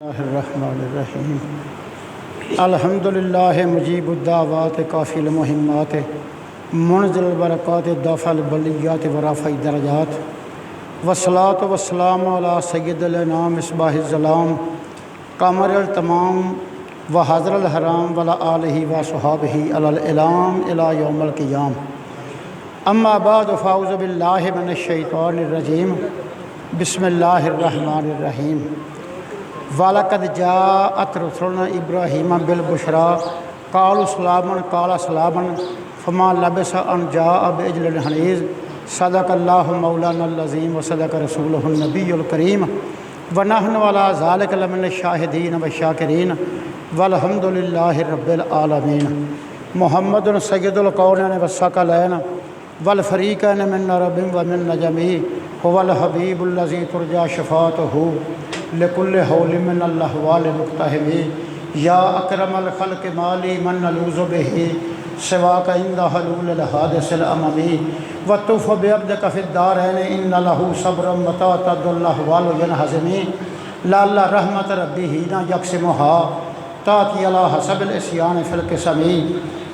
रहमानिर्रहीम अल्हम्दुलिल्लाह मुजीबुद्दावात काफ़िल मुहिम्मात मुनज़िल बरक़ात दफ़ल बलियात वराफ़ई दरजात वस्सलातु वस्सलाम अला सय्यदिल अनाम मिसबाहिज़ ज़लाम क़मरिल तमाम व हज़रल हराम वला आलिहि व सहाबिहि अलल इलाम इला यौमिल क़ियाम अम्मा बाद फ़ाऊज़ु बिल्लाहि मिनश शैतानिर रजीम बिस्मिल्लाहिर रहमानिर रहीम वालकद जाअत रसूलुना इब्राहीम बिल बुशरा कालू सलामन काला सलामन फमा लबिस अन जाअ बिअजलिन हनीज़ सदक़ल्लाहु मौलानल अज़ीम व सदक़ रसूलुहुन नबियुल करीम व नहनु अला ज़ालिका लमिनश शाहिदीन व शाकिरीन वल्हम्दुलिल्लाहि रब्बिल आलमीन मुहम्मदुन सय्यदुल कौनैन व सकलैन वल फ़रीक़ैन मिन रब्बिन व मिन नजमी हुवल हबीबुल लज़ी तुरजा शफ़ाअतुहु लिकुल्लि हौलि मिनल अहवालि मुक़्तहिमी या अकरमल ख़ल्क़ि माली मन नलूज़ु बिही सिवाका इंदा हलूलिल हादिसिल अममी व तुफ़ बिअब्दिका फ़िद्दारैन इन्ना लहू सब्रन मता तदुल अहवालु यनहज़िमी लअल्ला रहमत रब्बिही न यक़सिमुहा ताती अला हसबिल इस्यान फ़िल क़िसमी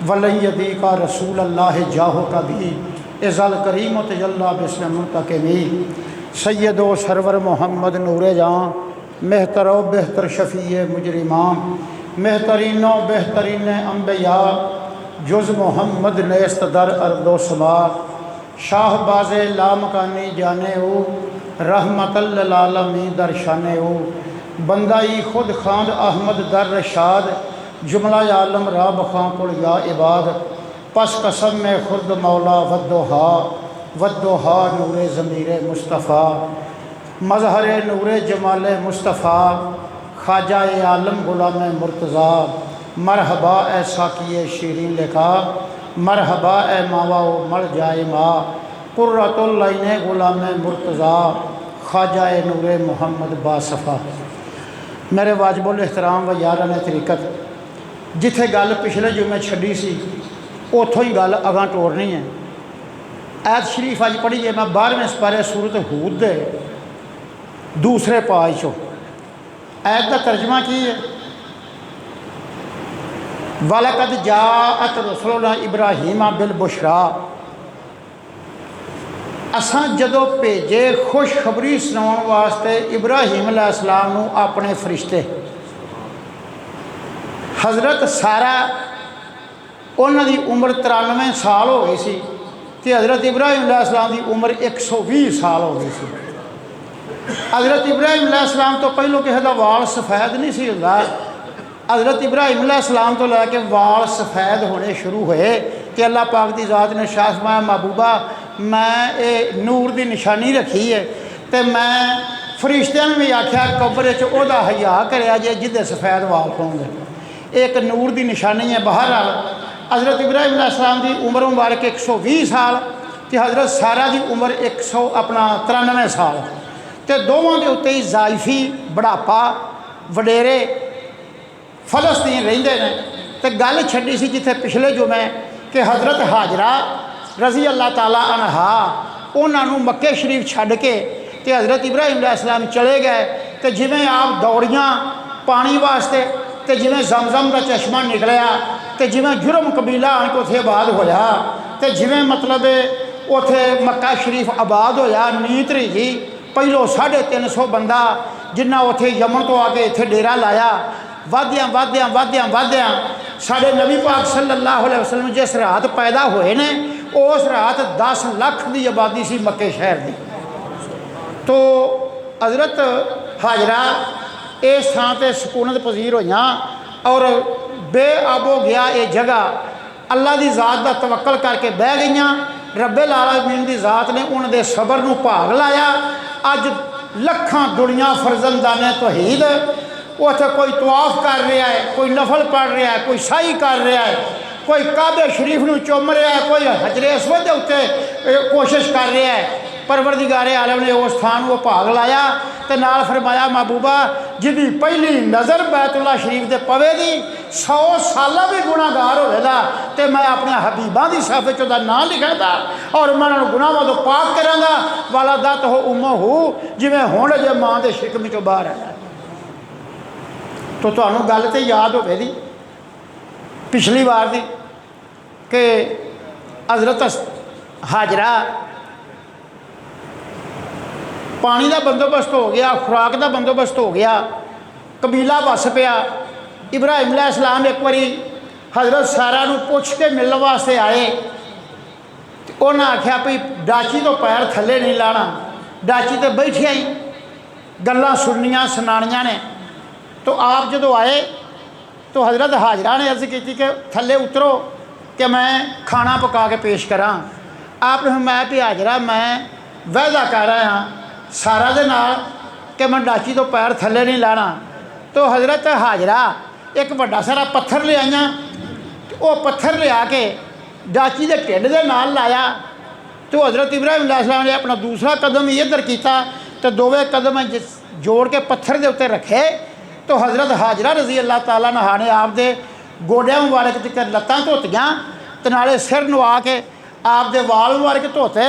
वलन यदीका रसूलल्लाहि जाहु कभी इज़ल करीम तजल्ला बिस्म मुंतक़िमी सैयदो सरवर मोहम्मद नूरे जाँ मेहतरो बेहतर शफ़ी मुजरिमान मेहतरीनो बेहतरीन अम्बिया जुज़ मोहम्मद नेस्त दर अर्दो समा शाहबाज़ लामकानी जाने हो रहमतल लिल आलमीन दर शाने हो बंदाई खुद खांद अहमद दर रशाद जुमला आलम राब खां कुल या इबाद पस कसम में खुद मौला वद्दोहा नूरे ज़मीर मुस्तफ़ा मज़हर नूरे जमाल मुस्तफ़ा ख्वाजा आलम गुलाम मुर्तज़ा मरहबा ए साकिए शीरीन लिखा मरहबा ए मावा मर जाए माँ कुर्रतुल लैने गुलाम मुर्तज़ा ख्वाजा नूरे मोहम्मद बासफ़ा। मेरे वाजिबुल एहतराम व यारान तरीक़त जिथे गल पिछले जुमे छड़ी सी उतों ही गल अगां टोरनी है। ऐत शरीफ अज पढ़ी है मैं 12वें सपारे सूरत हूद दे दूसरे पाज चो। ऐत का तर्जमा की है वालकद जाअत रसूलुना इब्राहीम बिल बुशरा असां जदों भेजे खुशखबरी सुनाउण वास्ते इब्राहीम अलैहिस्सलाम नूं अपने फरिश्ते हज़रत सारा उन्हां दी उम्र 93 साल हो गई सी ते हज़रत इब्राहीम अलैहिस्सलाम की उम्र 120 साल हो गई सी। हज़रत इब्राहीम अलैहिस्सलाम तो पहलों किसी का वाल सफ़ैद नहीं सी हुंदा। हज़रत इब्राहीम अलैहिस्सलाम तो लैके वाल सफ़ैद होने शुरू हुए कि अल्लाह पाक की ज़ात ने शाह फरमाया महबूबा मैं ये नूर की निशानी रखी है तो मैं फरिश्तियां ने भी आख्या कब्र च ओहदा हया करिया जे जिदे सफ़ैद वाल पाउंदे एक नूर की निशानी है। बहरहाल हज़रत इब्राहीम अलैहिस्सलाम की उम्र मुबारक 120 साल तो हज़रत सारा की उम्र 193 साल तो दोवां के उत्ते ही ज़ाइफी बुढ़ापा वडेरे फलस्तीन रहिंदे ने। तो गल छड्डी सी जिथे पिछले जुमे कि हज़रत हाजरा रज़ी अल्लाह ताला अनहा उन्होंने मक्के शरीफ छड्ड के तो हज़रत इब्राहीम अलैहिस्सलाम चले गए तो जिमें आप दौड़ियाँ पानी वास्ते तो जिमें जमजम का चश्मा निकलिया तो जिमें जुर्म कबीला आन के उत्थे आबाद होया तो जिमें मतलब उत्थे मक्का शरीफ आबाद होया नीत रही पहलों 350 बंदा जिन्ना उत्थे यमन तो आके इत्थे डेरा लाया वाद्यां वाद्यां वाद्यां वाद्यां साढ़े नबी पाक सल्लल्लाहु अलैहि वसल्लम जिस रात पैदा होए ने उस रात 10 लाख की आबादी सी मक्के शहर की। तो हज़रत हाजरा इस थां ते सुकूनत पजीर होइयां और बेआबो गया ये जगह अल्लाह की ज़ात का तवक्कल करके बह गईयां। रब्बिल आलमीन की ज़ात ने उन्होंने सबर नूं भाग लाया। अज लखां दुनिया फरजंदाने तौहीद उत्थे कोई तवाफ कर रहा है कोई नफल पढ़ रहा है कोई साई कर रहा है कोई काबे शरीफ नूं चुम रहा है कोई हजरे अस्वद दे उत्ते कोशिश कर रहा है। परवरदिगारे आलम ने उस स्थान को भाग लाया तो नाल फरमाया महबूबा जिदी पहली नज़र बैतुल्ला शरीफ दे पवेगी 100 साल भी गुनाहगार होएगा तो मैं अपने हबीबा की सफ़ च उहदा नाम लिखांगा और मैं उन्होंने गुनाहों तो पाक करांगा वाला दत हो उम्मो हो जिमें हुण जे माँ के शिकम चों बाहर आया। तो तुहानू गल तो याद होगी पिछली बार दी कि हज़रत हाजरा पानी का बंदोबस्त हो गया, खुराक का बंदोबस्त हो गया, कबीला वस पिया। इब्राहिम अलैहिस्सलाम एक बारी हज़रत सारा नू पुछ के मिलने वास्ते आए। उन्हें आख्या भी डाची तो पैर थले नहीं लाना, डाची तो बैठिया ही गल्लां सुननियां सुनानियां ने। तो आप जो आए तो हज़रत हाजरा ने अर्ज़ की कि थले उतरो कि मैं खाना पका के पेश करा। आपने फरमाया भी हाजरा मैं वायदा कर रहा हाँ सारा दे नाल कि मैं डाची तो पैर थले नहीं लाना। तो हज़रत हाजरा एक बड़ा सारा पत्थर ले आईयां, वो पत्थर लिया के डाची के ढिड दे नाल लाया। तो हज़रत इब्राहिम अलैहिस्सलाम ने अपना दूसरा कदम इधर किया तो दोवें कदम जोड़ के पत्थर के उत्ते रखे। तो हज़रत हाजरा रज़ी अल्लाह ताला अन्हा ने आप दे गोडियां मुबारक तक लत्तां धोतियां ते नाले सिर नवा के आप दे वाल मुबारक धोते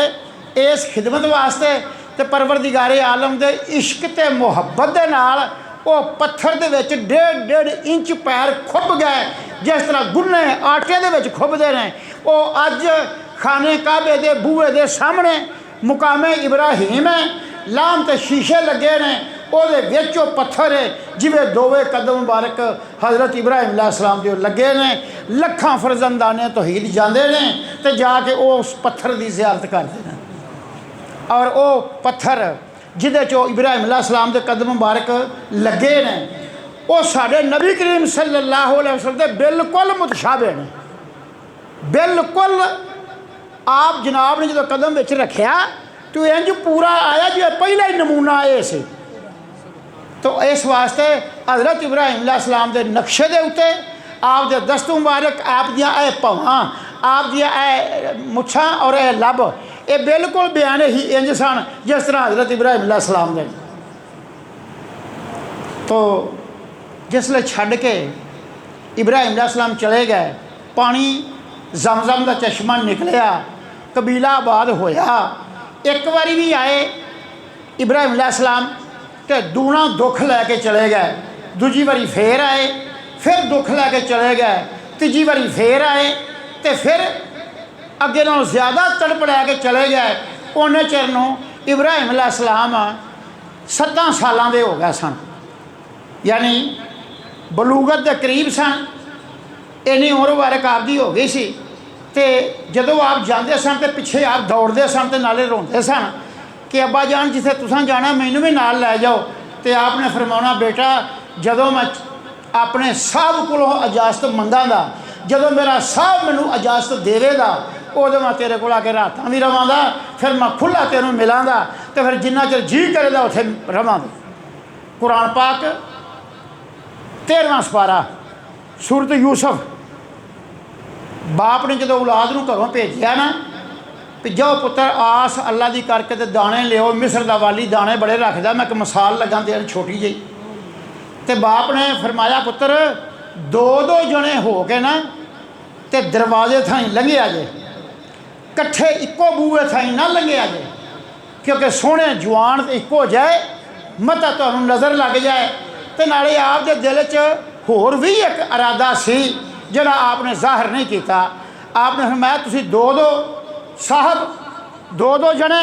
इस खिदमत वास्ते। ते परवरदिगारे आलम दे इश्क ते मुहब्बत दे नाल वो पत्थर दे विच 1.5 इंच पैर खुब गए, जिस तरह गुन्ने आटे दे विच खुबदे ने। वो अज खाने काबे दे बूहे दे सामने मुकामे इब्राहिम है, लाम ते शीशे लगे ने, ਉਹਦੇ ਵਿੱਚ ਉਹ पत्थर है जिवें दोवें कदम मुबारक हज़रत इब्राहिम अलैहिस्सलाम दे लगे ने। लखां फरजंदाने तौहीद जाते हैं तो जाके उस पत्थर की ज़ियारत करते हैं। और वो पत्थर जिहदे चो इब्राहिम अलैहिस्सलाम के कदम मुबारक लगे ने वो साडे नबी करीम सल्लल्लाहु अलैहि वसल्लम दे बिल्कुल मुतशाबे ने। बिल्कुल आप जनाब ने जो कदम विच रखिया तो इंज पूरा आया जिवें पहला ही नमूना आए से। तो इस वास्ते हज़रत इब्राहिम अलैहिस्सलाम के नक्शे के उत्ते आप दे दस्त मुबारक, आप दियां ए भवां, आप दियां ए मुछां और ए लब, ये बिल्कुल बयान ही इंज सन जिस तरह हज़रत इब्राहिम अलैहिस्सलाम ने। तो जिसले छड्ड के इब्राहिम अलैहिस्सलाम चले गए, पानी जमजम का चश्मा निकलिया, कबीला आबाद होया। एक बारी भी आए इब्राहिम अलैहिस्सलाम तो दूना दुख लैके चले गए, दूजी बारी फिर आए, फिर दुख लैके चले गए, तीजी बारी फिर आए, तो फिर अगे नालों ज़्यादा तड़प लैके चले गए। उन्ने चिर नूं इब्राहिम अलैहिस्सलाम 7 सालां दे हो गए सन, यानी बलूगत के करीब सन। इन्नी उम्र मुबारक आपदी हो गई सी। तो जदों आप जाते सन तो पिछे आप दौड़ते सन तो नाले रोंदे सन कि अब्बा जान जिथे तुसां जाना मैनू भी नाल लै जाओ। तो आपने फरमाना बेटा जदों मैं अपने साहब कोलों इजाजत मंगांगा, जदों मेरा साहब मैनू इजाजत देवेगा उदों मैं तेरे कोल आके रातां भी रवांगा, फिर मैं खुला तेनों मिलांगा, तो फिर जिन्ना चिर जी करेगा उत्थे रवांगा। कुरान पाक 13वां सपारा सूरत यूसुफ। बाप ने जो औलाद नूं घरों भेजिया ना भी जाओ पुत्र आस अल्लाह की करके तो दाने लियो, मिस्र का वाली दाने बड़े रखदा, मैं एक मिसाल लगा देन छोटी जी। तो बाप ने फरमाया पुत्र 2-2 जने हो के ना तो दरवाजे थाई लंघिया जे, कट्ठे इक्को बूहे थाई ना लंघिया जे, क्योंकि सोहने जवान इक्को जाए मता तुहानूं नज़र लग जाए। तो नाले आप दे दिल च होर भी एक इरादा सी जिहड़ा आपने जाहिर नहीं किया। आपने फरमाया तुसीं 2-2 साहब 2-2 जने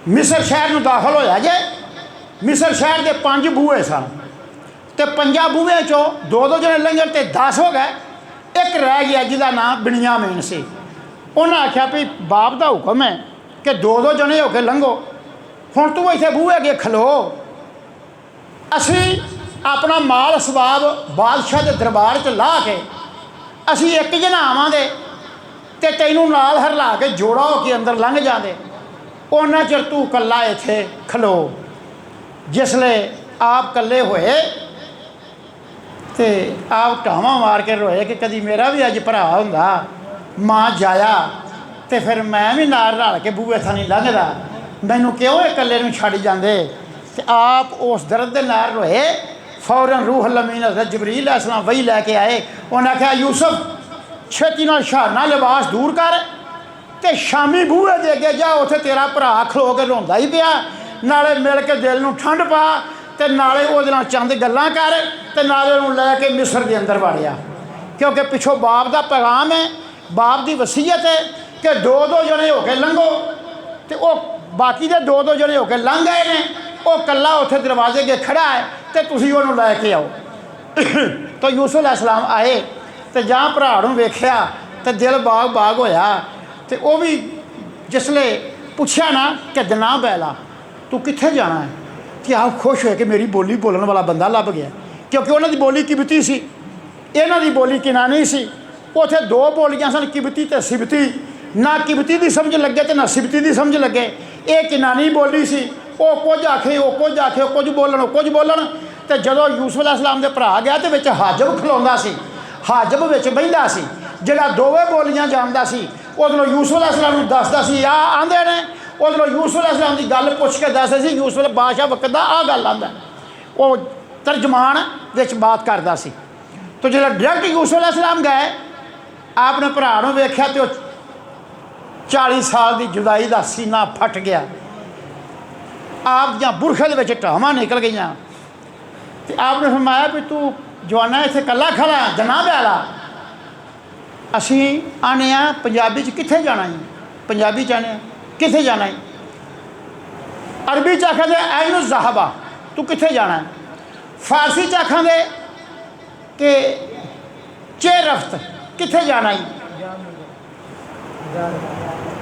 मिस्र शहर में दाखिल होया जे। मिस्र शहर के 5 बूहे सन, तो 5 बूहे चों 2-2 जने लंघे तो 10 हो गए। एक रह गया जिसका नाम बिनियामीन से। उन्हें आख्या भी बाप का हुक्म है कि 2-2 जने होकर लंघो, हुण तू इत्थे बूहे अगे खलो, असी अपना माल सबाब बादशाह के दरबार च ला के असी एक जना आवांगे तो तैनूं नाल हरला के जोड़ा हो के अंदर लंघ जाते, उन्ना चिर तू कला इत्थे खलो। जिसले आप कले होए तो आप टावां मार के रोए कि कदी मेरा भी अज भरा हुंदा, मां जाया तो फिर मैं भी नाल रल के बूहे थानी लंघदा, मैनू क्यों ये कले नूं छड्ड जांदे। तो आप उस दर्द दे नाल रोए। फौरन रूह अमीन हज़रत जिबरील अलैहिस्सलाम वही लैके आए। उन्हें आख्या यूसुफ छेती नाल शाना लिबास दूर कर ते शामी बूहे दे अगे जा, उत्थे तेरा भरा खलो के रोंदा ही पिया, नाले मिल के दिल नूं ठंड पा। तो तो नाले वो चंद गल्लां कर ते नाले उन्होंने लैके मिस्र के अंदर वाड़िया, क्योंकि पिछों बाप का पैगाम है, बाप की वसीयत है कि दो दो जने होके लंघो। तो वो बाकी दे दो दो जने होके लंघ गए ने, वो कल्ला उत्थे दरवाजे के खड़ा है तो तुसीं उहनूं लैके आओ। तो यूसुफ अलैहिस्सलाम आए तो जहाँ भरा नूं वेख्या तो दिल बाग बाग होया। तो वह भी जिसले पुछया ना कि जनाब बैला तू कित्थे जाना है, कि आप खुश होए कि मेरी बोली बोलने वाला बंदा लभ गया, क्योंकि उन्होंने बोली किबती सी, इन्हां दी बोली किनानी सी। उत्थे दो बोलियां सन, किबती ते सिबती। ना किबती दी समझ लगे तो ना सिबती दी समझ लगे। ये किनानी बोली सी, वो कुछ आखे वो कुछ आखे, वो कुछ बोलन वो कुछ बोलन। तो जदों यूसुफ अलैहिस्सलाम दे भरा गया तो विच हाजब खलोंदा सी, हाजब विच बहिंदा सी, जिहड़ा दोवें बोलियां जानदा सी। उधरों यूसुफ अलैहिस्सलाम नूं दसदा सी आ आंदे ने, उधरों यूसुफ अलैहिस्सलाम की गल पुछ के दसदे सी यूसुफ बादशाह वक्त दा आ गल आंदा, वो तर्जमान विच बात करदा सी। तो जो डायरैक्ट यूसुफ अलैहिस्सलाम गए, आपने भरा नूं वेख्या तो 40 साल की जुदाई का सीना फट गया। आप दियां बुरखे दे विच टावां निकल गई। तो आपने फरमाया भी तू जवाना इत्थे कल्ला खड़ा जनाब आला, असी आने पंजाबी च कित्थे जाना है, पंजाबी च आने कित्थे जाना है, अरबी च आखा दे ऐन ज़हाबा तू कित्थे जाना है, फारसी च आखा दे कि चे रफ्त कित्थे जाना है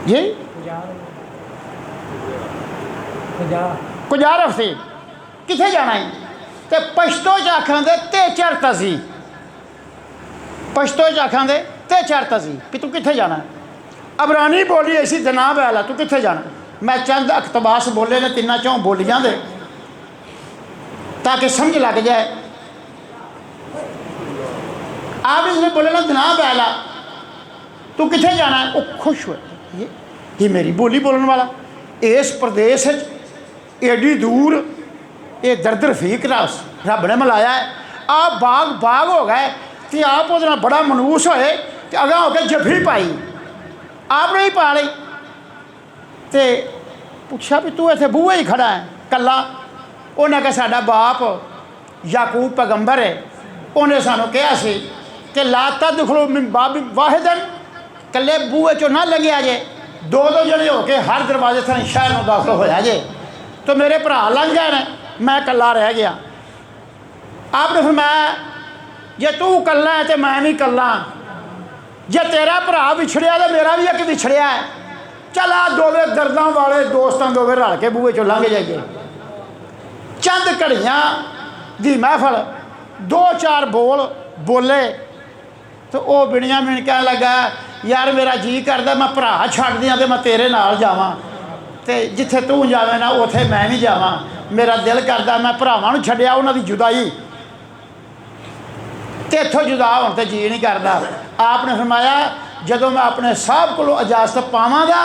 जी, कुजा रफ्ती कित्थे जाना है। तो पश्तो च आखां दे ते चरता सी, पश्तो च आखां दे ते चरता सी कि तू कित्थे जाना है। अबरानी बोली ऐसी जनाब आला तू कित्थे जाना। मैं चंद अकतबास बोले ने तिना चौं बोलियां दे ताकि समझ लग जाए। आप इसने बोले ना जनाब आला तू कित्थे जाना है, वो खुश हुए ये मेरी बोली बोलने वाला इस प्रदेश एडी दूर ये दर्द रफीक रब ने मिलाया है। आप बाग बाग हो गए कि आप वो बड़ा मनूस होए तो अगा होकर जफी पाई आपने ही पा ली। तो पूछा भी तू इतने बूहे ही खड़ा है कला। उन्हें कहा साडा बाप याकूब पैगंबर है, उन्हें सानू कहा सी कि ला तदखुलू मिन बाबिन वाहिदन, कल्ले बूहे चो ना लंघिया जे, दो दो जने होके हर दरवाजे से शहर में दाखिल होया जे। तो मेरे भरा लंघ गए ने, मैं कला रह गया। आपने फरमाया जे तू कला है तो मैं भी कला, जे तेरा भरा विछड़िया तो मेरा भी एक विछड़िया है। चल आ दोवे दर्दां वाले दोस्तां दोवे रल के बूहे चो लंघ जाइए। चंद घड़ियां दी महफल दो चार बोले तो वह बिनियामीन कहन लगा यार मेरा जी करदा मैं भरा छड्ड दियां ते मैं तेरे नाल जावां, ते जिथे तू जावे ना उथे मैं भी जावां। मेरा दिल करदा मैं भरावां नूं छड्डिया उन्हां दी जुदाई ते इत्थों जुदा होण ते जी नहीं करदा। आपने फरमाया जदों मैं अपने साहब कोलों इजाजत पावांगा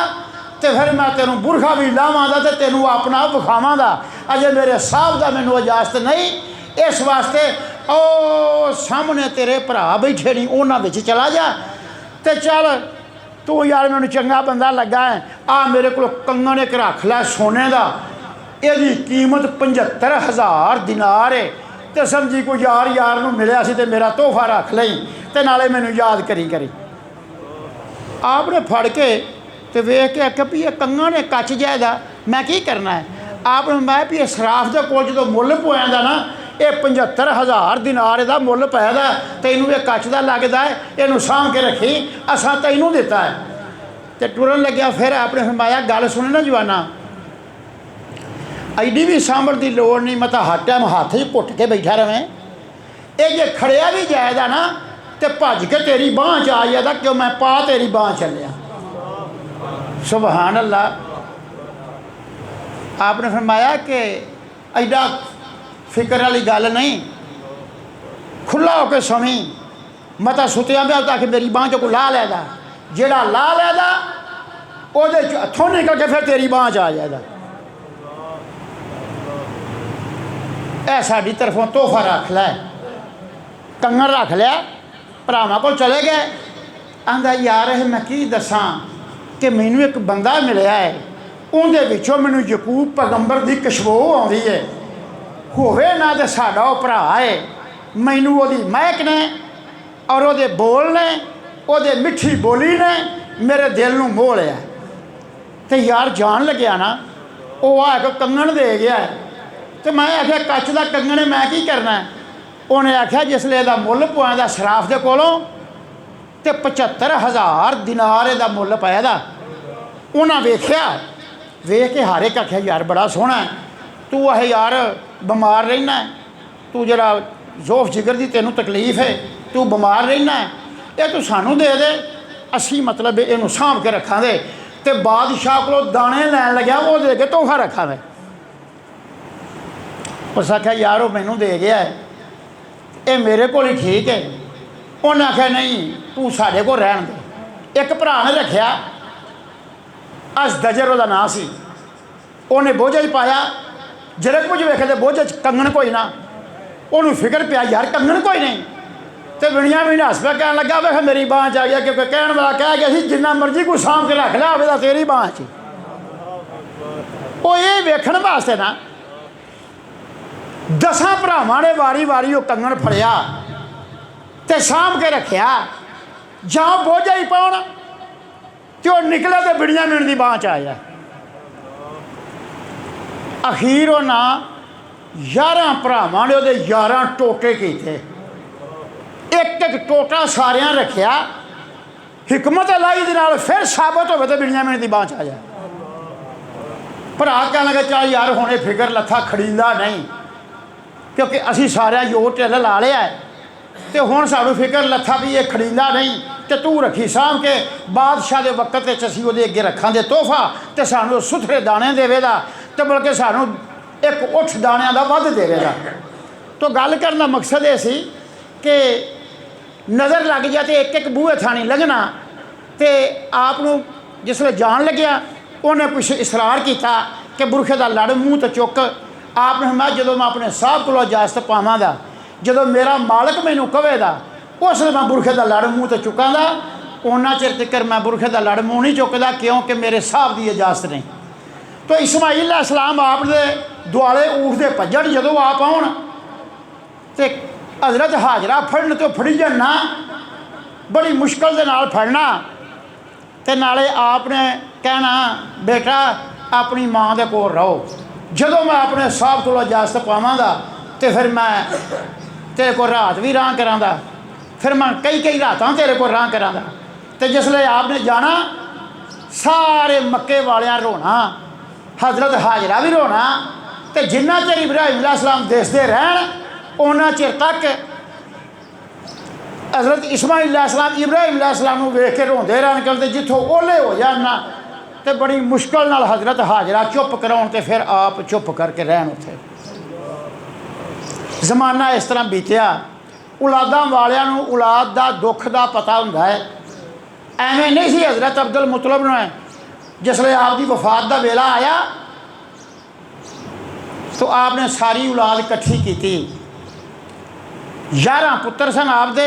तो फिर मैं तेनों बुरखा भी लावांगा ते तेनों अपना विखावांगा। अजे मेरे साहब दा मैनूं इजाजत नहीं, इस वास्ते ओ सामने तेरे भरा बैठे नहीं उन्हां विच चला जा। तो चल तू यार मैनूं चंगा बंदा लगा है, आ मेरे को कंगन एक रख लै सोने का, यदी कीमत 75,000 दिनार है। तो समझी कोई यार यार नूं मिलिया सी ते मेरा तोहफा रख लई ते नाले मैनूं याद करी करी। आपने फड़ के तो वेख के आख्या भी ये कंगन है कच जाएगा मैं की करना है। आपने मैं भी सराफ के कोल जो मुल पोयांदा ना ये 75,000 दिनार इहदा मुल पैदा तैनूं ये कच का लगता है, इनू साम के रखी असां तैनूं दिता है। तो टुरन लग्या फिर आपने फरमाया गल सुने ना जवाना, एडी भी सांभण की लोड़ नहीं, मैं तो हर टाइम हाथ च घुट के बैठा रवें। ये जे खड़िया भी जाएगा ना तो भज के तेरी बांह च आ जाएगा, क्यों मैं पा तेरी बांह चलिया। सुबहान अल्लाह। आपने फरमाया कि एडा फिक्र वाली गल नहीं, खुला होकर समी मता सुतिया भी ताकि मेरी बांह चो को ला लेगा, जेड़ा ला लेगा वो हथों निकल के फिर तेरी बांह च आ जाएगा। ऐ साडी तरफों तोहफा रख लै। कंगन रख लिया, भरावां को चले गए। आंदा यार मैं की दसां कि मैनू एक बंदा मिलिया है, उनदे विचों मैनू यकूब पैगंबर की खुशबू आउंदी है। होवे ना तो साडा वो भरा है, मैनू ओदी महक ने और ओदे बोल ने ओदे मिठी बोली ने मेरे दिल नूं मोह लिया। तो यार जान लग्या ना वो आके कंगन दे गया है। तो मैं आख्या कच का कंगन मैं की करना है। उन्हें आख्या जिसले इहदा मुल पवांदा शराफ दे कोलों तो 75,000 दिनार इहदा मुल पाया दा। उन्हें वेख्या, वेख के हर एक आख्या यार बड़ा सोहना है, तू आह यार बीमार रहना है, तू जरा जोफ जिगर की तेनों तकलीफ है, तू बीमार रहना है, ये तू सानू दे दे, असी मतलब इनू सांभ के रखा दे। तो बादशाह को दाने लैन लग्या, वो दे के तोहफा रखा दे। उस आख्या यार वो मैनू दे गया है, ये मेरे को ही ठीक है। उन्हें आख्या नहीं तू साढ़े को रहन दे। एक भरा ने रखा असदजर उसका नाम सी, उन्हें बोझ च पाया, जरक कुछ वेखे तो बोझ च कंगन कोई ना, उन्होंने फिक्र पिया यार कंगन कोई नहीं। तो बिनियामीन हस पे कह लगा वेख मेरी बांह च आ गया, क्योंकि कहने वाला कह गया सी जिन्ना मर्जी कोई सांभ के रख लिया होवे तां तेरी बांह च। वो ये वेखण वास्ते ना 10 भरावां ने वारी वारी वो कंगन फड़िया ते सांभ के रखिया, जाओ बोझा ही पाउण ते वो निकले तो बिनियामीन की बांह च आया। अखीर उन्हें 11 भरावां ने वो 11 टोटे किए, एक एक टोटा सारिया रखिया, हिकमत लाई दे नाल फिर साबित होवे तो बिनियामीन की बांह च आ जाए। भरा कह लगे चल यार हुणे फिकर लथा खड़ींदा नहीं, क्योंकि असी सारे यो ढिल ला लिया है, तो हुण सानू फिकर लथा भी ये खड़ींदा नहीं, तो तू रखी सामभ के बादशाह के वक्त असी वो अगे रखा दे तोहफा, तो सानू सुथरे दाने देवेगा, तो बल्कि सानू एक उठ दाणियां दा वध देवेगा। तो गल करने का मकसद ये सी कि नज़र लग जाए तो एक एक बूहे थानी लगना। तो आपनू जिसले जान लग्या उन्हें कुछ इसरार किया कि बुरखे का लड़ मूँह तो चुक। आपने मैं जो मैं अपने साहब को इजाजत पावांगा, जो मेरा मालक मैनू कहेगा उसले मैं बुरखे का लड़ मूँह तो चुकांगा, उन्ना चिर तक मैं बुरखे का लड़ मूँह नहीं चुकता क्योंकि मेरे साहब की इजाजत नहीं। तो इस्माइल अलैहिस्सलाम आप दे दुआले उठते भजन जो आप आउण तो हज़रत हाजरा फड़न तो फड़ी जाना, बड़ी मुश्किल के नाल फड़ना, तो नाले आपने कहना बेटा अपनी माँ के कोल रहो, जदों मैं अपने साहब को इजाजत पावांगा तो फिर मैं तेरे को रात भी राह करांगा, फिर मैं कई कई रातां तेरे को राह करांगा। तो जिसले आपने जाना सारे मक्के वालियां रोना, हज़रत हाजरा भी रोना, तो जिन्ना चिर इब्राहिम अलैहिस्सलाम दसदे रहन उन्ना चिर तक हज़रत इस्माइल अलैहिस्सलाम इब्राहिम अलैहिस्सलाम नूं वेख के रोंदे रहन, क्योंकि जिथों ओले हो जाना तो बड़ी मुश्किल नाल हज़रत हाजरा चुप कराउण ते फिर आप चुप करके रहन। उत्थे जमाना इस तरह बीतिया, औलादां वालियां नूं औलाद दा दुख दा पता हुंदा है। एवें नहीं सी हज़रत अब्दुल मुतलब ने जिसले आपकी वफात का वेला आया तो आपने सारी औलाद इकट्ठी की। 11 पुत्र सन आपदे,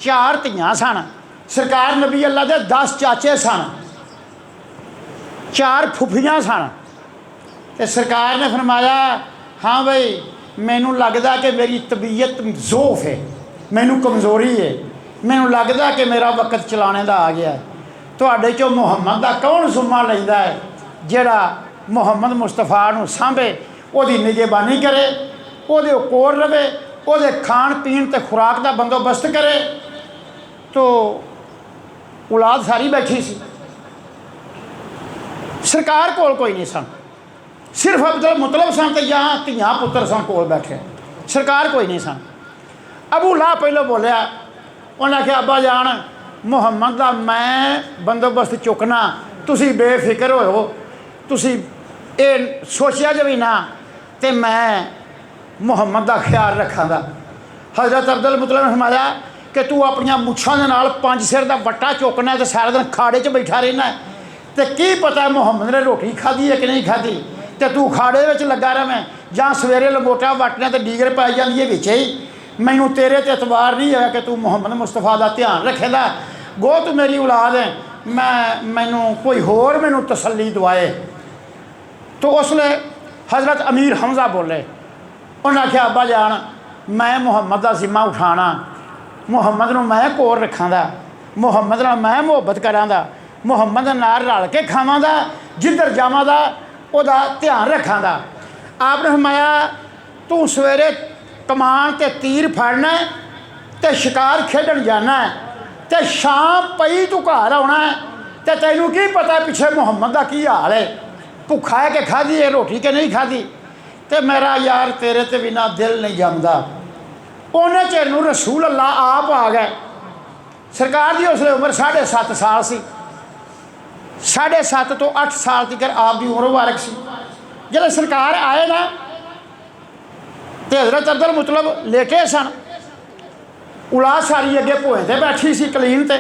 4 धियां सन। सरकार नबी अल्लाह दे 10 चाचे सन, 4 फुफियां सन। तो सरकार ने फरमाया हाँ भाई मैनू लगता कि मेरी तबीयत ज़ोफ है, मैनू कमज़ोरी है, मैनू लगता कि मेरा वक्त चलाने का आ गया है। तुहाडे चों मुहम्मद का कौन सुम्मा लैंदा है जिहड़ा मुहम्मद मुस्तफा नूं सांभे, उहदी निगहबानी करे, उहदे कोल रवे, उहदे खाण पीण ते खुराक का बंदोबस्त करे। तो औलाद सारी बैठी सी, सरकार कोल कोई नहीं सन, सिर्फ अब्दुल मुतलब सन ते जहाँ धियां पुत्र सन कोल बैठे, सरकार कोई नहीं सन। अबू ला पहलों बोलिया, उन्हें आख्या अब्बा जान मुहम्मद का मैं बंदोबस्त चुकना, तुसी बेफिक्र हो, तुसी ये सोचिया जे भी ना तो मैं मुहम्मद का ख्याल रखांगा। हज़रत अब्दुल मुतलब ने फरमाया कि तू अपन मुछां दे नाल 5 सिर का वट्टा चुकना तो सारा दिन खाड़े च बैठा रहना है, तो की पता मुहम्मद ने रोटी खाधी है कि नहीं खाधी, तो तू खाड़े में लगा रवें जां सवेरे लंगोटा वटने तो डीगर पाई जाती है विच ही। मैनू तेरे ते एतबार नहीं है कि तू मुहम्मद मुस्तफा का ध्यान रखेगा, गो तू मेरी औलाद है, मैनू कोई होर मैनू तसल्ली दवाए। तो उसले हज़रत अमीर हमज़ा बोले, उन्हें आख्या अब्बा जान मैं मुहम्मद का जिम्मा उठाना, मुहम्मद नूं मैं कोल रखां दा, मुहम्मद नाल मैं मुहब्बत करां दा, मुहम्मद नाल रल के खावां दा, जिधर जावां दा उहदा ध्यान रखां दा। आपने फरमाया तू सवेरे कमान ते तीर फड़ना ते शिकार खेडन जाना है ते शाम पई तू घर आना है ते तैनूं की पता पिछे मुहम्मद का की हाल है, भुखा है कि खाधी है रोटी कि नहीं खाधी। तो मेरा यार तेरे ते बिना दिल नहीं जमदा। उन्हें चिर नूं रसूल अल्लाह आप आ गए। सरकार की उसले उम्र 7.5 साल सी, 7.5 तो 8 साल तक आप की उम्र मुबारक सी। जब सरकार आए ना तो हज़रत अब्दुल मुतलब लेटे सन, उलाद सारी अगे भोए ते बैठी सी कलीन ते।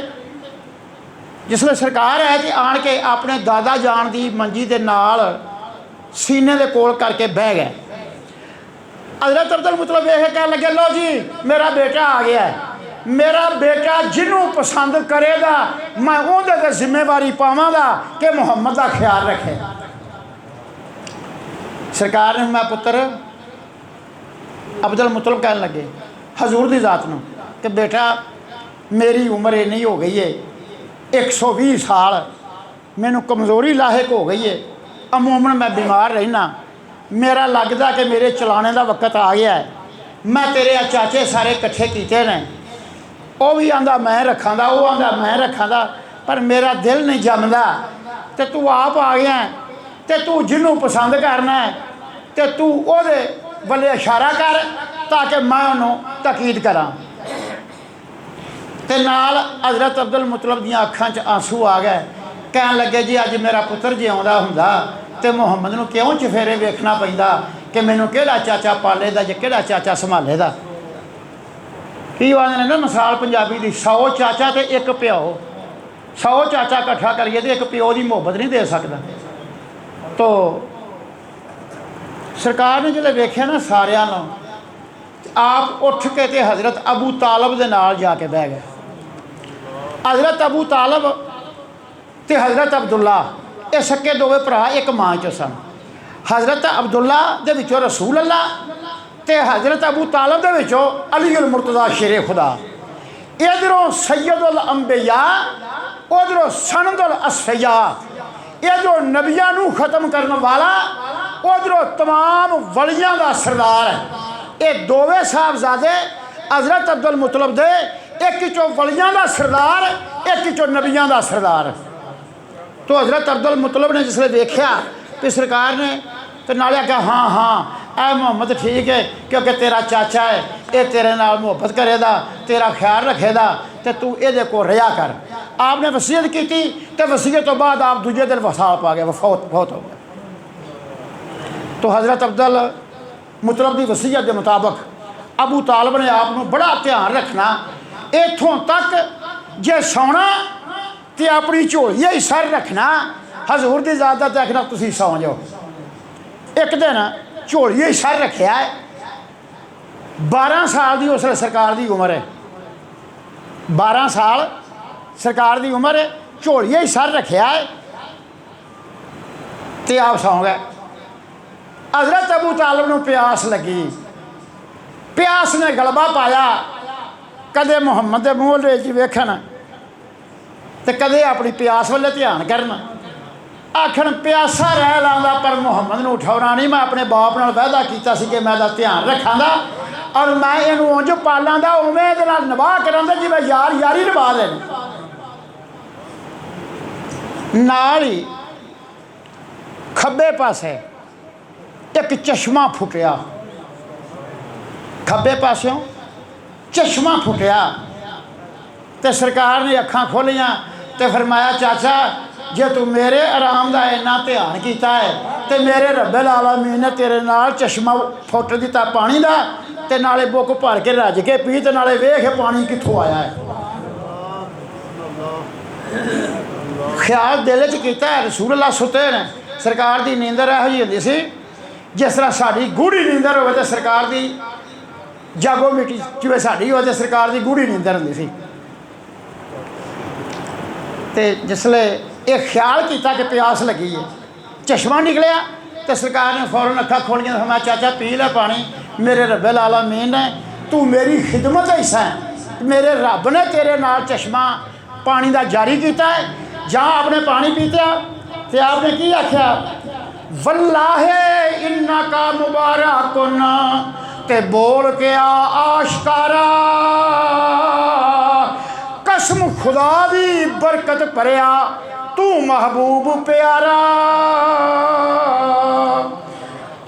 जिसले सरकार आए तो आन के अपने दादा जान की मंजी के नाल सीने के कोल करके बह गए। हज़रत अब्दुल मुतलब वेख के कह लगे लो जी मेरा बेटा आ गया है, मेरा बेटा जिन्हों पसंद करेगा मैं उहदे जिम्मेवारी पावांगा कि मुहम्मद का ख्याल रखे। सरकार ने मैं पुत्र अब्दुल मुतलब कह लगे हजूर की जात नूं कि बेटा मेरी उम्र इन्नी हो गई है 120 साल, मैनू कमज़ोरी लाहिक हो गई है, अमूमन मैं बीमार रहना, मेरा लगता कि मेरे चलाने का वक्त आ गया है। मैं तेरे चाचे सारे इकट्ठे किए ने, वह भी आंदा मैं रखा दा, वो आंदा मैं रखा दा, पर मेरा दिल नहीं जमदा। तो तू आप आ गया तो तू जिन्हों पसंद करना है तो तू ओहदे बल्ले इशारा कर ताकि मैं उन्होंने तकीद करा। तो नाल हज़रत अब्दुल मुतलब दी अखां च आंसू आ गए। कह लगे जी अज मेरा पुत्र जे आउंदा हुंदा तो मुहम्मद नूं क्यों चफेरे वेखना पैंदा कि मैनू किहड़ा चाचा पाले दा जे किहड़ा चाचा संभाले दा। की आखदे ने ना मिसाल पंजाबी दी 100 चाचा तो एक प्यो, 100 चाचा इकट्ठा करिए तो एक प्यो की मुहब्बत नहीं दे सकता। तो सरकार ने जो वेख्या ना सारिਆਂ ਨੂੰ आप उठ के ते हज़रत अबू तालब दे नाल जाके बह गए। हज़रत अबू तालब ते हज़रत अब्दुल्ला ये सक्के दोवे भरा एक मां चो सन। हज़रत अब्दुल्ला दे विचों रसूल अल्लाह ते हज़रत अबू तालब दे विचों अली उल मुर्तज़ा शेरे खुदा। इधरों सैयदुल अंबिया उधरों सनदुल असफिया, इधरों नबियां नूं ख़त्म करने वाला उधरों तमाम वलियां दा सरदार है। ये दोवें साहबजादे हज़रत अब्दुल मुतलब दे एक चो वलियां दा सरदार, एक चो नबियां दा सरदार। तो हज़रत अब्दुल मुतलब ने जिसले देखा कि सरकार ने तो नाले आख्या हाँ हाँ ऐ मुहम्मद ठीक है क्योंकि तेरा चाचा है, ये तेरे नाल मुहब्बत करेगा, तेरा ख्याल रखेगा तो तू ये को रहा कर। आपने वसीयत की तो वसीयत तो बाद आप दूजे दिन वसाल पा गए, फौत हो गया। तो हज़रत अब्दुल मुतलब की वसीयत के मुताबिक अबू तालब ने आपको बड़ा ध्यान रखना, इत्थों तक जे सौना तो अपनी झोली ही सर रखना, हजूर की इजाजत आखना तुसीं सौ जाओ। एक दिन झोली ही सर रखा है, 12 साल की उसले सरकार की उम्र है, 12 साल सरकार की उम्र है, झोली ही सर रखा है तो आप सौ गए। हज़रत अबू तालब नूं प्यास लगी, प्यास ने गलबा पाया, कदे मुहम्मद के मूँह च वेखन तो कदे अपनी प्यास वाले ध्यान करन, आखन प्यासा रह लांदा पर मुहम्मद नूं उठाउणा नहीं। मैं अपने बाप नाल वादा कीता सी कि मैं इहदा ध्यान रखांगा और मैं इहनूं उंज पालांगा उवें इहदे नाल निभाह करांगा जिवें यार यारी निभा देन। नाल ही खब्बे पासे एक चश्मा फुटिया, खब्बे पासों चश्मा फुटिया तो सरकार ने अखां खोलियां तो फरमाया चाचा जे तू मेरे आराम का इन्ना ध्यान किया है तो मेरे रब्बुल आलमीन ने तेरे नाल चश्मा फुट दिता पानी का, तो नाले बुक भर के रज के पी तो नाले वेख पानी कित्थों आया है। ख्याल दिल च कीता है रसूल अल्लाह सुते ने, सरकार की नींदर इहो जी हुंदी सी जिस तरह साड़ी गूढ़ी नींदर हो सरकार की जागो मिट्टी जिवें साड़ी हो सरकार की गूढ़ी नींदर हुंदी सी। ते जिसले ये ख्याल किया कि प्यास लगी है, चश्मा निकलिया तो सरकार ने फौरन अखा खोलियां, मैं चाचा पी लै पानी, मेरे रब्बुल आलमीन ने तू मेरी खिदमत हिस्सा है। मेरे रब ने तेरे नाल चश्मा पानी का जारी किया है। जहाँ आपने पानी पीता तो आपने की आख्या, वल्लाहे इन्ना का मुबारकुन, ते बोल के आशकारा कसम खुदा दी बरकत भरिया तू महबूब प्यारा।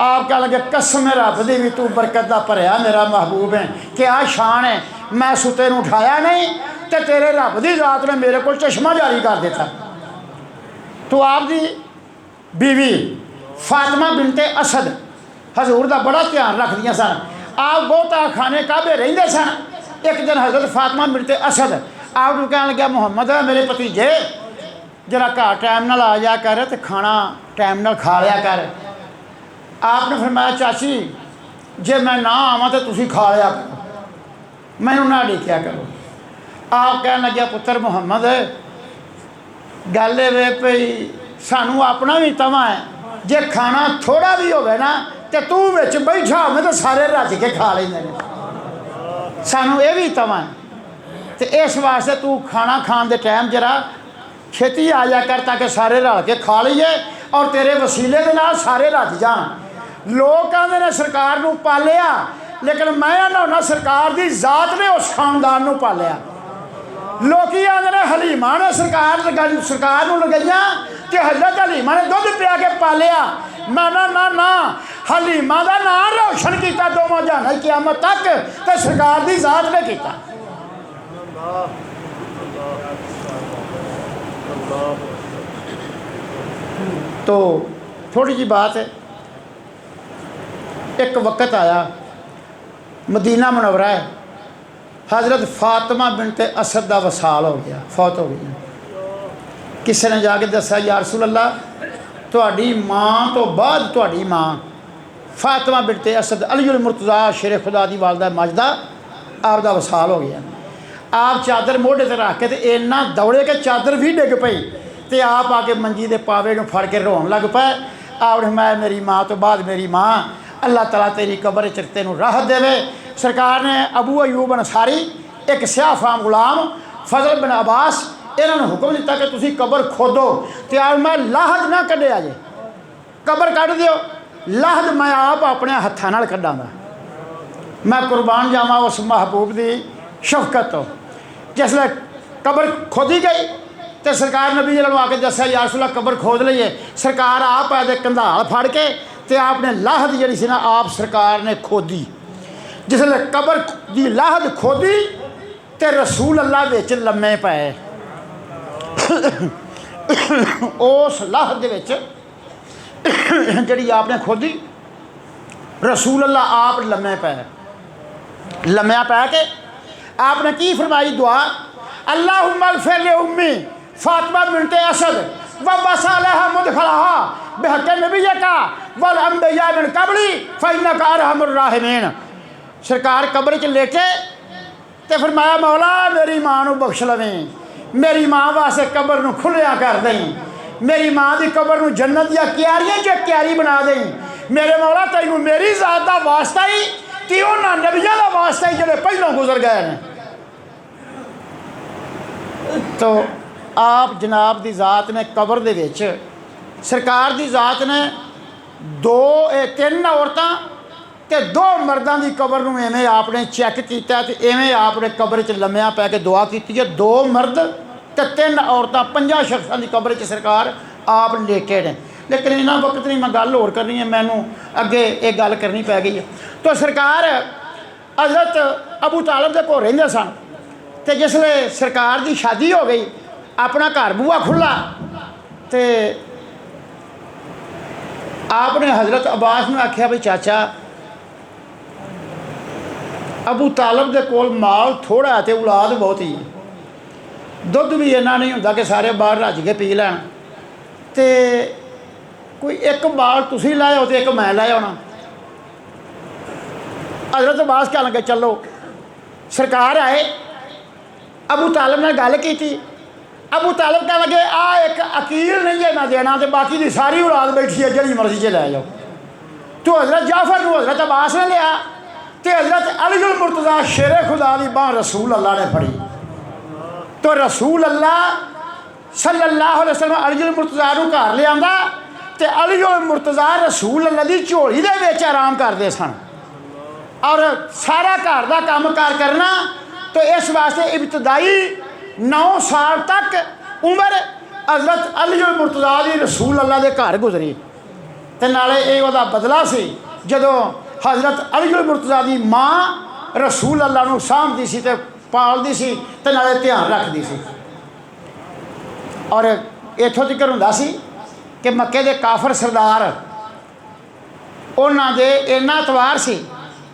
आप कह लगे कसम रब दी भी तू बरकत दा भरिया मेरा महबूब है। क्या शान है, मैं सुते नूं उठाया नहीं तो तेरे रब दी जात ने मेरे को चश्मा जारी कर दिता। तो आपकी बीवी फातिमा बिनते असद हजूर का बड़ा ध्यान रखदियां सन। आप बहुता खाने काबे रहिंदे सन। एक दिन हजरत फातिमा बिनते असद आप कह लग्या, मुहम्मद मेरे भतीजे जरा घर टाइम नाल आ जा कर तो खाना टाइम नाल खा लिया कर। आपने फरमाया, चाची जे मैं ना आवा तो तुसी खा लिया करो, मैनू ना देखिया करो। आप कह लग्या, पुत्र मुहम्मद गल वे भई सानू अपना भी तवा है, जे खाना थोड़ा भी होवे ना तो तू विच बैठा होवे तो सारे रज के खा लेंदे ने, सानू ये भी तवा है। तो इस वास्ते तू खाना खान दे टाइम जरा छेती आ जा कर ताकि सारे रल के खा लीए और तेरे वसीले के नाल सारे रज जान। लोग कहते हैं सरकार नूं पालिया, लेकिन मैं आना सरकार की जात ने उस खानदान नूं पालिया। लोग आते हैं हलीमा ने सरकार नूं लगाइया कि हजरत हलीमा ने दुध पिया के पालिया। मैं ना हलीमा का नाम रोशन किया दोवां जहानां क़यामत तक, तो सरकार की जात ने किया। तो थोड़ी जी बात है, एक वक्त आया मदीना मुनव्वरा है, हज़रत फातिमा बिनते असद का वसाल हो गया, फौत हो गई। किसी ने जाके दसा, या रसूल अल्लाह तुहाडी माँ तो बाद तुहाडी माँ फातिमा बिनते असद अली मुर्तज़ा शेरे खुदा दी वालदा मजदा आप दा वसाल हो गया। आप चादर मोढ़े ते रख के तो इन्ना दौड़े कि चादर भी डिग पई तो आप आके मंजी के पावे नूं फड़ के रोन लग पाए। आपने मैं मेरी माँ तो बाद मेरी माँ, अल्लाह तआला तेरी कब्र च तेनूं राहत देवे। सरकार ने अबू अयूब अंसारी एक स्याह फाम गुलाम फजल बिन अब्बास इन्होंने हुक्म दिता कि तुसीं कब्र खोदो। तो आप मैं लाहद ना कढ़िया जे, कब्र कढ़ दिओ, लाहद मैं आप अपने हत्थां नाल कढ़ांगा। मैं कुर्बान जावां उस महबूब की शफकत तो। जिसले कब्र खोदी गई तो सरकार नबी जल्द आके दसा, या रसूल अल्लाह कब्र खोद लीए। सरकार आप आदे कंधाल फड़ के तो आपने लाहद जी सी ना आप सरकार ने खोदी। जिसले कब्र की लाहद खोदी तो रसूल अल्लाह विच लम्मे पाए। उस लाहद जी आपने खोदी, रसूल अल्लाह आप लम्मे पाए। लम्या पै के आपने की फरमाई दुआ, अल्लाहुम्मा ग़फ़िर लि उम्मी फातिमा बिनते असद व वसालहा मुदखलहा बिहक़्क़ि नबिय्यका वल अंबिया मिन क़ब्ली फ़इन्नका अरहमुर राहिमीन। सरकार कब्र च लेटे तो फरमाया, मौला मेरी माँ नूं बख्श लवें, मेरी माँ वास्ते कब्र नूं खुलिया कर दें, मेरी माँ की कब्र नूं जन्नत दियां क्यारियां च क्यारी बना दें। मेरे मौला तैनूं मेरी ज़ात दा वास्ता ही कि उन्होंने नबियों का वास्ता ही जो पहलों गुजर गए हैं। तो आप जनाब की ज़ात ने कब्र दे विच सरकार की ज़ात ने तीन औरतां ते दो मर्दां की कब्र नूं इवें आपने चैक किया तो इवें आपने कब्र च लम्मिया पै के दुआ की है। दो मर्द ते तीन औरतां 50 शख्सां की कब्र च सरकार आप लेटे ने। लेकिन इन्ना वक्त नहीं, मैं गल होर करनी है, मैनू अगे एक गल करनी पै गई है। तो सरकार हज़रत अबू तालिब दे कोल रहिंदे सन तो जिसले सरकार की शादी हो गई, अपना घर बूआ खुला तो आपने हज़रत अब्बास ने आख्या, भाई चाचा अबू तालिब दे कोल माल थोड़ा है तो औलाद बहुत ही, दुध भी इन्ना नहीं होंदा कि सारे बाहर रज के पी लैन, तो कोई एक बाल तुसीं लाओ तो एक मैं लै आना। हज़रत अब्बास कह लगे चलो। सरकार आए, अबू तालिब ने गल की। अबू तालिब कह लगे आ एक अकील नहीं है मैं देना, तो बाकी की सारी औलाद बैठी है, जड़ी मर्जी से लै जाओ। तो हज़रत जाफर को हज़रत अब्बास ने लिया, तो हज़रत अलीउल मुर्तज़ा शेर खुदा की बांह रसूल अल्लाह ने फड़ी। तो रसूल अल्लाह सल्लल्लाहु अलैहि वसल्लम अलीउल मुर्तज़ा नूं घर ले आंदा ते अलीउल मुर्तज़ा रसूल अल्लाह की झोली दे विच आराम करते सन और सारा घर का काम कार करना। तो इस वास्ते इब्तदाई 9 साल तक उम्र हज़रत अलीउल मुर्तज़ा की रसूल अल्लाह के घर गुजरी। तो नाले ये वह बदला सी जदों हज़रत अलीउल मुर्तज़ा की माँ रसूल अल्लाह नूं सामभदी सी ते पालदी सी ते नाले ध्यान रखदी सी। और इत्थों तक हुंदा सी कि मक्के दे काफर सरदार उन्हां दे इन्ना एतवार सी,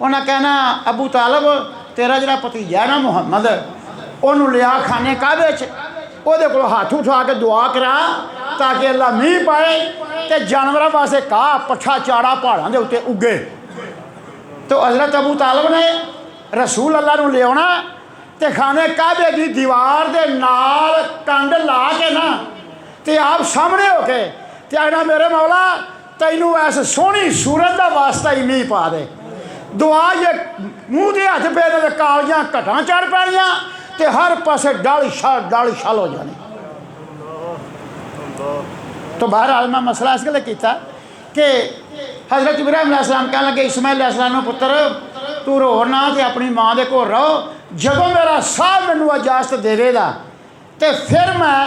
उन्हें कहना अबू तालब तेरा जिहड़ा भतीजा है ना मुहम्मद, उन्होंने लिया खाने काबे च, ਉਹਦੇ ਕੋਲ हथ उठा के दुआ करा ताकि अल्लाह मीह पाए तो जानवरों वास्ते घाह पट्ठा चाड़ा पहाड़ों के उत्ते उगे। तो हज़रत अबू तालब ने रसूल अल्लाह नूं लियाना तो खाने काबे की दीवार के नाल कंड ला के ना तो आप सामने हो के ते आखना मेरे मौला तैनूं ऐस सोहनी सूरत का वास्ता ही मीह पा दे। दुआ जे मूँह के हथ पेने तो कालियां घटां चढ़ पैणियां ते हर पासे डल छल हो जाने। तो बहरहाल मैं मसला इस गल किया कि हज़रत इब्राहिम अलैहिस्सलाम कह लगे इस्माइल अलैहिस्सलाम पुत्र तू रो ना तो अपनी माँ के कोल रहो, जदों मेरा साह मैनू इजाजत देवेगा तो फिर मैं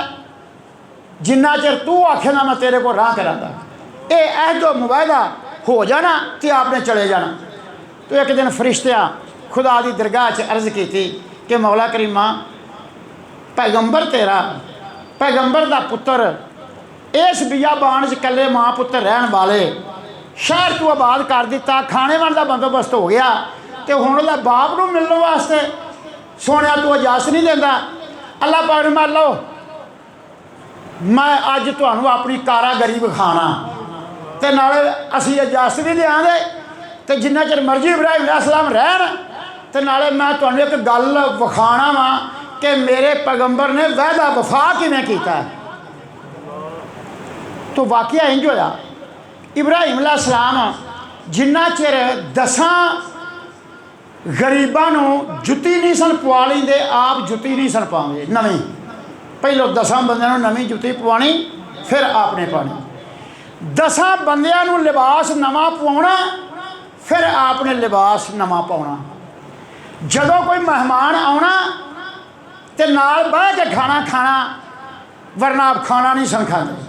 जिन्ना चिर तू आखेगा मैं तेरे को राह करांगा। ये अहदो मुआहदा हो जाना तो आपने चले जाना। तो एक दिन फरिश्तियाँ खुदा की दरगाह च अर्ज़ की थी कि मौला करीमा पैगंबर तेरा पैगंबर का पुत्र इस बियाबान च कल्ले माँ पुत्र रहन वाले शहर तू आबाद कर दिता, खाने वाले का बंदोबस्त हो गया तो हुण उहदा बाप नूं मिलने वास्ते सोने तू इजाजत नहीं देंदा। अल्लाह पाक ने मान लो मैं अज तुहानूं अपनी कारागरी विखाना तो नाले असीं इजाजत नहीं देंगे तो जिन्ना चिर मर्जी इब्राहिम अलैहिस्सलाम रहन तो नाले मैं तुहानूं एक गल विखाना वा कि मेरे पैगंबर ने वायदा वफा किवें कीता। तो वाकया इंज होया इब्राहिम अलैहिस्सलाम जिन्ना चिर 10 गरीबां नूं जुत्ती नहीं सन पवा लेंदे आप जुत्ती नहीं सन पाउंदे नवीं, पहलों 10 बंदियां नूं नवीं जुत्ती पवानी फिर आपने पानी, 10 बंदियां नूं लिबास नवां पवाउणा फिर आपने लिबास नवां पाउणा। जदों कोई मेहमान आउणा ते नाल बह के खाना खाना वरना आप खाना नहीं सन खाते।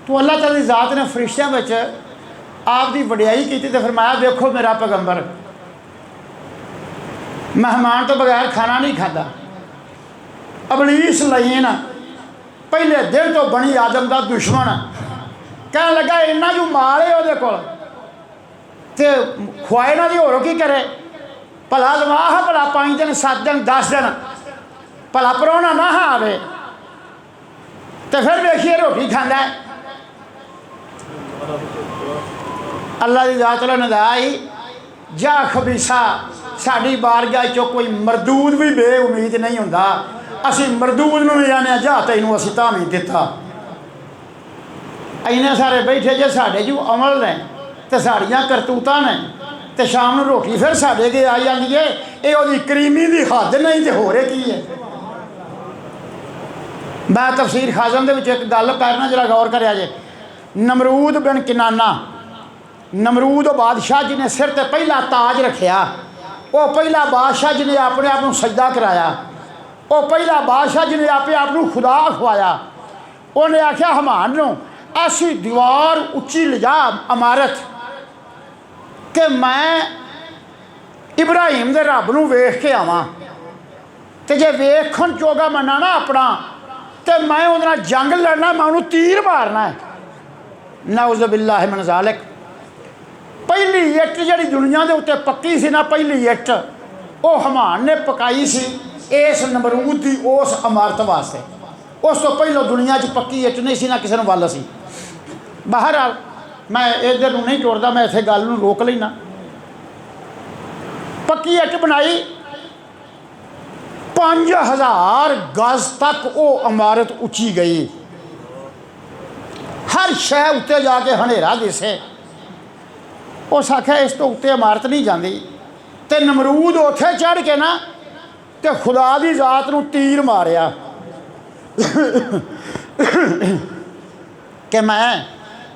तो अल्लाह ताला दी ज़ात ने फरिश्तियां विच आप दी वडियाई की तो फरमाया देखो मेरा पैगंबर मेहमान तो बगैर खाना नहीं खाता। अबलीस लईन पहले दिन तो बनी आदम का दुश्मन कह लगा इन्ना जो माल है वो कोल ते खुआए ना जी होर की करे भला लवाह भला 5 दिन 7 दिन 10 दिन भला परौना ना आवे तो फिर देखिए रोटी खांदा है। अल्लाह की जात ने आई जा खबीसा साड़ी बारगाह चो कोई मरदूद भी बेउमीद नहीं होंदा, असी मरदूद नूं भी आने जा तैनूं असी धामी दिता। इन्ने सारे बैठे जे साढ़े जो अमल ने तो साड़ियाँ करतूतां ने तो शाम नूं रोटी फिर साढ़े के आ जाती है। ये वो करीमी की हद नहीं तो हो रही की है। मैं तफसीर खाजम दे एक गल करना जरा गौर करिया जे। नमरूद बिन किनाना नमरूद बादशाह जी ने सिर ते पहला ताज रखिया, वो पहला बादशाह जी ने अपने आप को सजदा कराया, वो पहला बादशाह जी ने अपने आप को खुदा खुआया। उन्हें आख्या हमान नूं ऐसी दीवार उच्ची लिजा इमारत कि मैं इब्राहिम दे रब नूं वेख के आवां ते जे वेखण जोगा मना ना अपना तो मैं उहदे नाल जंग लड़ना, मैं उन्होंने तीर मारना है। नऊज़ बिल्लाहि मिन ज़ालिक। पहली इट जी दुनिया के उत्ते पक्की सी ना पहली इट वो हमान ने पकाई सी इस नमरूद की उस इमारत वास्ते। उस तो पहलों दुनिया च पक्की इट नहीं सी ना किसी वल सी। बहरहाल मैं इधर नहीं टुरदा, मैं इत्थे गल नूं रोक लेना। पक्की इट बनाई 5000 गज तक वो इमारत उची गई, हर शह उत्ते जाके हनेरा दिसे। उस आख्या इस तो उत्ते इमारत नहीं जाती, तो नमरूद उत्थे चढ़ के ना तो खुदा की जात नूं तीर मारिया कि मैं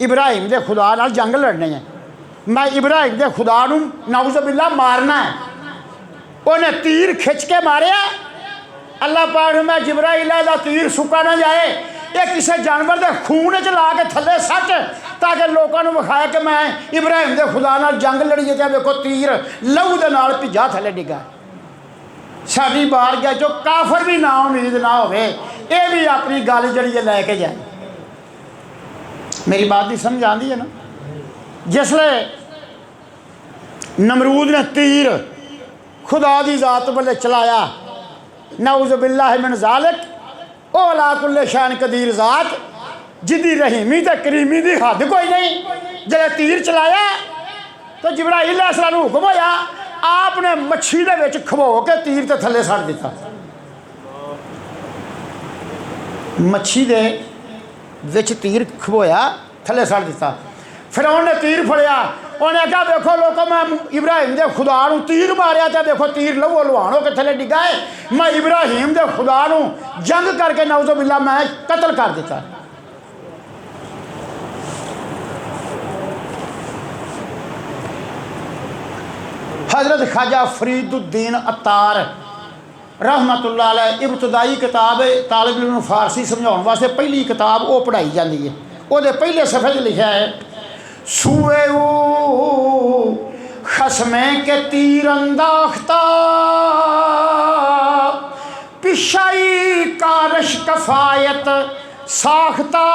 इब्राहिम के खुदा नाल जंग लड़नी है, मैं इब्राहिम के खुदा नूं नाउज़ुबिल्लाह मारना है। उन्हें तीर खिंच के मारिया। अल्लाह पाक ने मैं जिब्राइल दा तीर सुक्का ना जाए, ये किसी जानवर के खून च ला के थले सट ताकि लोगों को विखाया कि मैं इब्राहिम के खुदा नाल जंग लड़ीए। तो देखो तीर लहू के नाल भिजा थले डिगा। साडी बारगाह चो काफर भी ना उम्मीद ना होवे, ये भी अपनी गल जड़ी लैके जाए। मेरी बात की समझ आती है ना। जिसले नमरूद ने तीर खुदा की जात वाले चलाया, नाउज़ुबिल्लाह मिन ज़ालिक, ओ अला कुल्ले शान कदीर जात जिदी रहीमी ते करीमी दी हद कोई नहीं। जब तीर चलाया तो जिब्राइल अलैहिस्सलाम नूं हुक्म होया, आपने मच्छी दे विच खवो के तीर ते थले सट दिता। मच्छी दे विच तीर खवोया थले सट दिता। फिर उन्हें तीर फड़िया, उन्हें कहा देखो लोगों मैं इब्राहिम के खुदा नूं तीर मारिया, तो देखो तीर लहू लुहान होकर थले डिगा है। मैं इब्राहिम के खुदा नूं जंग करके नाउज़ुबिल्लाह मैं कतल कर दिता। हज़रत ख्वाजा फरीदुद्दीन अत्तार रहमतुल्लाह अलैह इब्तदाई किताब है, तालिब इल्म नूं फारसी समझाउण वास्ते पहली किताब वो पढ़ाई जाती है। वो पहले सफ़े लिखा है, सूए खसमे के तीर अंदाख्ता पिशाई कारश कफायत साख्ता।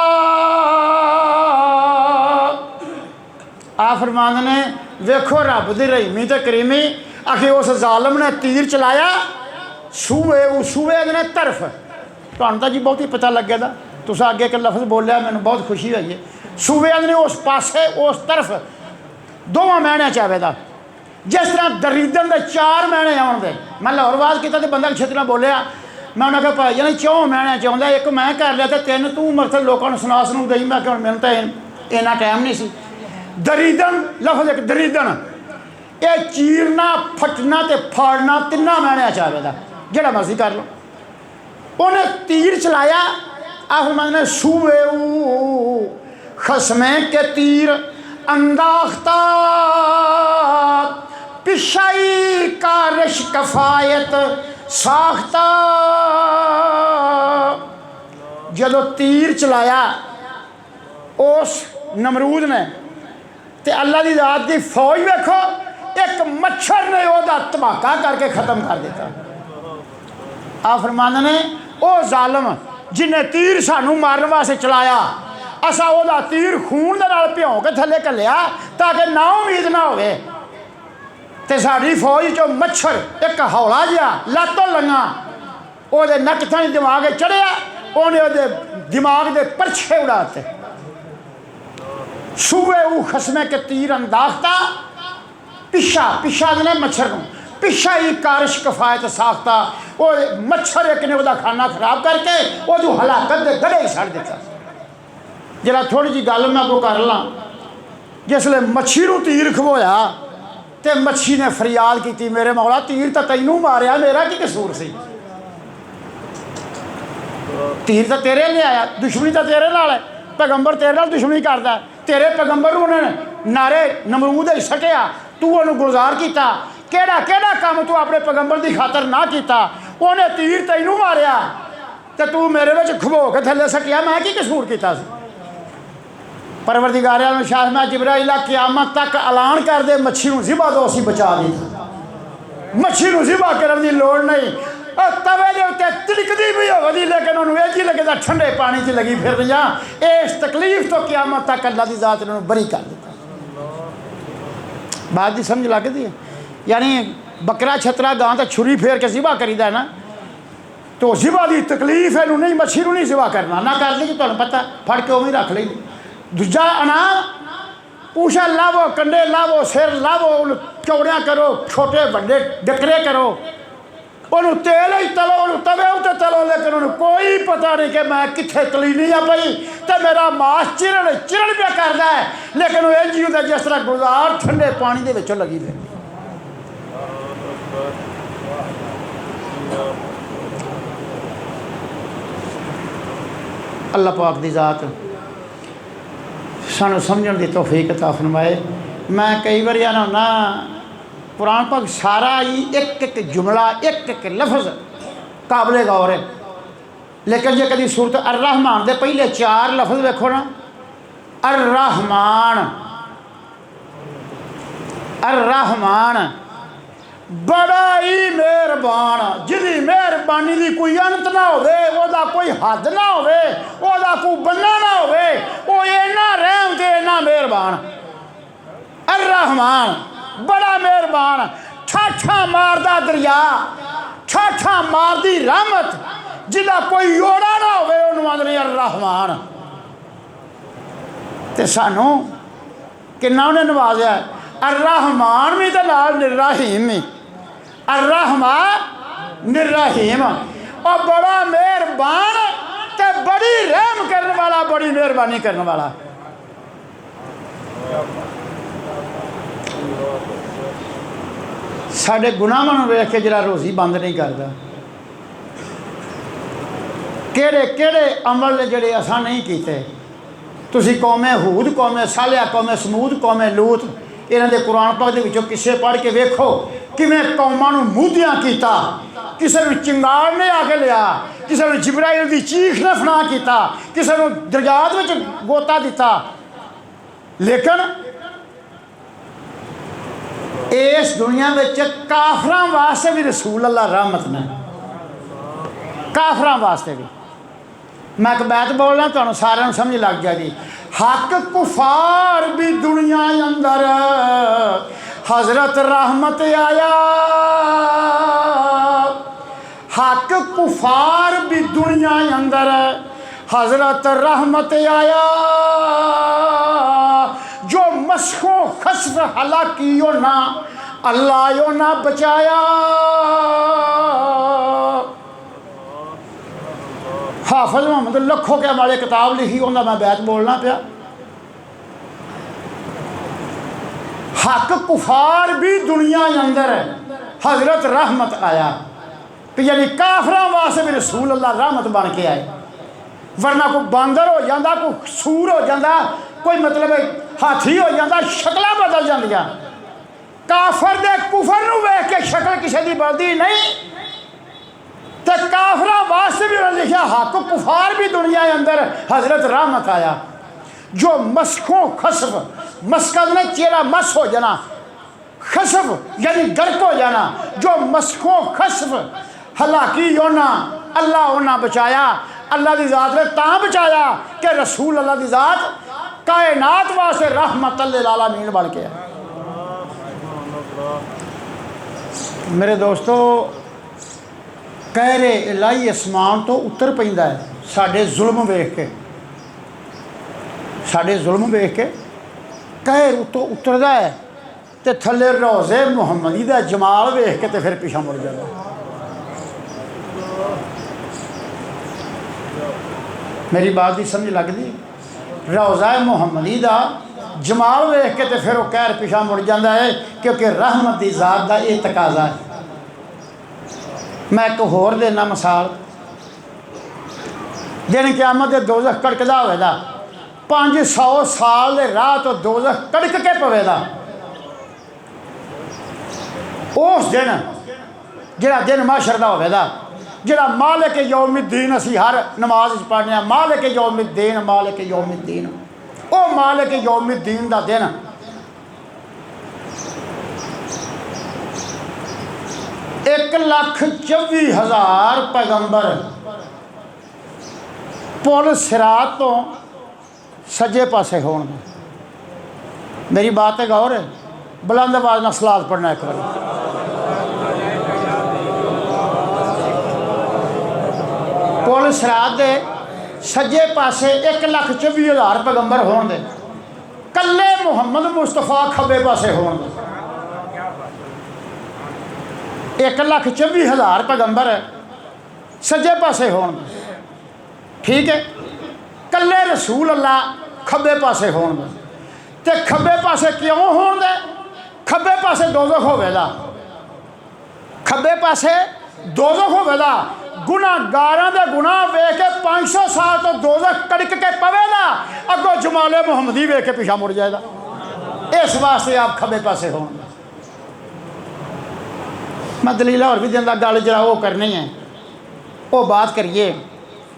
आ फरमांदे ने वेखो रब दी रहीमी ते करीमी, आखिर उस जालम ने तीर चलाया। सूए ने तरफ, तुहानूं तां जी बहुत ही पता लगे दा, तुस अगे एक लफ्ज़ बोलिया मैनूं बहुत खुशी हुई है। सूबे ने उस पासे उस तरफ दोवां मैहणियां च आवेदा, जिस तरह दरीदन के 4 मैहणे आउण दे। मैं लाहौर वाज किया तो बंदा छेती बोलिया, मैं उन्हें कहा भाई जानी 4 मैहणे च आउंदा, एक मैं कर लिया तो 3 तू मतलब लोगों को सुना सुनू दई। मैं कहा मैनूं तो इन्ना टाइम नहीं सी। दरीदन लफ्ज़ एक दरीदन, ये चीरना फटना तो फाड़ना 3 मैहणियां च आवेदा, जिहड़ा मर्जी कर लो। उन्हें तीर चलाया, आखिर मैंने सूबे खसमे के तीर अंदाख्ता पिशाई कारश कफायत साख्ता। जदों तीर चलाया उस नमरूद ने ते अल्लाह की जात की फौज वेखो, एक मच्छर ने वह धमाका करके ख़त्म कर दिता। आ फरमांदे ने ओ जालम जिन्हें तीर सानू मारन वास्ते चलाया, असा वह तीर खून दे नाल भिओं के थले घल्लिया ताकि ना उम्मीद ना होवे। ते साडी फौज चो मच्छर एक हौला जिहा लातों लंघा ਉਹਦੇ ਨੱਕ ਥਾਣੀ ਦਿਮਾਗ ਚੜਿਆ, ਉਹਨੇ ਉਹਦੇ दिमाग के परछे उड़ाते। सूबे वो खसमे के तीर अंदाख्ता पिछा पिछा ने मच्छर को पिछा ही कारश कफायत साख्ता। वो मच्छर एक ने वह खाना खराब करके वो हलाकत के गले ही सड़ दिता। जरा थोड़ी जी गल मैं आपको कर ला, जिसले मच्छी नूं तीर खवोया तो मच्छी ने फरियाद की, मेरे मौला तीर तो तैनू मारिया, मेरा की कसूर सी? तीर तो तेरे ले आया, दुश्मनी तो तेरे नाल है, पैगंबर तेरे नाल दुश्मनी करता है, तेरे पैगंबर उन्होंने नारे नमरूद ही सटिया, तू उन्होंने गुलजार किया, केड़ा केड़ा काम तू अपने पैगंबर की खातर ना किया, उन्हें तीर तैनू मारिया तो तू मेरे में खबो के थले सटिया, मैं की कसूर किया? परवरदिगार आलम शाह मैं जिब्राइल क़यामत तक ऐलान कर दे मच्छी नूं ज़िबा दो, असीं बचा दी, मच्छी नूं ज़िबा करन दी लोड़ नहीं। और तवे के उत्ते तिलकदी भी होगी लेकिन उन्होंने ये जी लगेगा ठंडे पानी च लगी फिर जा, इस तकलीफ तो क़यामत तक अल्लाह की ज़ात ने बरी कर दिता। बात की समझ लगती है? यानी बकरा छतरा गां तो छुरी फेर के ज़िबा करीदा ना, तो ज़िबा की तकलीफ है नहीं, मच्छी नूं नहीं ज़िबा करना, ना कर ली तुहानूं पता फड़ के उवें रख ली। दूजा अनाम पूछा लावो, कंडे लावो, सिर लावो, चौड़िया करो, छोटे बड़े डकरे करो, उन्होंने तेल ही तलो, उन्होंने तवे उत्ते तलो, लेकिन उन्होंने कोई पता नहीं कि मैं कित्थे तलीनी आ पई तो मेरा मास चिरड़ चिरड़ पे करता है, लेकिन वो इंज ही होंदा जिस तरह गुलजार ठंडे पानी के विचों लगी पे। अल्लाह पाक की ज़ात सानू समझण की तौफीक अता फरमाए। मैं कई बार आना हुन्ना कुरान पाक सारा ही एक एक जुमला एक एक लफ्ज़ काबिले गौर है, लेकिन जे कभी सूरत अर रहमान के पहले 4 लफ्ज़ देखो ना, अर रहमान अर रहमान बड़ा ही मेहरबान, जिहदी मेहरबानी की कोई अंत ना होवे, ओहदा कोई हद ना होवे, ओहदा कोई बन्ना ना होवे, वो इन्ना रहम ते इन्ना मेहरबान। अर रहमान बड़ा मेहरबान, छाछा मारदा दरिया, छाछा मारदी रहमत, जिहदा कोई योड़ा ना होवे, उहनूं आंदे अर रहमान। ते सानू किन्ना उन्हें नवाजा। अर रहमान भी तो नाल निर्राहीम भी, अर रहमान निर्राहीम, और बड़ा मेहरबान ते बड़ी रहम करने वाला, बड़ी मेहरबानी करने वाला। साढ़े गुनाहां नूं वेख के जरा रोज़ी बंद नहीं करता। केड़े केड़े अमल ने जिहड़े असां नहीं कीते। तुसी कौमे हूद, कौमे सालिया, कौमे समूद, कौमे लूत, इन्हां दे कुरान पाक दे विचों किस्से पढ़ के वेखो किवें कौमां नूं मूधियां कीता, किसी नूं चिंगार ने आके लिया, किसी नूं जिब्राइल दी चीख ने फना कीता, किसी नूं दरियात विच गोता दिता। लेकिन इस दुनिया विच काफरां वास्ते भी रसूल अल्लाह रहमत ने, काफरां वास्ते भी। मैं एक बैत बोलना, तुहानूं सारिआं नूं समझ लग जाएगी। हक कुफार भी दुनिया अंदर हजरत रहमत आया, हक कुफार भी दुनिया अंदर हजरत रहमत आया, जो मस्खों खस्फ हलाकियों ना अल्लाह ना बचाया। हाफिज मोहम्मद लखों के वाले किताब लिखी, उन्होंने मैं बैत बोलना पिया। हक कुफार भी दुनिया अंदर हजरत रहमत आया, तो यानी काफरां वास्ते भी रसूल अल्लाह रहमत बन के आए। वरना कोई बांदर हो जाता, कोई सूर हो जाता, कोई मतलब हाथी हो जाता, शक्लां बदल जांदियां। काफर दे कुफर नूं वेख के शक्ल किसी की बदलदी नहीं। तो काफरां वास्ते भी उन्होंने लिखा हक कुफार भी दुनिया अंदर हजरत रहमत आया, जो मस्खों खसफ, मस्कद ने चेहरा मस हो जाना, खसफ यानी गर्क हो जाना, जो मस्खों खसफ हलाकी होना अल्लाह उन्हें बचाया। अल्लाह की ज़ात ने तां बचाया कि रसूल अल्लाह की ज़ात कायनात वास्ते रहमत लिल आलमीन बन के। मेरे दोस्तों, कहरे इलाही आसमान तो उतर पैंदा है साडे जुल्म वेख के, साडे जुल्म वेख के कहर उतों उतरदा है, तो थले रोज़े मुहम्मदी दा जमाल वेख के तो फिर पिछा मुड़ जाता। मेरी बात की समझ लगती। रोज़ा मुहम्मदी दा जमाल वेख के तो फिर वह कहर पिछा मुड़ जाता है, क्योंकि रहमत की ज़ात का यह तकाजा है। मैं एक होर देना मिसाल, दिन क़यामत दे दोज़ख कड़कदा होवेगा, 500 साल के राह तो दोज़ख कड़क के पवेगा। उस दिन जिहड़ा दिन माशर दा होवेगा, जिहड़ा मालिक यौमुद्दीन असीं हर नमाज पढ़ने मालिक यौमुद्दीन, मालिक यौमुद्दीन, वो मालिक यौमुद्दीन दा दिन 1,24,000 पैगंबर पुल सिरात तो सज्जे पासे होणगे। मेरी बात है गौर है, बुलंद आवाज़ नाल सलात पढ़ना एक बार। पुल सिरात दे सज्जे पासे 1,24,000 पैगंबर होणगे, कल्ले मुहम्मद मुस्तफा खब्बे पासे होणगे। 1,24,000 पैगंबर सज्जे पासे होणगे, ठीक है। कल्ले रसूल अल्लाह खब्बे पासे होणगे। तो खब्बे पासे क्यों होणगे? खब्बे पासे दोज़ख होवेगा, खब्बे पासे दोज़ख होवेगा गुनाहगारां दे गुनाह वेख के 500 साल तो दोज़ख कड़क के पवेगा अगों जमाले मुहम्मदी वेख के पिछा मुड़ जाएगा। इस वास्ते आप खबे पासे हो। मैं दलील और भी देंदा गल जरा वो करनी है वो बात करिए।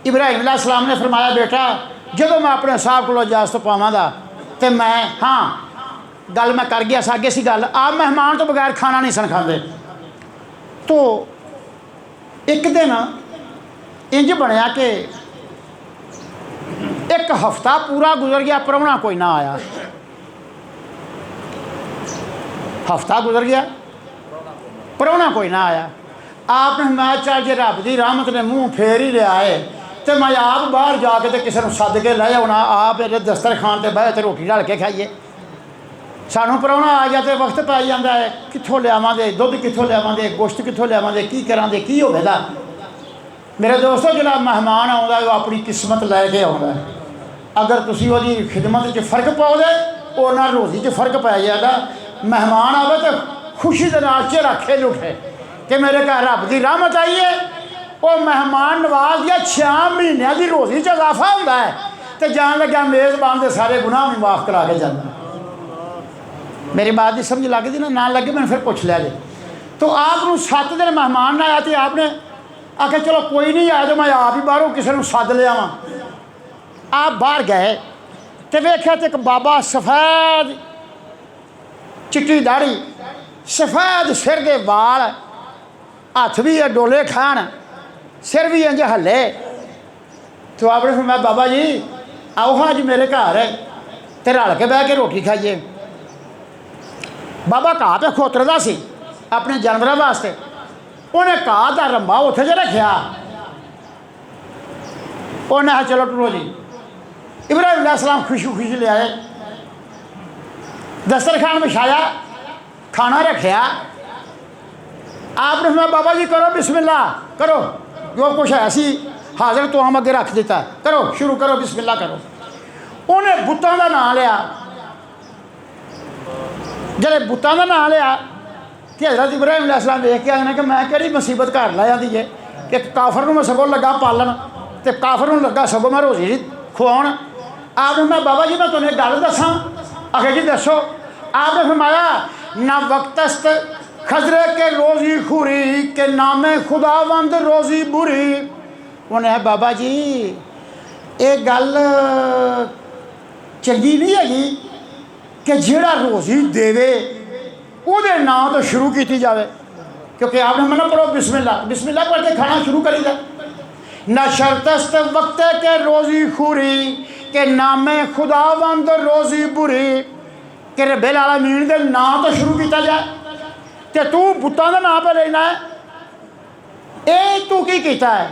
इब्राहिम अलैहिस्सलाम ने फरमाया बेटा जो मैं अपने साहब को इजाजत पावांगा तो मैं हाँ गल मैं कर गया सागे सी गल आप मेहमान तो बगैर खाना नहीं सन खाते। तो एक दिन इंज बनया कि एक हफ्ता पूरा गुजर गया परवना कोई ना आया। हफ्ता गुजर गया परवना कोई ना आया। आपने मैं चल जे रब की रहमत ने मूँह फेर ही लिया है तो मैं आप बाहर जाके तो किसी को सद के लै आना आप दस्तरखान से बह तो रोटी रल के खाइए। सानू परौना आ गया तो वक्त पै जाता है कित्थों लियावांगे दुध कित्थों लियावांगे गोश्त कित्थों लियावांगे की करांगे की होवेगा। मेरे दोस्तों जो मेहमान आउंदा वो अपनी किस्मत लैके आउंदा है। अगर तुसीं ओहदी खिदमत च फर्क पाओगे उन्ना रोज़ी च फर्क पै जाएगा। मेहमान आवे तो खुशी के नाल चेहरा खिल उठे कि मेरे घर रब की रहमत आई है। वो मेहमान नवाज या 6 महीनों की रोज़ी च इजाफा होंदा है तो जान लग्या मेज़बान के सारे गुनाह भी माफ़ करा के जाना। मेरी बात की समझ लगती ना लगे मैंने फिर पूछ लिया जी। तो आपको 7 दिन मेहमान आया तो आपने आखे चलो कोई नहीं आया तो मैं आप ही बाहरों किसी को सद लिया। आप बाहर गए तो वेख्या तो एक बाबा सफ़ेद चिट्टी दाढ़ी सफ़ेद सिर के वाल हथ भी डोले खान सिर भी इंज हले। तो आपने फिर मैं बाबा जी आओ हाँ जी मेरे घर है तो रल के बह के रोटी खाइए। बाबा घाह पे खोतरदा सी अपने जानवरों वास्ते उन्हें घाह का रंबा उत्थे च रखिया। उन्हें कहा चलो टुरो जी। इब्राहिम अलैहिस्सलाम खुशी खुशी ले आए दस्तरखान बिछाया खाना रखिया। आपने मैं बाबा जी करो बिस्मिल्लाह करो जो कुछ ऐसी हाजिर तो हम अगे रख दिता करो शुरू करो बिस्मिल्लाह करो। उन्हें बुतों का नाम लिया। जब बुतों का नाम लिया कि हज़रत इब्राहिम अलैहिस्सलाम देख के आए कि मैं कड़ी मुसीबत घर लै आती है कि काफर में सगों लगा पालन तो काफर में लगा सगों मैं रोज़ी खुआउण। आपने मैं बाबा जी मैं तुम्हें गल दसा आखे जी दसो। आपने फरमाया ना वक्तस्त खजरे के रोज़ी खुरी के नामे खुदावंद रोज़ी बुरी। उन्हें बाबा जी ये गल चंगी नहीं हैगी कि जिहड़ा रोज़ी देवे उहदे नाम तो शुरू की जाए क्योंकि आपने मना पढ़ो बिस्मिल्लाह बिस्मिल्लाह पढ़ के खाना शुरू करीदा। न शर्तस्त वक्त के रोज़ी खुरी के नामे खुदावंद रोज़ी बुरी कि रब्बुल आलमीन दे नाम तो शुरू किया जाए तो तू बुतों का नाम पे लेना है ये तू की कीता है।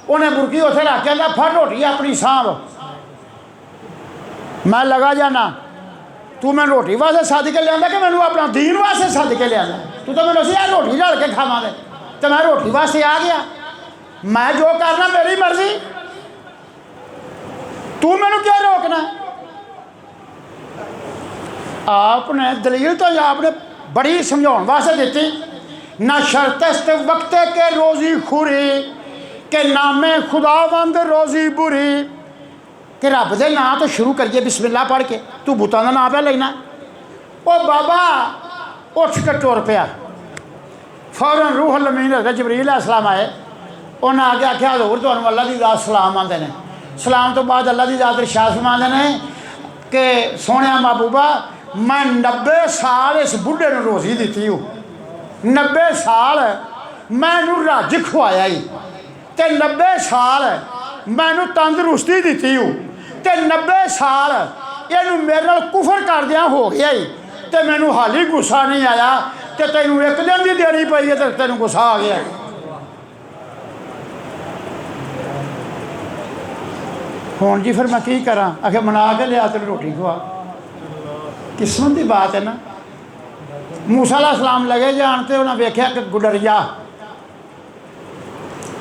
उन्हें बुरकी उत्थे रख के कहता फट रोटी अपनी सांभ मैं लगा जाना। तू मैं रोटी वास्ते सद के लिया कि मैनू अपना दीन वास्ते सद के लिया। तू तो मैंने दसिया रोटी रल के खावांगे तो मैं रोटी वास्ते आ गया। मैं जो करना मेरी मर्जी तू मैनू क्या रोकना। आपने दलील तो आपने बड़ी समझाने वास्ते दी। न शर्तस्त वक्त के रोज़ी खुरी के नामे खुदावंद रोज़ी बुरी कि रब दे नाम तो शुरू करिए बिस्मिल्लाह पढ़ के तू बुतों का नाम पे लेना। वो बाबा उठ के टुर पिया। फौरन रूहुल अमीन हज़रत जिबरील अलैहिस्सलाम आए। उन्हें आगे आख्या हज़ूर तुहानू अल्लाह की ज़ात सलाम आते हैं। सलाम तो बाद अल्लाह की ज़ात इरशाद फरमाते हैं कि सोहणिया महबूबा मैं 90 साल इस बुढ़े नूं रोज़ी दी हूँ। 90 साल मैनू रज खुआया ही तो 90 साल मैनू तंदरुस्ती दी हूँ तो 90 साल इनू मेरे नाल कुफर करदिया हो गया ही तो मैनू हाल ही गुस्सा नहीं आया तो तेनू एक दिन की देनी पई है तो तेनू गुस्सा आ गया। हुण जी फिर मैं की करा आखे मना के लिया तेन रोटी खुआ। किस्मत की बात है ना। मूसा अलैहिस्सलाम लगे जान तो उन्हें वेख्या कि गुडरिया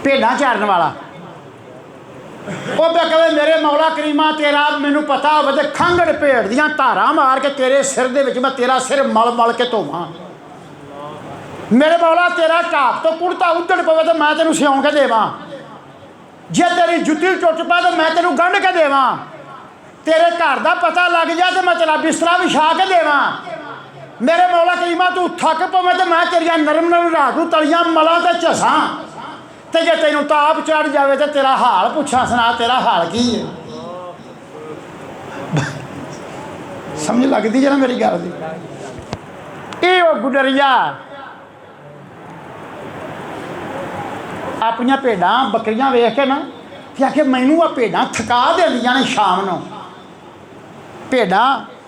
भेड़ां चारन वाला वो पे कहे मेरे मौला करीमा तेरा मैनू पता हो तो खंगड़ भेड़ दियां धारां मार के तेरे सिर दे विच मैं तेरा सिर मल मल के धोवां। मेरे मौला तेरा ढाक तो कुड़ता उधड़ पवे तो मैं तेनू सिउं के देवां, जे तेरी जुत्ती टुट पाए तो मैं तेनू गंढ के देवां, तेरे घर का पता लग जाए तो मैं तेरा बिस्तरा विछा के देवां। मेरे मौला करीमा तू थक पवे तो मैं तेरिया नरम नरम रात नूं तलियां मलां ते झसां, ते जे तेनू ताप चढ़ जाए तो तेरा हाल पुछां, सुना तेरा हाल की है। समझ लगती है ना मेरी गल की। ये गुडरिया अपन भेडां बकरियां वेख के ना कि आखे मैनू आ भेडां थका देंदियां ने शाम नूं। भेडां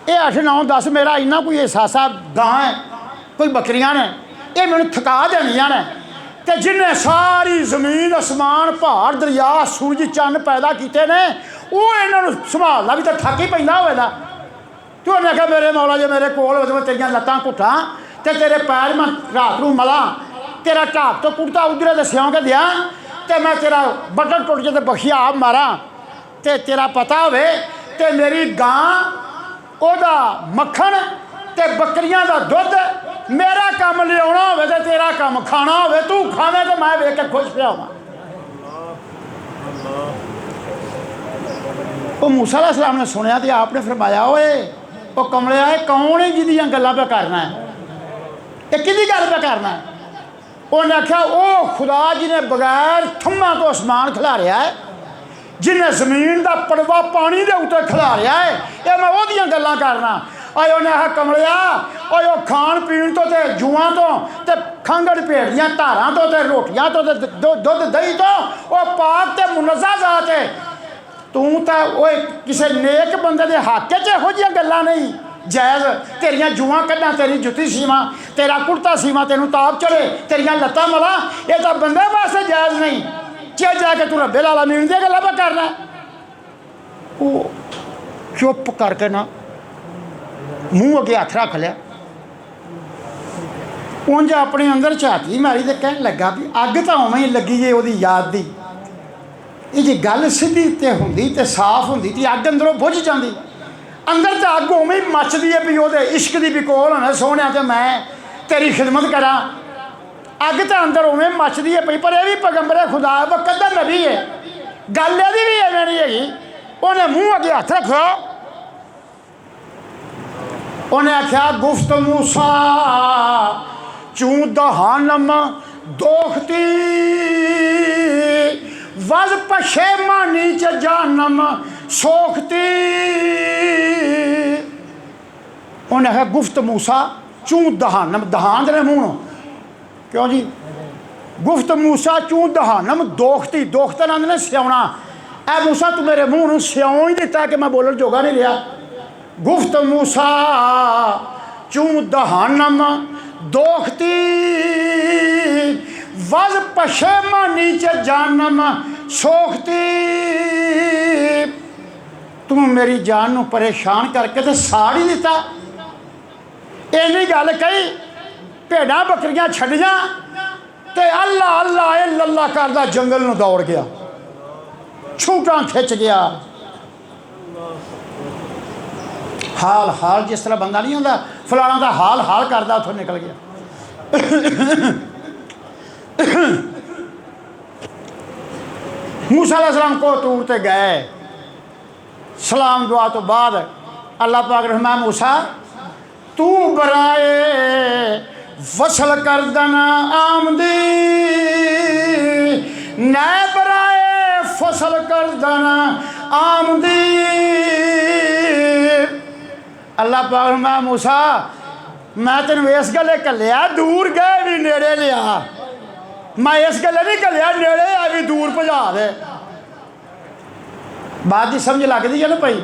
ये 8 9 10 मेरा इन्ना कोई एहसासा गां है कोई बकरियां ने, ये मैनू थका देंदियां ने। ते जिन्हें सारी जमीन आसमान पहाड़ दरिया सूरज चंद पैदा किए ने वो इन्हों संभालना भी तो थक ही पैंदा होएगा। तो उन्हें आख्या मेरे मौला जो मेरे कोल हो तेरिया लत्तां घुट्टां ते तेरे पैर मैं रात नूं मलां, तेरा ढाक तो कुड़ता उधरे तो सिउं के दियां, ते मैं तेरा बटन टुट जाए तो बखिया आप मारा, ते तेरा पता होवे ते मेरी गां ओदा मक्खन ते बकरियां दा दुध, मेरा काम लियाना होवे ते तेरा काम खाना होवे, तू खावे तो मैं वेख के खुश पिया होवां। वो मूसा अलैहिस्सलाम ने सुनिया तो आपने फरमाया ओए वो कमलिया है कौन है जिंदियां गल्लां पे करना है, ये किहदी गल पे करना है। उन्हें आख्या वो खुदा जिन्हें बगैर थम्मा तो आसमान खिलारिया है, जिन्हें जमीन का पड़वा पानी के उत्ते खिलारिया है, ये मैं ओहदियां गल्लां करना। आए उन्हें आख्या कमलिया ओए वो खाण पीण तो ते जुआं तो ते खंघड़ भेड़ दियां धारां तो ते रोटियां तो ते दुध दही तो वो पाक ते मुनज़्ज़ह ज़ात है, तू तो वो किसी नेक बंदे के हक च इहो जिहियां गल्लां नहीं जायज़। तेरियां जुआं कड्डां, तेरी जुत्ती सीवां, तेरा कुर्ता सीवां, तेनू ताप चढ़े, तेरियां लत्तां मला, ये तो बंदे वास्ते जायज़ नहीं। जे जाके तू रब्बे आलमीन दी गल्लां पे करना। वो चुप करके ना मूँह अगे हथ रख लिया, उंज अपने अंदर झाती मारी तो कह लगा भी अग तो उवें ही लगी जे वो याद दी। ये जी गल सीधी तो होंदी तो साफ होंदी तो अग अंदरों बुझ जाती, अंदर तो अग उवें ही मचदी है भी वो इश्क की भी कोल होना सोहणिया तो मैं तेरी खिदमत करा, अग तो अंदर उवें मचदी है पई। पर यह भी पैगंबरे खुदा वो कदा नबी है, गल यदि भी एवं नहीं हैगी। उन्हें मूँह अगे हथ रखो, उन्हें आख्या गुफ्त मूसा चूं दहानम दोखती वज पशेमानी च जानम सोखती। उन्हें आख्या गुफ्त मूसा चूं दहानम, दहान दे मूँह क्यों जी, गुफ्त मूसा चूं दहानम दोखती, दोखता नंद ने सियाउना। ऐ मूसा तू मेरे मूँह नूं सियाउं ही दिता कि मैं बोलण जोगा नहीं रहा। गुफ्त मूसा चूं दहानम दोखती वज पशेमानी च जानम सोखती। तू मेरी जान नूं परेशान करके तो साड़ ही दिता। इन्नी गल कही भेड़ां बकरियां छड्डियां ते अल्लाह अल्लाह अल्लाह करदा जंगल नूं दौड़ गया, छूटां खिच गया। हाल हाल जिस तरह बंदा नहीं होंदा फलाना का हाल हाल करदा उथों निकल गया। मूसा अलैहिस्सलाम को तूर ते गए, सलाम दुआ तो बाद अल्लाह पाक ने फरमाया मूसा तू बराए वसल करदन आमदी नै बराए फसल करदन आमदी। अल्लाह पाक ने फरमाया मूसा मैं तेन इस गल्ले घल्लिया दूर गए भी नेड़े लिया, मैं इस गल्ले नहीं घल्लिया नेड़े आ भी दूर भजा दे। बात की समझ लगती है ना भाई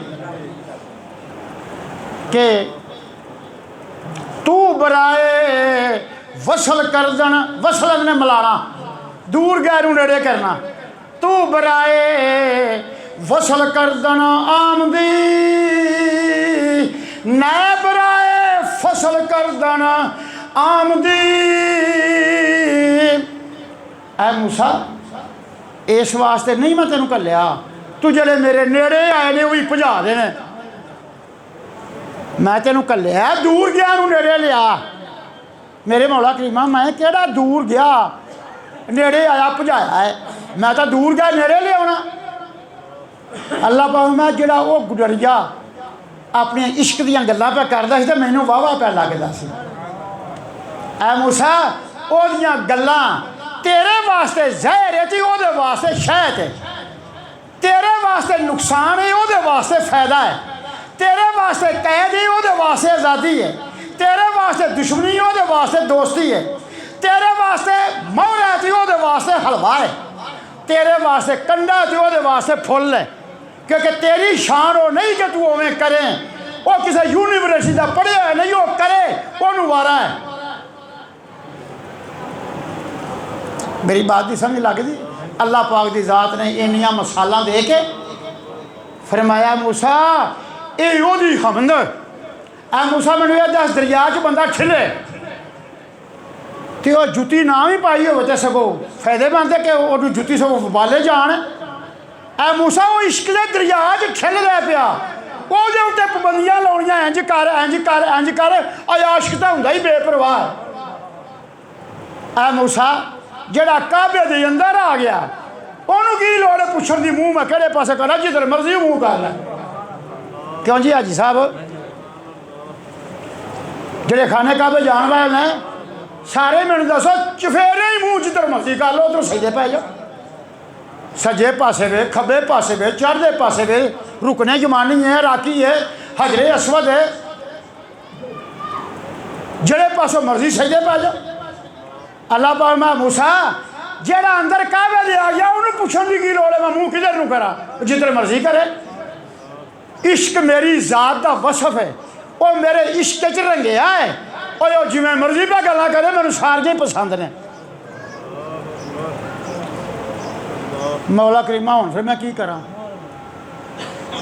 कि तू बराए वसल करदन, वसल ने मिलाना दूर गए नूं नेड़े करना, तू बराए वसल करदन आमदी नै बराए फसल करदन आमदी। ऐ मूसा इस वास्ते नहीं मैं तेनों घल्लिया, तू जेड़े मेरे नेड़े आए ने वो भी भजा देने, मैं तेनों घल्लिया दूर गया नूं नेड़े लिया। मेरे मौला करीमा मैं केड़ा दूर गया नेड़े आया भजाया है, मैं तो दूर गया नेड़े ले आना। अल्लाह पाक मैं जोड़ा वो गुडरिया अपने इश्क दियां गल्लां पे करदा सी ते मैनूं वाहवा पै लगदा सी। ऐ मूसा ओहदियां गल्लां तेरे वास्ते जहर है ते ओहदे वास्ते शहद है, तेरे वास्ते नुकसान है ओहदे वास्ते फायदा है, तेरे वास्ते कैद है ओहदे वास्ते आज़ादी है, तेरे वास्ते दुश्मनी है ओहदे वास्ते दोस्ती है, तेरे वास्ते मोहर है तो ओहदे वास्ते हलवा है, तेरे वास्ते कंडा तो ओहदे वास्ते फुल है। क्योंकि तेरी शान वो नहीं कि तू उवें करें, वो किसी यूनिवर्सिटी का पढ़िया नहीं, वो करे ओनू वारा है। मेरी बात की समझ लगती? अल्लाह पाक की ज़ात ने इन्नियां मिसालां दे के फरमाया मूसा ये ओहदी हमद ऐ मूसा मैनूं ये दस दरिया च बंदा खिले तो जुत्ती ना भी पाई हो तो सगों फायदेमंद है कि वो जुत्ती सगों बाले जान। ऐ मूसा वो इश्क के दरिया च खिल रहा पिया, ਉਹਦੇ ਉੱਤੇ ਪਾਬੰਦੀਆਂ ਲਾਉਣੀਆਂ, इंज कर इंज कर इंज कर, आशिक तो हुंदा ही बेपरवाह। ऐ मूसा ਜਿਹੜਾ ਕਾਬੇ ਦੇ अंदर आ गया ਉਹਨੂੰ ਕੀ ਲੋੜ है ਪੁੱਛਣ ਦੀ ਮੂੰਹ मैं ਕਿਹੜੇ ਪਾਸੇ ਕਰਾਂ, ਜਿੱਧਰ ਮਰਜ਼ੀ ਮੂੰਹ ਕਰ ਲੈ। क्यों जी हाजी साहब ਜਿਹੜੇ खाने काबे जान वाले ने सारे मैनूं दसो चफेरे ही मूँह जिधर मर्जी कर लो, उधर सजदे पै जाओ, सज्जे पासे वे खब्बे पासे वे चढ़दे पासे वे, रुकने जमानी है राकी है हजरे असवद है, जेड़े पासों मर्जी सजदे पै जाओ। अल्लाह पाक मैं मूसा जेड़ा अंदर काबे दे आ गया उन्होंने पूछण की लोड़ है मैं मूँह किधर नूं करा, जिधर मर्जी करे। इश्क मेरी जात का वसफ है, वो मेरे इश्क च रंगिया है, और जिवें मर्जी पे गल्लां करे मैनूं सारियां पसंद ने। मौला करीमा हुण फिर मैं की करा,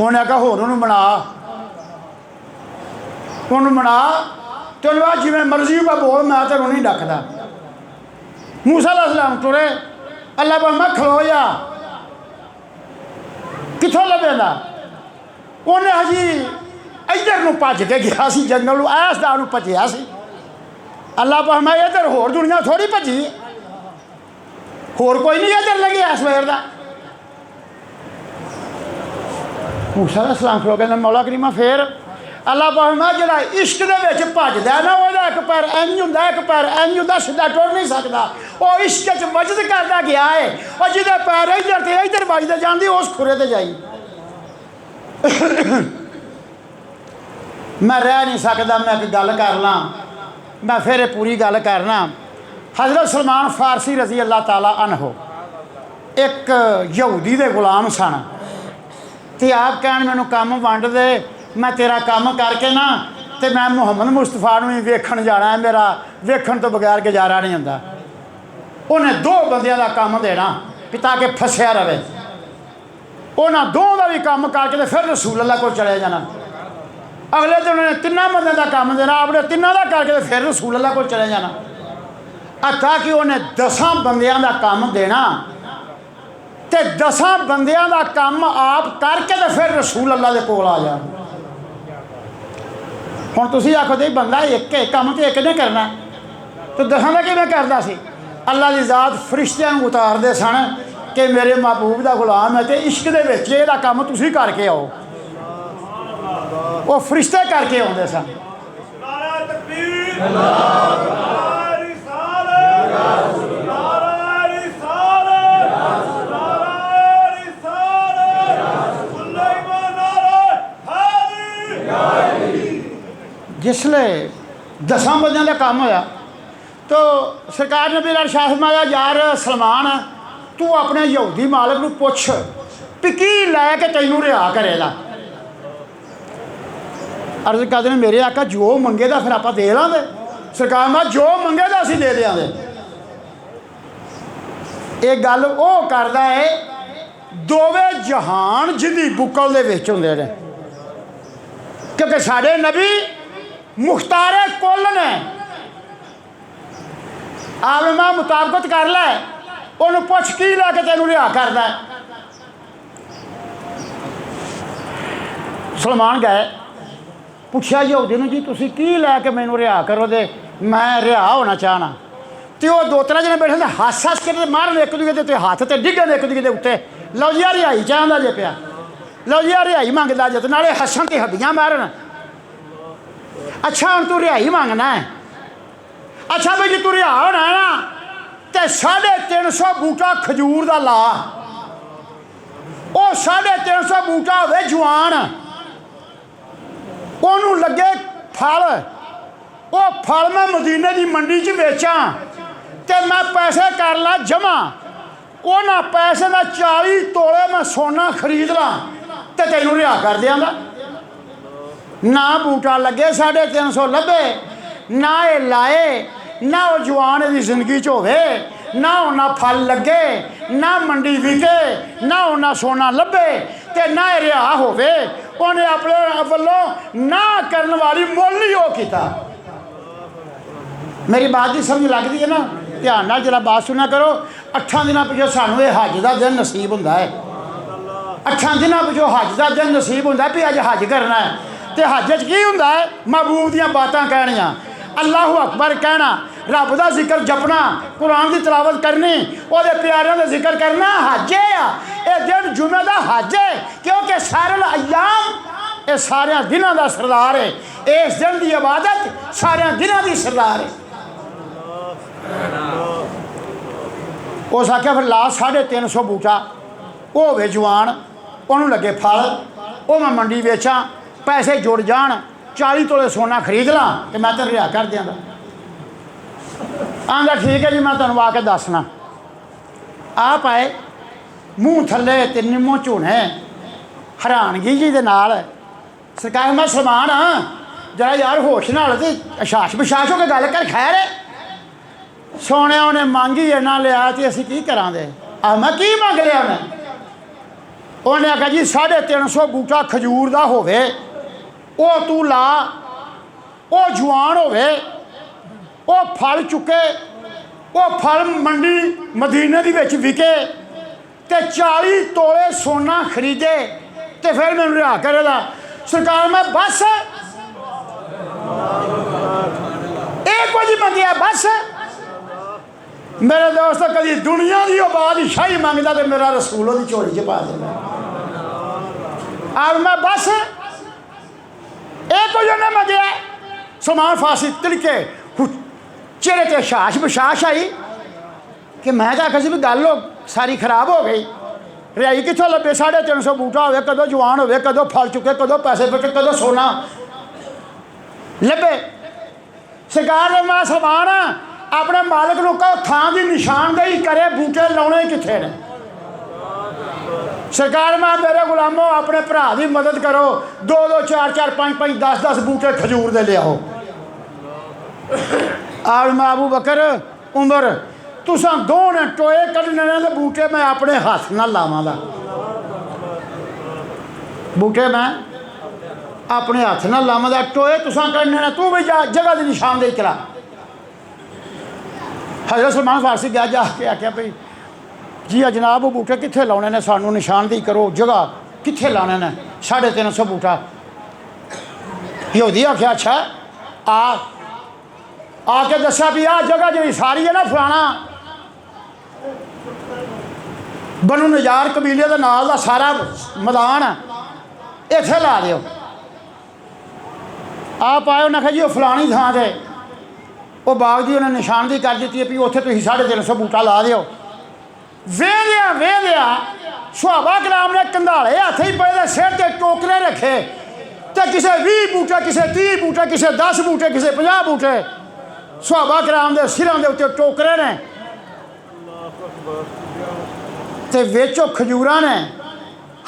उन्हें आखा होर उन्होंने बना, उन्होंने बना तेन आ जिवें मर्जी पे बोल, मैं तेनों नहीं डकदा। मूसा अलैहिस्सलाम टुरे, अल्लाह पाक मैं खलो जा, कित्थों लभेंदा? उन्हें हजी इधर नूं भज के गया सी, जंगल ऐसदा नूं भजिया सी। अल्लाह पाक मैं इधर होर दुनिया थोड़ी भजी, होर कोई नहीं इधर लगे इस वेर का। मूसा अलैहिस्सलाम खलो कहंदे मौला करीमा फिर अल्लाह पाक मैं जिहड़ा इश्क दे विच भजदा ना ओहदा एक पैर इंज हुंदा एक पैर इंज हुंदा, सीधा टुर नहीं सकदा, वो इश्क च वजद करदा गया है, और जिहदे पैर इधर ते इधर वजदे जांदी उस खुरे ते जाई। मैं रह नहीं सकता, मैं एक गल कर ला, मैं फिर पूरी गल करना। हज़रत सलमान फारसी रज़ी अल्लाह ताला अन्हो एक यहूदी दे गुलाम सन, तो आप कहन मैनू काम वंड दे, मैं तेरा काम करके ना तो मैं मुहम्मद मुस्तफा नूं ही वेखण जाना है, मेरा वेखण तो बगैर गुजारा नहीं हुंदा। उन्हें दो बंदियां दा काम देना कि ताकि फसिया रहे, उन्हें दो का भी काम करके तो फिर रसूल अल्लाह को चले जाना। अगले दिन उन्हें तिना बंदों का काम देना, अपने तिना का करके तो फिर रसूल अल्लाह को चले जाना। ताकि उन्हें 10 बंदियां का काम देना तो 10 बंदियां का काम आप करके तो फिर रसूल अल्लाह के कोल आ जा। हुण तुसीं आखो तो बंदा एक काम तो एक ने करना, तो 10 का किवें करदा सी? अल्लाह की ज़ात फरिश्तियां नूं उतारदे सन कि मेरे महबूब का गुलाम है, तो इश्क दे विच इहदा काम तुसीं करके आओ, वो फरिश्ते करके आउंदे सन। जिसले 10 बंदियां का काम होया तो सरकार ने मेरा शाह फरमाया यार सलमान तू अपने यहूदी मालक नूं पुछ भी की लैके तैनूं रिहा करेगा। अर्ज करते हैं मेरे आका जो मंगेगा फिर आप दे लांगे। सरकार में जो मंगेगा असीं दे देंगे। ये गल वो करदा है दोवें जहान जिहदी बुकल दे विच हुंदे ने, क्योंकि साडे नबी मुख्तारे कुल ने। आलमा मुताबकत कर लै, उन्होंने पुछ की लैके तेनूं रिहा करदा है। सलमान गए पुछया यहूदी नूं जी तुसीं की लैके मैनूं रिहा करो दे मैं रिहा होना चाहना। तो वो दो त्रै जने बैठे थे हस हस के मारन एक दूजे के हाथ से डिगन एक दूजे के उत्ते। लो जी रिहाई चाहता जे पिया, लो जी रिहाई मंगता जे, नाले हसन ते हड्डियां मारन। अच्छा हम तू रिहाई मंगना है, अच्छा भाई जी तू रिहा होना है ना तो 350 बूटा खजूर का ला, वो 350 बूटा हो जवान, ओनू लगे फल, वो फल मैं मदीने की मंडी च बेचा तो मैं पैसे कर ला जमा, उन्होंने पैसे का 40 तोले मैं सोना खरीद ला तो तेनों रिहा कर देंगा। ना बूटा लगे 350 लभे, ना ये लाए, ना वो जवान की जिंदगी च होवे, ना उन्हें फल लगे, ना मंडी विके, ना उन्हें सोना लभे ते ना रिहा होवे, उन्हें अपने वालों ना करने वाली मुल ही वो किया। मेरी बात की समझ लगती है ना, ध्यान नाल जरा बात सुना करो। 8 दिनों पिछों सानू ये हज का दिन नसीब होंदा है, 8 दिनों पिछों हज का दिन नसीब होंदा है भी अज हज करना है। तो हज च की होंदा है, महबूब दियां बातां कहनियां, अल्लाहु अकबर कहना, रब का जिक्र जपना, कुरान की तलावत करनी, वो प्यारों का जिक्र करना, हज है ये दिन जुमे का हज है, क्योंकि सारे अयाम ये सारे दिनों का सरदार है, इस दिन की इबादत सारे दिनों की सरदार है। उस आख्या फिर ला 350 बूटा, वो हो जवान, उन्होंने लगे फल, वो मैं मंडी बेचा, पैसे जुड़ जान, 40 तोले सोना खरीद ला तो मैं तेन रिहा कर देंगा। आंदा ठीक है जी, मैं तुहानूं आके दसना। आप आए मूँह थले ते निम्मो झूने हैरानगी जी दे नाल, सरकार मैं सलमान हाँ, जरा यार होश नाल ते अशाश बशाश हो के गल कर, खैर है सोने उन्हें मांगी इन्ना लिया तो असीं की करां दे। मैं की मंग लिया उन्हें आख्या जी 350 बूटा खजूर का होवे, वो तू ला, वो जवान होवे, वो फल चुके, वो फल मंडी मदीने दी विच विके ते 40 तोले सोना खरीदे तो फिर मैनूं रिहा करेगा। सरकार मैं बस एक कुछ मंगिया बस। मेरे दोस्त कभी दुनिया की बादशाही मंगता तो मेरा रसूल की झोली च पा देना। अब मैं बस एक कुछ उन्हें मंगया, सलमान फारसी तिलके चेहरे ते शाश बशाश आई कि मैं तो आखिया सी भी गल हो सारी खराब हो गई। रिहाई कितों लभे, 350 बूटा हो, कदों जवान हो, कदों फल चुके, कदों पैसे फिटे, कदों सोना लभे। सरकार ने मैं सलमान अपने मालिक को कहो थां की निशानदेही करे, बूटे लाने कित्थे ने। सरकार मैं मेरे गुलामों अपने भरा की मदद करो, 2-2 4-4 5-5 10-10 बूटे खजूर दे लियाओ। आज मैं अबू बकर उमर तुसां दो ने टोए कड्ढने ने ते बूटे मैं अपने हथ नाल लावांगा, बूटे मैं अपने हथ नाल लावांगा, टोए तुसां कड्ढने ने, तू भी जा जगह की निशानदेही करा। हज़रत सलमान फारसी गया जाके आख्या भाई जी जनाब वो बूटे कित्थे लाने ने, सानू निशानदेही करो, जगह कित्थे लाने ने, 350 बूटा। यहूदी आख्या अच्छा आके दसा भी आ जगह जी सारी है ना फलाना बनु नजार कबीले के नाल दा सारा मैदान इत्थे ला दिओ। आप आए उन्हें आख्या जी वो फलानी थां ते वो बाग जी उन्हें निशानदेही कर दी भी उत्थे तुसीं 350 बूटा ला दिओ। वेंदिया सुहाबा कलाम ने कंधाले हथ ही पे सिर ते टोकरे रखे तो किसे 20 बूटे, किसे 30 बूटे, किसे 10 बूटे, किसे 50 बूटे, सुहाबा कराम के सिरों के उत्ते टोकरे ने ते विचों खजूरां ने।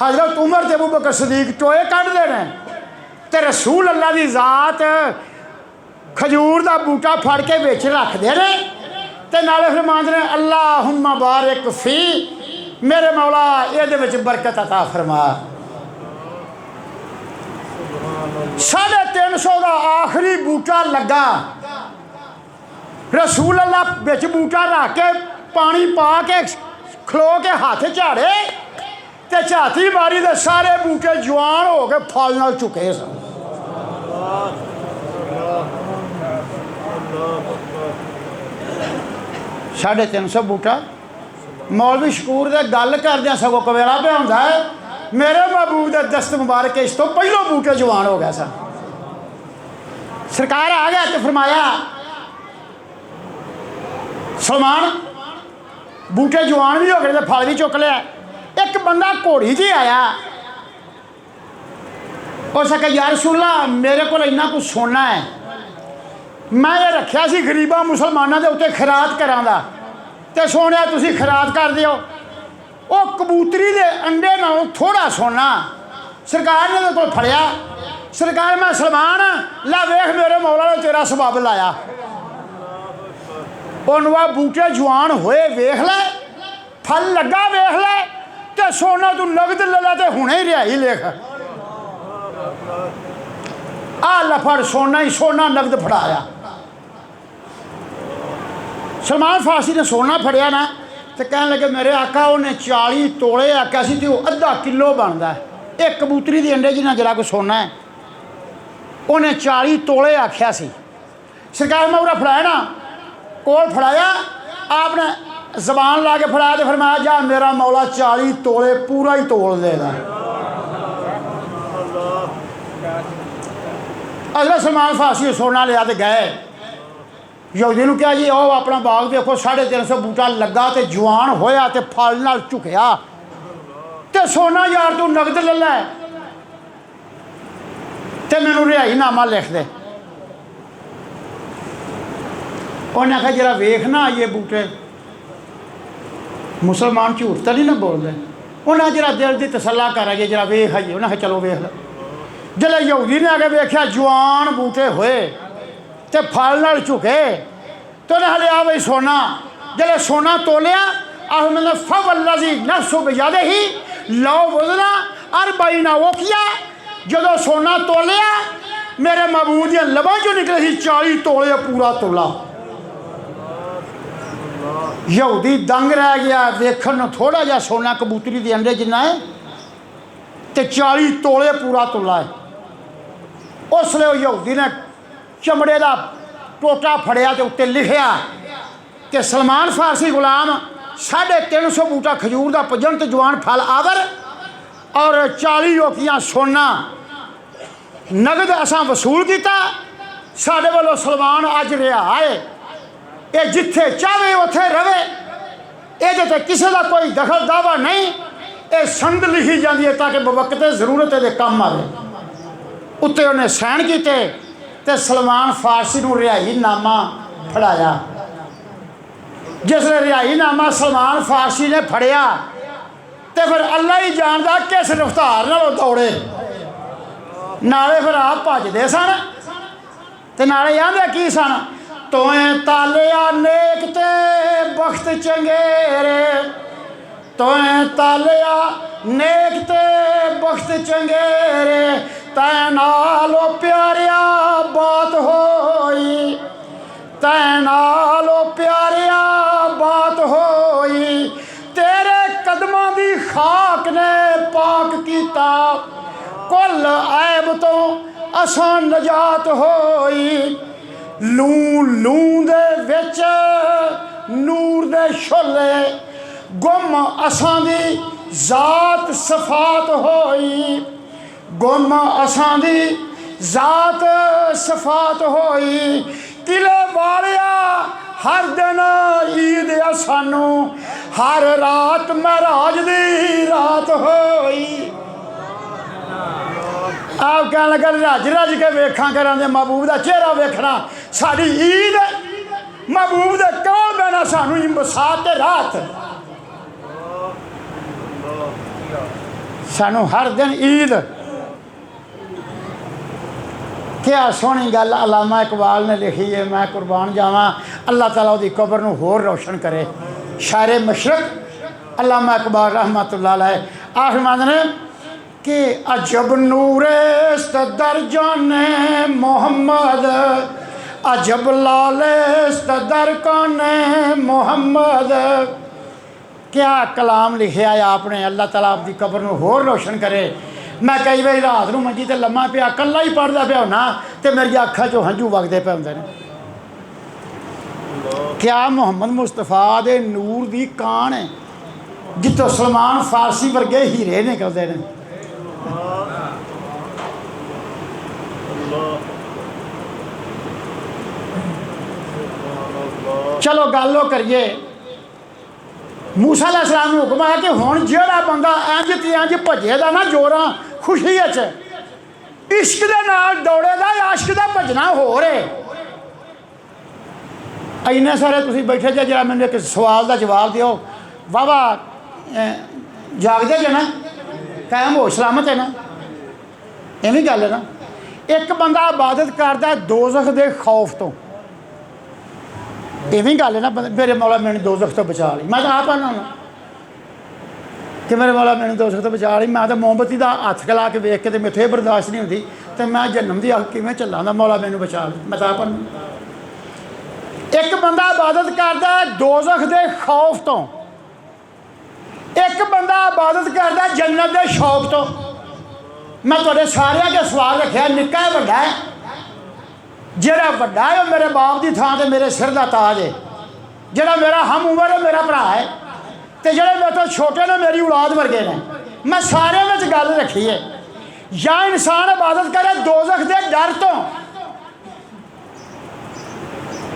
हज़रत उमर ते अबू बकर सदीक टोए कढ़दे ने ते रसूल अल्लाह की जात खजूर का बूटा फड़ के विच रखते हैं ते नाले फरमांदे ने अल्लाहुम्मा बारिक फी, मेरे मौला इहदे विच बरकत अता फरमा। 350 का आखिरी बूटा लगा, रसूल अल्लाह बिच बूटा रख के पानी पा के खलो के हाथ झाड़े ते झाती मारी दे सारे बूटे जवान हो के फल नाल चुके सन। 350 बूटा मौलवी शकूर दे गल करदे सगों कवेला पे होंदा है मेरे महबूब दे दस्त मुबारक इस तो पहलों बूटे जवान हो गया सन। सरकार आ गया तो फरमाया सलमान बूटे जवान भी हो गए तो फल भी चुक लिया। एक बंदा घोड़ी जी आया उस आख्या यार रसूला मेरे को इन्ना कुछ सोना है मैं ये रखा सी गरीबा मुसलमानों के उत्ते खैरात करां दा ते सोने तुसी खैरात कर दिओ। वो कबूतरी के अंडे नालों थोड़ा सोना सरकार ने मेरे को फड़िया। सरकार मैं सलमान ला वेख मेरे मौला ने तेरा सबब लाया उन्होंने बूटे जवान होए वेख ले फल लगा वेख ले तो सोना तू नगद ले ला तो हुणे ही रिहाई लिख आ लफड़ सोना ही सोना नगद फड़ाया। सलमान फारसी ने सोना फड़िया ना तो कह लगे मेरे आका उन्हें 40 तोले आख्या सी तो अद्धा किलो बनता है एक कबूतरी के अंडे जिन्ना जरा कोई सोना है उन्हें 40 तोले आख्या सी। सरकार मैं उरा फड़ाया ना कोल फड़ाया आपने जबान ला के फड़ाया तो फरमाया जा मेरा मौला 40 तोले पूरा ही तोल देगा। अगला सलमान फारसी सोना लिया तो गए यहूदी ने कहा जी आओ अपना बाग देखो 350 बूटा लगा तो जवान होया तो फल नाल झुकिया तो सोना यार तू नगद ले लै तो मैनू रिहाईनामा लिख दे। उन्हें आखिया जरा वेखना ये बूटे मुसलमान झूठ तो नहीं ना बोलते उन्हें जरा दिल की तसल्ला कराइए जरा वेख आइए। उन्हें चलो वेख लो जल्द यहूदी ने आके वेख्या जवान बूटे होए तो फल नाल झुके तो उन्हें लिया बई सोना जल्द सोना तोलिया आह मैंने फवल्लज़ी नफ्सु बियदिही ही लो वज़ना अरबईना वकिया जो सोना तोलिया मेरे महबूब दी लबां चों निकले सी 40 तोले पूरा तोला। यहूदी दंग रह गया वेखण थोड़ा जा सोना कबूतरी के अंडे जिन्ना है तो 40 तोले पूरा तोला है। उसले यहूदी ने चमड़े का टोटा फड़िया तो उत्ते लिखिया कि सलमान फारसी गुलाम 350 बूटा खजूर का पजंत जवान फल आवर और 40 ओकियां सोना नगद असां वसूल किया साडे वालों सलमान अज रिहा है ये जिथे चाहे उत्थे रवे ये तो किसी का कोई दखल दावा नहीं ये संद लिखी जाती है ताकि बवक्त जरूरत दे काम आवे। उत्ते उन्हें साइन किए तो सलमान फारसी नूं रिहाईनामा फड़ाया। जिसने रिहाईनामा सलमान फारसी ने फड़िया तो फिर अल्लाह ही जानता किस रफ्तार नाल दौड़े नाले फिर आप भजदे सन ते नाले आंदे की सन तोएं तालिया नेक ते बख्त चंगेरे तोएं तालिया नेक ते बख्त चंगेरे तै नालो प्यारिया बात होई तै नालो प्यारिया बात होई तेरे कदमां दी खाक ने पाक कीता कुल ऐब तो असां नजात होई लू लू दे विच नूर दे शोले गुम असां दी जात सफात होई गुम असां दी जात सफात होई किले वालिया हर दिन ईद आ सानू हर रात महराज दी रात होई। आप कह लगा रज रज के वेखा करा दे महबूब का चेहरा वेखना साड़ी ईद महबूब के कोल बहना सानू बसात रात सानू हर दिन ईद। क्या सोहनी गल अलामा इकबाल ने लिखी है मैं कुर्बान जावा अल्लाह ताला उहदी कब्र नूं होर रोशन करे। शारे मशरक अलामा इकबाल रहमतुल्लाह अलैह आखिर ने कि अजब नूरे सदर जाने मोहम्मद अजब लाले सदर काने मोहम्मद। क्या कलाम लिखे है आपने अल्लाह ताला आपकी कब्र नूं होर रोशन करे। मैं कई बार रात नूं मंजी ते लम्मा पिया कल्ला ही पढ़दा पिया होना तो मेरी अखां चों हंझू वगदे पे हुंदे ने क्या मुहम्मद मुस्तफा दे नूर दी कान है जितों सलमान फारसी वर्गे हीरे निकलते हैं। चलो गल करिए मूसा अलैहिस्सलाम ने हुक्म है कि हुण जिहड़ा बंदा इंज ते इंज भजेगा ना जोरां खुशी इश्क दे नाल दौड़ेगा, आशिक दा भजना हो रहे। इन्ने सारे तुसीं बैठे जे जरा मैनूं एक सवाल का जवाब दिओ, वाहवा जागदे जे ना, कायम होश सलामत है ना, इवें गल है ना। एक बंदा इबादत करदा दोज़ख दे खौफ तो, इवें गल है ना। मेरे मौला मैनूं दोज़ख तो बचा ली, मैं तो आप आना कि मेरे मौला मैनूं दोज़ख तो बचा ली। मैं तो मोमबत्ती का हत्थ खिला के वेख के तो मैथे बर्दाश्त नहीं होती, तो मैं जन्म की अग किवें चलां, मौला मैनूं बचा ली, मैं तो आप आना। एक बंदा इबादत करदा दोज़ख दे खौफ तो, एक बंदा इबादत करदा जन्नत दे शौक तो। मैं तुहाडे सारिਆਂ के सवाल रखिया, निक्का है वड्डा है? जिहड़ा वड्डा है मेरे बाप की थां ते मेरे सिर का ताज है, जिहड़ा मेरा हम उम्र है मेरा भरा है, तो जिहड़े मेरे तो छोटे ने मेरी औलाद वर्गे ने। मैं सारे में गल रखी है, या इंसान इबादत करे दोज़ख दे डर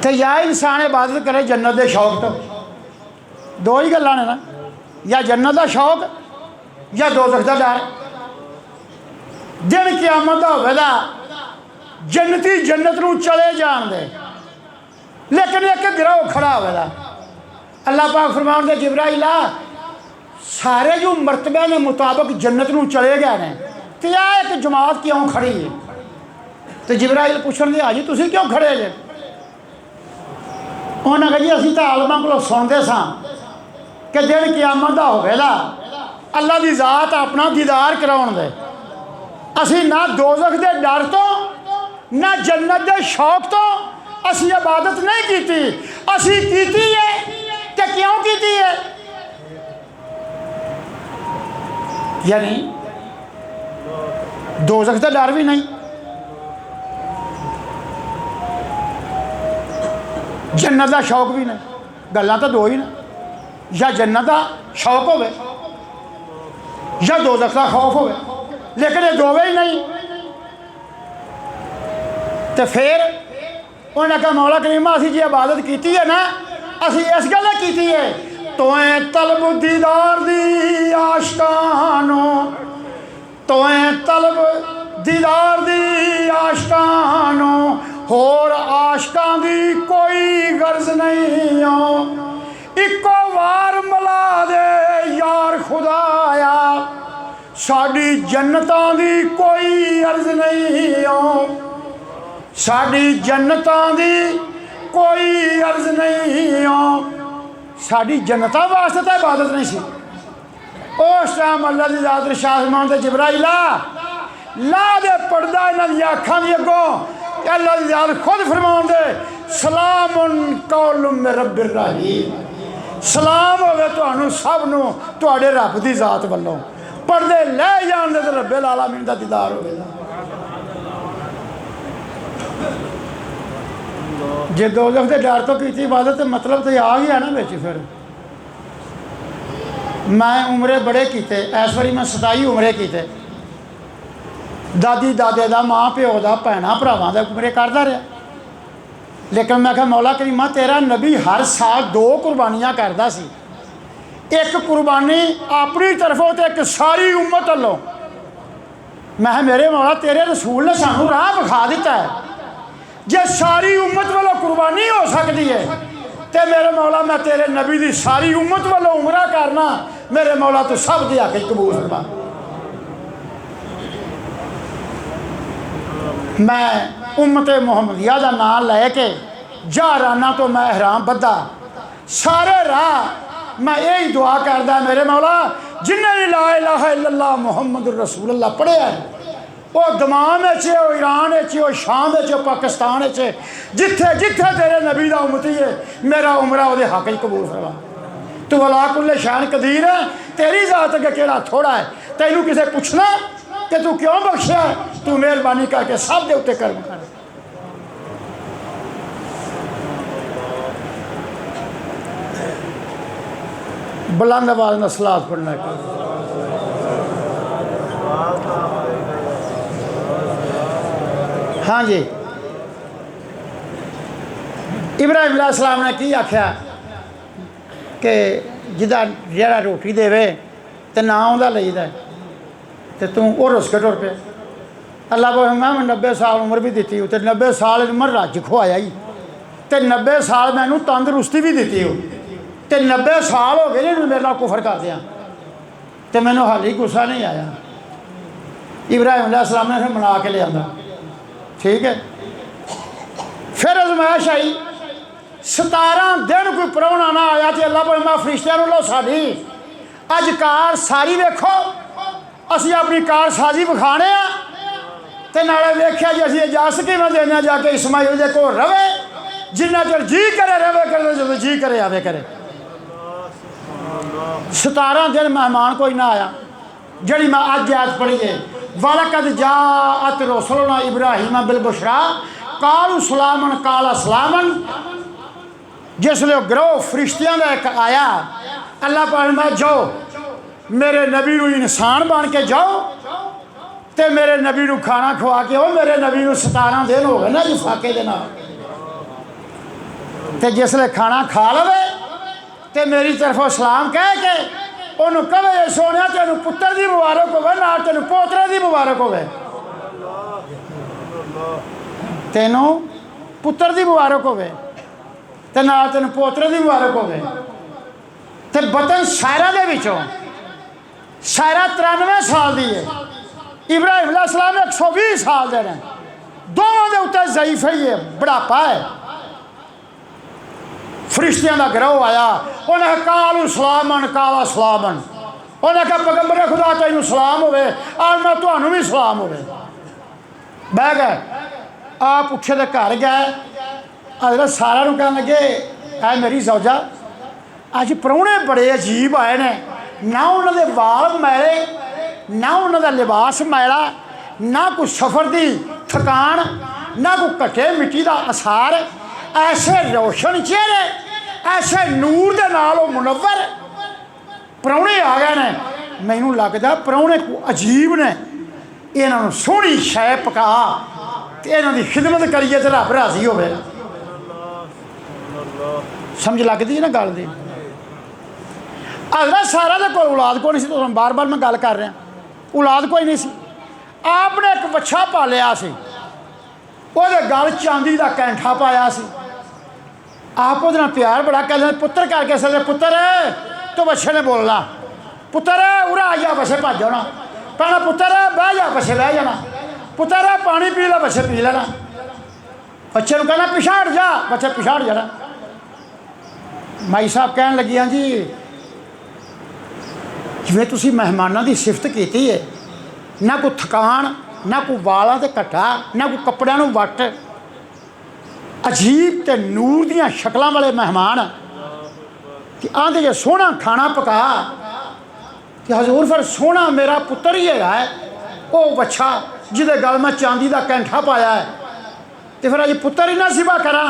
तो या इंसान इबादत करे जन्नत के शौक तो। दो ही गल्लां ने ना, या जन्नत का शौक या दोज़ख का डर। दिन क़यामत दा होवेगा जन्नती जन्नत नूं चले जाण दे, लेकिन एक गिरोह खड़ा होवेगा। अल्लाह पाक फरमाउंदे जिब्राइला सारे जो मरतबे के मुताबिक जन्नत नूं चले गए ने, तो यह एक जमात क्यों खड़ी है? तो जिब्राइल पुछणगे हाजी तुसीं क्यों खड़े जे? उन्होंने कहा जी असीं तो आलमां कोलों सुणदे सां कि दिन क़यामत दा होवेगा अल्लाह की ज़ात अपना दीदार कराउण दे। असीं ना दोज़ख दे डर तो ना जन्नत दे शौक तो असीं इबादत नहीं कीती। असीं कीती है ते क्यों कीती है? यानी दोज़ख दा डर भी नहीं, जन्नत का शौक भी नहीं। गल्लां तो दो ही ने, या जन्नत का शौक होवे या दोज़ख का खौफ होवे, लेकिन ये दोवें ही नहीं। तो फिर उन्हें कहा मौला करीमा असीं जी इबादत की है ना, असीं इस गल की है तोएं तलब दीदार दी आशिकानो, तोएं तलब दीदार दी आशिकानो, होर आशिकां दी कोई गर्ज नहीं हो। इको वार मिला दे यार खुदाया, साड़ी जन्नतां दी कोई अर्ज नहीं हो, साड़ी जन्नतां दी कोई अर्ज नहीं हो। साड़ी जन्नतां वास्ते तो इबादत नहीं सी। उस टाइम अल्लाह की ज़ात इरशाद फरमाउंदे जिब्राइला ला दे पर्दा इन्हां दी अखां दी अगों। अल्लाह की ज़ात खुद फरमाउंदे सलामुन कौलुम मिन रब्बिर रहीम, सलाम होवे तुहानू सब नू तुहाडे रब की ज़ात वल्लों। पर्दे लै जाण दे तो रब्बिल आलमीन दा दीदार होवेगा। जे दोज़ख के डर तो की इबादत तो मतलब तो आ गया ना बिच। फिर मैं उमरे बड़े किए, इस बारी मैं 27 उमरे किए, दादी दादे का माँ प्यो का भैन भरावां का उमरे करता रहा। लेकिन मैं कहा मौला करीमा तेरा नबी हर साल 2 कुर्बानियाँ करता सी, एक कुर्बानी अपनी तरफों तो एक सारी उम्मत वालों। मैं मेरे मौला तेरे रसूल ने सानू राह विखा दिता है, जे सारी उम्मत वालों कुर्बानी हो सकती है तो मेरे मौला मैं तेरे नबी की सारी उम्मत वालों उमरा करना। मेरे मौला तो सब दे आके कबूल फरमा। मैं उम्मत मुहम्मदिया का नाम लैके जहराना तो मैं हराम बद्धा सारे राह मैं यही दुआ करदा मेरे मौला जिन्हें भी ला इलाहा इल्लल्लाह मुहम्मदुर रसूलुल्लाह पढ़िया वो दमाम हो, ईरान हो, शाम हो, पाकिस्तान हो, जिथे जिथे तेरे नबी का उम्मती है मेरा उमरा वो हक कबूल फरमा। तू अला कुल्ले शान कदीर है, तेरी जात अगे केड़ा थोड़ा है। तेनू किसे पूछना कि तू क्यों बख्शा, तू मेहरबानी करके सब दे उत्ते कर्म कर। बुलंद आवाज़ में सलात पढ़ना। हाँ जी, इब्राहिम अलैहिस्सलाम ने की आख्या कि जिदा जरा रोटी देवे तो ना उहदा लईदा ते तू वो रुस के टुर पे। अल्लाह को मैं 90 साल उम्र भी दी तो 90 साल उम्र रज खुआया ही तो 90 साल मैनू तंदरुस्ती भी दी तो 90 साल हो गए मेरे नाल कुफर करदियां तो मैनू हाली गुस्सा नहीं आया। इब्राहिम अलैहिस्सलाम ने फिर मना के लिया, ठीक है। फिर अजमैश आई, 17 दिन कोई प्राहुणा ना आया तो अल्लाह भाई मैं फरिश्तियां लो साड़ी अज कार सारी वेखो, असी अपनी कार साजी विखाने तो नाले वेख्या जी असी इजाजत किवें देने जाके इस्माइल दे कोल रवे जिन्ना चर जी करे रवे करे जो जी करे आवे करे। 17 दिन मेहमान कोई ना आया। जड़ी मैं अज आयत पढ़ी है, वलकद जाअत रुसुलुना इब्राहीम बिलबुशरा कालू सलामन काला सलामन। जिसले ग्रोह फरिश्तियां का एक आया, अल्लाह पाक मैं जाओ मेरे नबी नू इंसान बन के जाओ तो मेरे नबी नू खाना खवा के आओ। मेरे नबी नू 17 दिन हो गए ना जी फाके दे नाल, ते जिसले खाना खा लवे तो मेरी तरफों सलाम कह के उन्होंने कहे सोने तेन पुत्र की मुबारक होवे ना तेन पोतरे की मुबारक होवे, तेनों पुत्र की मुबारक होवे ते ना तेन पोतरे की मुबारक होवे। ते बतन सायरा दे विचों सायरा 93 साल की है, इब्राहिम अलैहिस्सलाम 120 साल दे ने, दोनों के उत्ते ज़ईफ ही है, बुढ़ापा है। फरिश्तियां का गिरोह आया, उन्हें कालू सलामन काला सलामन, उन्हें कहा पैगंबर खुदा तेनू सलाम होवे आज मैं तुहानू भी सलाम होवे। बह गए, आप उठे तो घर गए, अगले सारा कह लगे ऐ मेरी सौजा अज प्राहुणे बड़े अजीब आए ने, ना उन्होंने वाल मैले ना उन्होंने लिबास मैला, ना कोई सफ़र की थकान, ना कोई कटे मिट्टी का असार, ऐसे रोशन चेहरे ऐसे नूर दे नाल वो मुनव्वर प्राहुणे आ गए ने। मैनू लगता प्राहुणे को अजीब ने, इन्हों सोहनी शै पका तो इन्हों की खिदमत करिए तो रब राजी होवे। समझ लगती है ना गल की। हज़रत सारा दे कोल औलाद कोई नहीं सी, तो बार बार मैं गल कर रहा, औलाद कोई नहीं सी। आपने एक बच्चा पालिया सी, ਉਹਦੇ गल चांदी का कैंठा पाया सी। आप वो प्यार बड़ा कहते पुत्र करके सकते पुत्र तो बच्चे ने बोलना पुत्र उरा आ जा बच्चे भज जाना, कहना पुत्र बह जा बच्चे बह जाना, पुत्र पानी पी ला बच्चे पी लेना, बच्चे को कहना पिछाड़ जा बच्चे पिछाड़ जाना। माई साहब कह लगी हाँ जी जिवें तुसीं मेहमानों की सिफत की है, ना कोई थकान ना कोई वालों से घटा ना कोई कपड़िया वट, अजीब ते नूर दियाँ शक्लों वाले मेहमान कि आंदे जे सोहना खाना पका कि हजूर फिर सोहना मेरा पुत्र ही है वो बच्चा जिदे गल मैं चांदी का कैंठा पाया है, तो फिर अज पुत्र ही ना सिवा करा।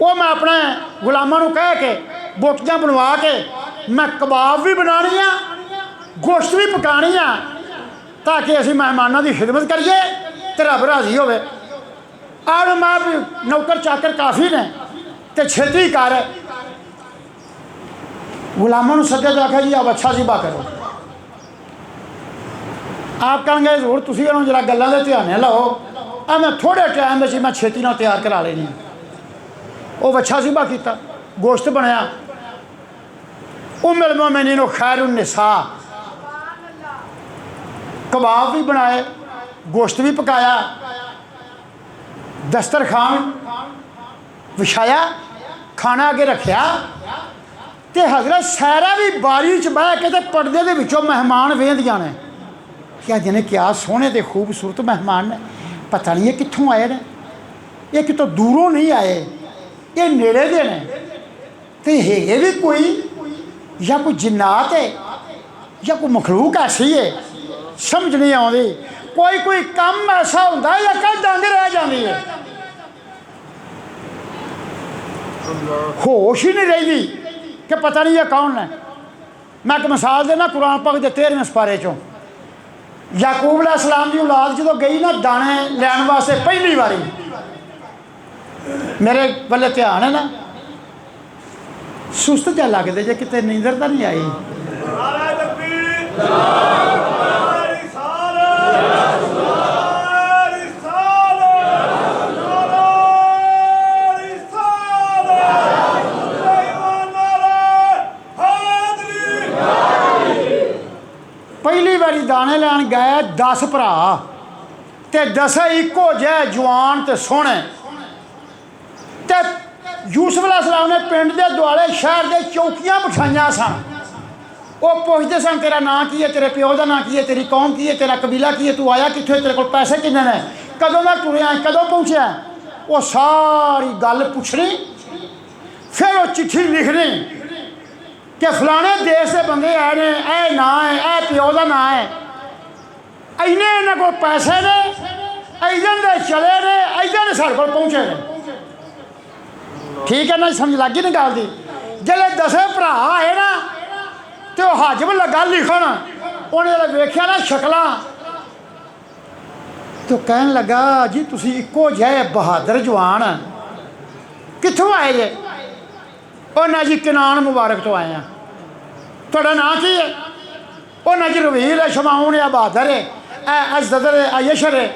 वो मैं अपने गुलामों को कह के बोटियाँ बनवा के मैं कबाब भी बनानिया गोश्त भी पकानिया ताकि असी मेहमानों की खिदमत करिए तो रब राजी होवे। और मैं भी नौकर चाकर काफ़ी ने तो छेती कर गुलामों सद्या तो आखिया जी आप अच्छा सिबा करो। आप कहेंगे जरूर तुम उन्होंने जरा गलों के ध्यान लाओ, मैं थोड़े टाइम में मैं छेती ना तैयार करा लेनी। वो अच्छा सिबा किया, गोश्त बनया, उम्मुल मोमिनीन खैरुन निसा, कबाब भी बनाए गोश्त भी पकाया, दस्तरखान विछाया, खाना अगे रखा, तो हजरत सारा भी बारी च बह के ते पर्दे दे विचों मेहमान वेंदियां ने क्या जिन्हें क्या सोहने ते खूबसूरत मेहमान ने, पता नहीं ये कित्थों आए ने, ये कितों दूरों नहीं आए, ये नेड़े दे ने, तो है भी कोई या कोई जिन्नात है या कोई मखलूक ऐसी है समझ नहीं आती। कोई काम ऐसा होता है या कल दंग रह जाती है, होश ही नहीं रही कि पता नहीं ये कौन है। मैं एक मिसाल देना कुरान पाक के 13वें सिपारे चों। याकूब अलैहिस्सलाम की औलाद जो गई ना दाने लैन वास्ते पहली बारी, मेरे वाले ध्यान है ना, सुस्त जा लगते जे कितने नींदर तो नहीं आई। पहली बारी दाने लैन गए 10 भरा ते 10 इको जै जवान ते सोहने। ते यूसुफ अलैहिस्सलाम ने पिंड के दुआले शहर के चौकियां बिछाइया सन। वो पुछते सन तेरा नाम की है, तेरे प्यो का नाम की है, तेरी कौम की है, तेरा कबीला की है, तू आया कितों, तेरे को पैसे किन्ने ने, कदों का टुरिया, कदों पहुँचा। वो सारी गल पुछनी, फिर वो चिट्ठी लिखनी कि फलाने देश के बंदे आए ने, ए ना है, ए प्यो का ना है, इन्ने इन्होंने को पैसे ने, इधर दे चले ने, इधर साढ़े को पहुँचे ने। ठीक है ना, समझ लग गई ना गल की। जल्द 10 भरा आए ना तो हाजम लगा लिखन, उन्हें वेख्या ना शक्ल तो कह लगा जी तुसी इको जै बहादुर जवान कित्थों आए जे। उन्हें जी किनान मुबारक तो आए हैं। थोड़ा नाम की है? उन्हें जी रवील है, शमाउन है, बहादुर है, अजदर है, अयशर है,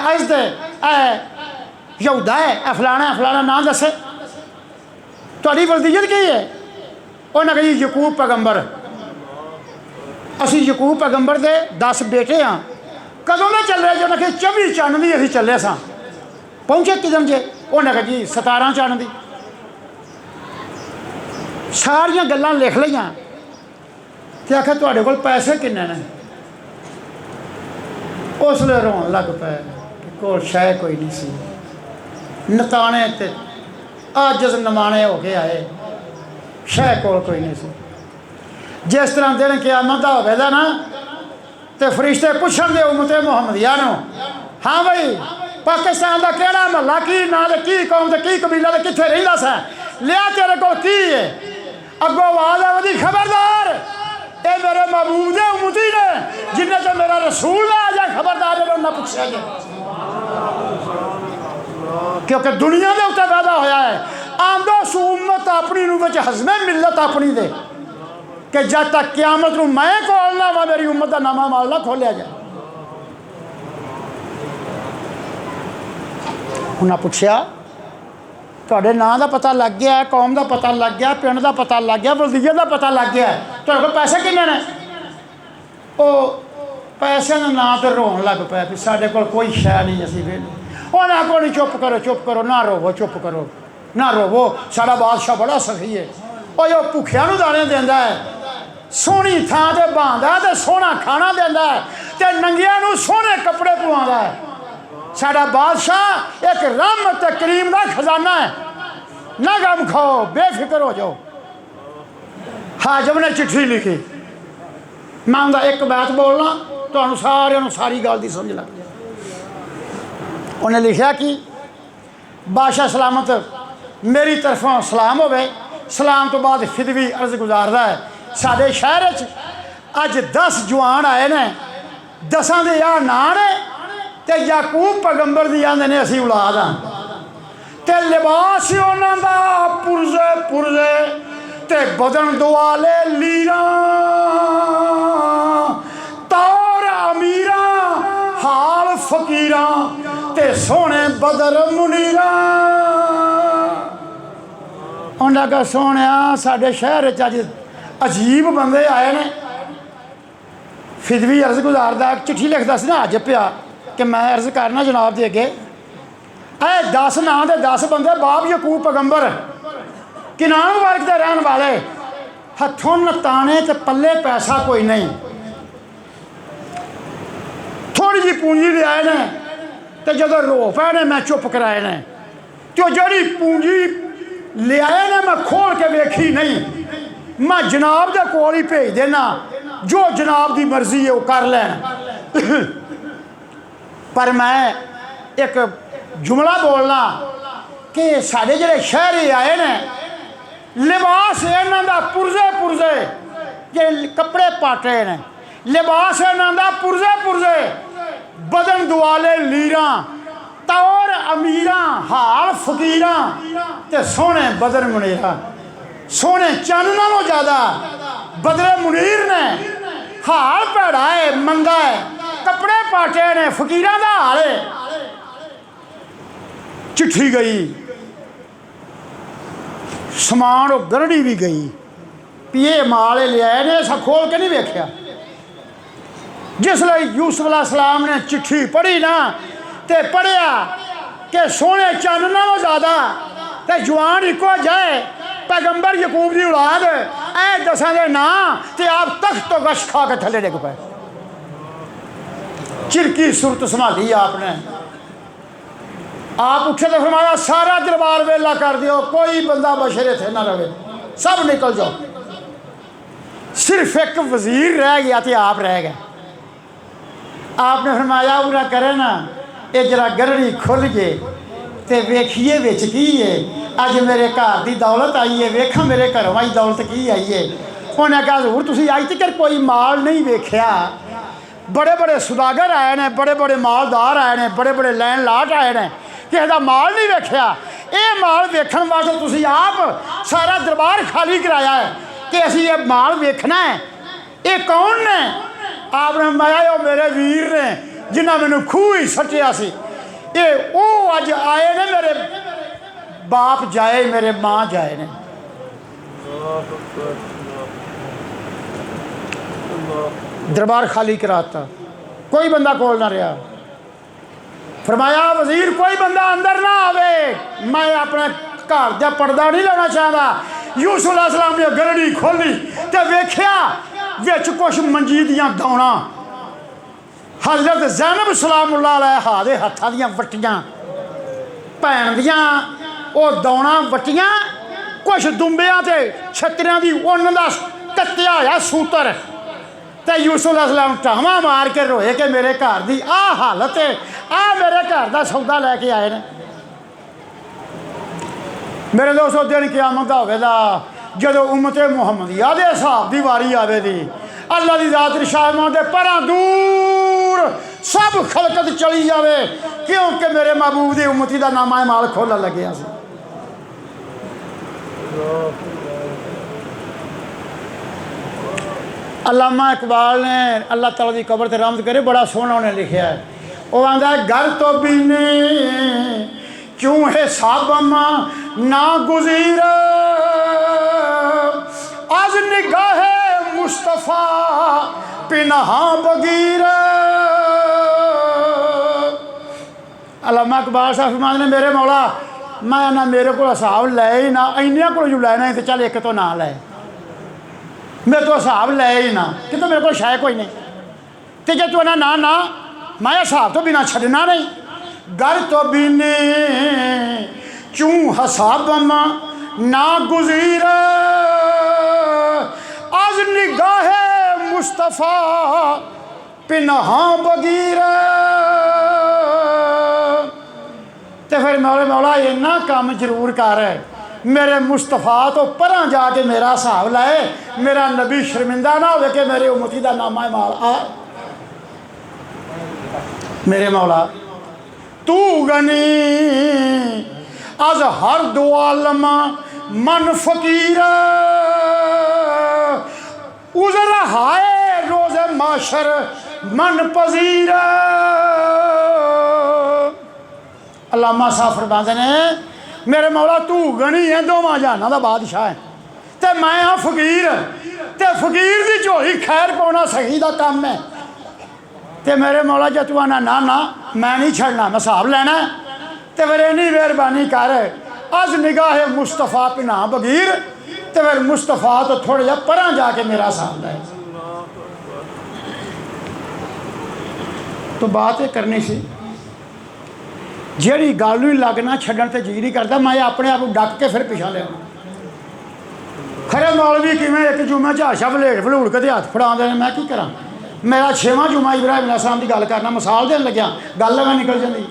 अजद है, यहूदा है, फलाना फलाना नाम दसे। थोड़ी वल्दियत की है? उन्हें कहा जी यकूब पैगंबर, असी यकूब पैगंबर के 10 बेटे हाँ। कदों में चले जो? उन्हें 24 चन्न की असी चले सा। पहुँचे किदन जे? उन्हें कहा जी 17 चन्न की। सारिया गल्लां लिख लिया तो आखिर तुहाडे कोल पैसे किन्ने ने? उसले रोन लग पे, कोल शै कोई नहीं सी, नताने ते आजज नमाने हो के आए, शै कोल कोई नहीं सी। जिस तरह दिन क़यामत दा होवेगा ना तो फरिश्ते पुछणगे उम्मते मुहम्मदिया नूं, हाँ भाई पाकिस्तान का केड़ा महला की ना ते की कौम ते की कबीला ते कित्थे रहिंदा सा, लिया तेरे कोल की है? अगों आवाज़ आवदी खबरदार, ये मेरे महबूब दे उम्मती ने, जिन्हें तो मेरा रसूल ना आ जाए खबरदार ने उन्हें पूछा जाए। क्योंकि दुनिया के उत्ते पैदा होया है, आंदो सू उम्मत अपनी नूं विच हज़मे मिलत अपनी दे कि जब तक क़यामत नूं मैं खोलना वा मेरी उम्मत का नवा माल ना खोलिया जाए। उन्हें पूछा तुहाडे नां दा पता लग गया, कौम का पता लग गया, पिंड का पता लग गया, वल्दियत का पता लग गया, तुहाडे कोल पैसे किन्ने ने? वो पैसे का नाम तो रोन लग पाया भी साढ़े कोल कोई शै नहीं, असी वेले। उन्हें आखो नहीं चुप करो ना रोवो, चुप करो ना रोवो, साड़ा बादशाह बड़ा सखी है, वो जो भुखिया नूं दाने देंदा है, सोहनी थां ते बहांदा है, ते सोहना खाना देंदा है, ते नंगिया नूं सोहने कपड़े पवांदा है। साड़ा बादशाह एक रहमत करीम का खजाना है, ना गम खाओ, बेफिक्र हो जाओ। हाजम ने चिट्ठी लिखी, मैं उनका एक बैत बोलना तो सारे सारी गल की समझ लग जाए। उन्हें लिखा कि बादशाह सलामत मेरी तरफों सलाम होवे, सलाम तो बाद फिदवी अर्ज गुजारदा है, साडे शहर अज 10 जवान आए ने, 10 के आ नां ने ते याकूब पैगंबर दी आंदे ने असी औलाद हाँ, ते लिबास उन्हां दा पुरजे पुरजे ते बदन दुआले लीरा, तौर अमीरा हाल फकीरा ते सोने बदर मुनीरा। उन्हें कहा सोने साडे शहर अज अजीब बंदे आए ने। फिदवी अर्ज गुजारदा चिट्ठी लिखदा सी ना अज पिया कि मैं अर्ज करना जनाब दे अगे, ए 10 नां दे 10 बंदे बाप यकूब पैगंबर किनान मुबारक दे रहन वाले, हथों नताने ते पल्ले पैसा कोई नहीं, थोड़ी जी पूंजी ले आए ने, तो जो रो पे ने मैं चुप कराए ने, तो जी पूंजी ले आए ने मैं खोल के वेखी नहीं, मैं जनाब दे कोल ही भेज देना, जो जनाब की मर्जी है वो कर लैन। पर मैं एक जुमला बोलना कि साढ़े जोड़े शहरी आए ने लिबास इन्हां दा पुरजे पुरजे जे कपड़े पाटे ने लिबास इन्हां दा पुरजे पुरजे बदन दुआले लीरां तौर अमीरां हाल फकीरां ते सोहने बदन मुनीरा सोहने चन्न नालों ज़्यादा बदले मुनीर ने हाल भैड़ा है मंगा है कपड़े पाटे ने फकीरां दा हाल है। चिट्ठी गई समान वो गरड़ी भी गई भी ये माल लिया ने असा खोल के नहीं वेख्या। जिसले यूसुफ अलैहिस्सलाम ने चिट्ठी पढ़ी ना ते पढ़िया कि सोने चन्न नालों ज़्यादा ते जवान इको जाए पैगंबर यकूब की औलाद ऐ दसा दे ना ते आप तख्त तो गश खा के थले डिग पे। चिरकी सूरत संभाली आपने आप उठे तो फरमाया सारा दरबार वेला कर दियो कोई बंदा बशर इत्थे ना रहे सब निकल जाओ। सिर्फ एक वजीर रह गया तो आप रह गए। आपने फरमाया पूरा करे ना ये जरा गरड़ी खुल गए तो वेखिए बिच की है अज मेरे घर की दौलत आई है वेखा मेरे घरों आई दौलत की आई है। उन्हें कहा हजूर तुसीं अज तक कोई माल नहीं वेख्या बड़े बड़े सुदागर आए ने बड़े बड़े मालदार आए ने बड़े बड़े लैन लाट आए ने किसी का माल नहीं वेख्या ये माल वेखण वास्ते तुसीं आप सारा दरबार खाली कराया है कि असीं ये माल वेखना है। ये कौन ने? आपने माया मेरे वीर ने जिन्हें मैनू खूह ही सट्टिया सी ये वो अज आए ने मेरे बाप जाए मेरे माँ जाए ने। दरबार खाली कराता कोई बंदा कोल ना रहा। फरमाया वजीर कोई बंदा अंदर ना आवे मैं अपने घर का पर्दा नहीं लेना चाहता। यूसुफ अलैहिस्सलाम ने गरड़ी खोली तो वेख्या विच कुछ मंजी दियां दौना हजरत ज़ैनब सलामुल्लाह अलैहा दे हत्थां दियां वट्टियां भैन दियां वो दौना वट्टियां कुछ दुंबियां ते छत्तरियां दी उन्न दा कत्तिया होया सूतर ते यूसुफ अलैहिस्सलाम टाहवा मार के रोए कि मेरे घर की आ हालत है आ मेरे घर का सौदा लैके आए ने। मेरे दोस्तों दिन क़यामत दा होवेगा जदों उम्मते मुहम्मदिया दे हिसाब की वारी आवेगी अल्लाह की ज़ात इरशाद दे परां दूर सब खलकत चली जावे क्योंकि मेरे महबूब की उम्मती का नामा माल खोलन लगे सी। अल्लामा इकबाल ने अल्लाह ताला की कबर ते रहमत करे बड़ा सोहना उन्हें लिखा है वो आंदा घर तो बीने क्यों है साबमा ना गुज़ीर आज निगाह मुस्तफ़ा पिनहा बगीर। अल्लामा इकबाल साहब फरमाते ने मेरे मौला मैं ना मेरे को हिसाब लै ही ना इन्नियां को जो लैना तो चल एक तो ना लै मेरे तो हिसाब लै ही ना कि तो मेरे को शायद कोई नहीं तो जे तू ना ना मैं हिसाब तो बिना छड़ना नहीं। घर तो बीने क्यों हिसाब ना गुज़ीर आज निगाह मुस्तफ़ा पिनहा बगीर। तो फिर मौले मौला इन्ना काम जरूर कर मेरे मुस्तफा तो परां जाके मेरा हिसाब लाए मेरा नबी शर्मिंदा ना हो कि मेरे उम्मती का नामा माल आ। मेरे मौला तू गनी अज हर दो आलम मन फकीर उजर हाय रोज़ माशर मन पजीर। अल्लामा साहब फरमाते ने मेरे मौला तू गनी है दोवां जहानां दा बादशाह है ते मैं हाँ फकीर ते फकीर की झोली खैर पाना सही का काम है। तो मेरे मौला जो तू आना ना ना मैं नहीं छड़ना मैं हिसाब लैना तो फिर इन्नी मेहरबानी कर अज निगाह मुस्तफा पिना बगीर तो फिर मुस्तफा तो थोड़ा जहा परां जाके मेरा हिसाब लै। तो बात ये करनी सी जी गल नहीं लगना छड्डण ते जी नहीं करता मैं अपने आप डक के फिर पिछा लिया। खरे मौलवी किवें एक जुम्मे झाशा भलेट भलूड़ के हथ फड़ा मैं की करा मेरा 6वां जुम्मा इब्राहिम अलैहिस्सलाम की गल करना मिसाल देन लग्या गल मैं निकल जाती।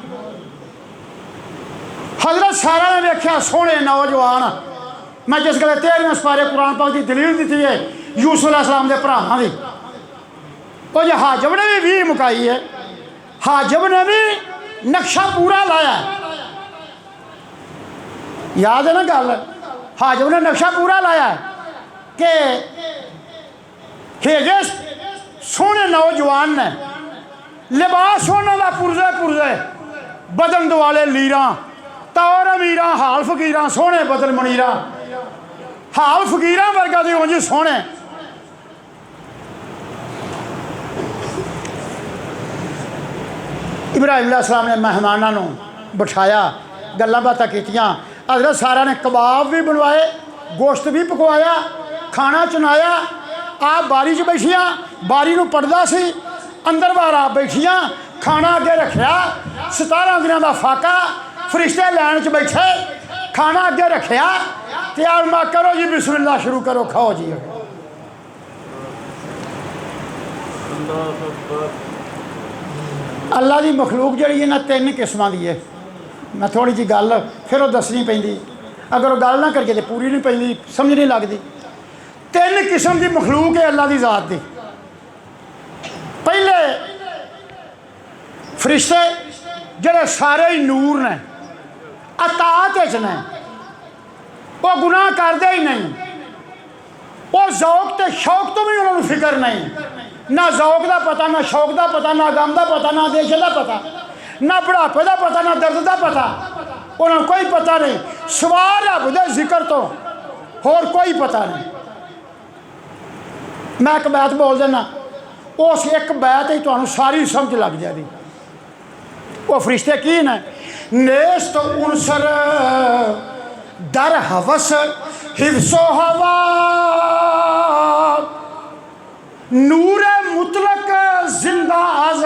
हजरत सारा ने वेख्या सोहने नौजवान मैं जिस गल 13वें सपारे कुरान पाक की दलील दी है यूसुफ अलैहिस्सलाम के भरावां की, वो जो हाजब ने भी 20 मुकाई है, हाजब ने भी नक्शा पूरा लाया। याद है ना गल, हाजब ने नक्शा पूरा लाया कि हेगे सोहने नौजवान ने, लिबास उन्होंने पुरजे पुरजे, बदन दुआले लीरां, तौर अमीरां हाल फकीरां, सोहने बदल मनीरां, हाल फकीरां वर्गा दे उंज सोहने। इब्राहिम अलैहिस्सलाम ने मेहमानों को बिठाया, गल्लां बातां कीतियां। हज़रत सारा ने कबाब भी बनवाए, गोश्त भी पकवाया, खाना चुनाया। आप बारी च बैठियां, बारी नूं पर्दा सी, अंदर बाहर आप बैठियां, खाना अगे रखिया, 17 दिनों का फाका, फरिश्ते लैन च बैठे, खाना अगे रखिया, तैयार मा करो जी, बिस्मिल्लाह शुरू करो, खाओ जी। अल्लाह की मखलूक जी है ना 3 किस्मां की है। मैं थोड़ी जी गल फिर वो दसनी पैंदी, अगर वो गल ना करके तो पूरी नहीं पैंदी, समझ नहीं लगती। 3 किस्म की मखलूक है अल्लाह की ज़ात की। पहले फरिश्ते ਜਿਹੜੇ सारे ही नूर ने, अतात ने, वो गुनाह करते ही नहीं, वो जौक तो शौक तो भी उन्होंने फिक्र नहीं, ना जौक का पता, ना शौक का पता, ना गम का पता, ना देश का पता, ना बुढ़ापे का पता, ना दर्द का पता, उन्होंने कोई पता नहीं, सवार रब दे जिक्र तो होर कोई पता नहीं। मैं एक बैत बोल देना, उस एक बैत ही तुहानू सारी समझ लग जाएगी। वो फरिश्ते की ने, नेस्त उनसर दर हवस हिफ्सो हवा, नूर मुतलक जिंदा आज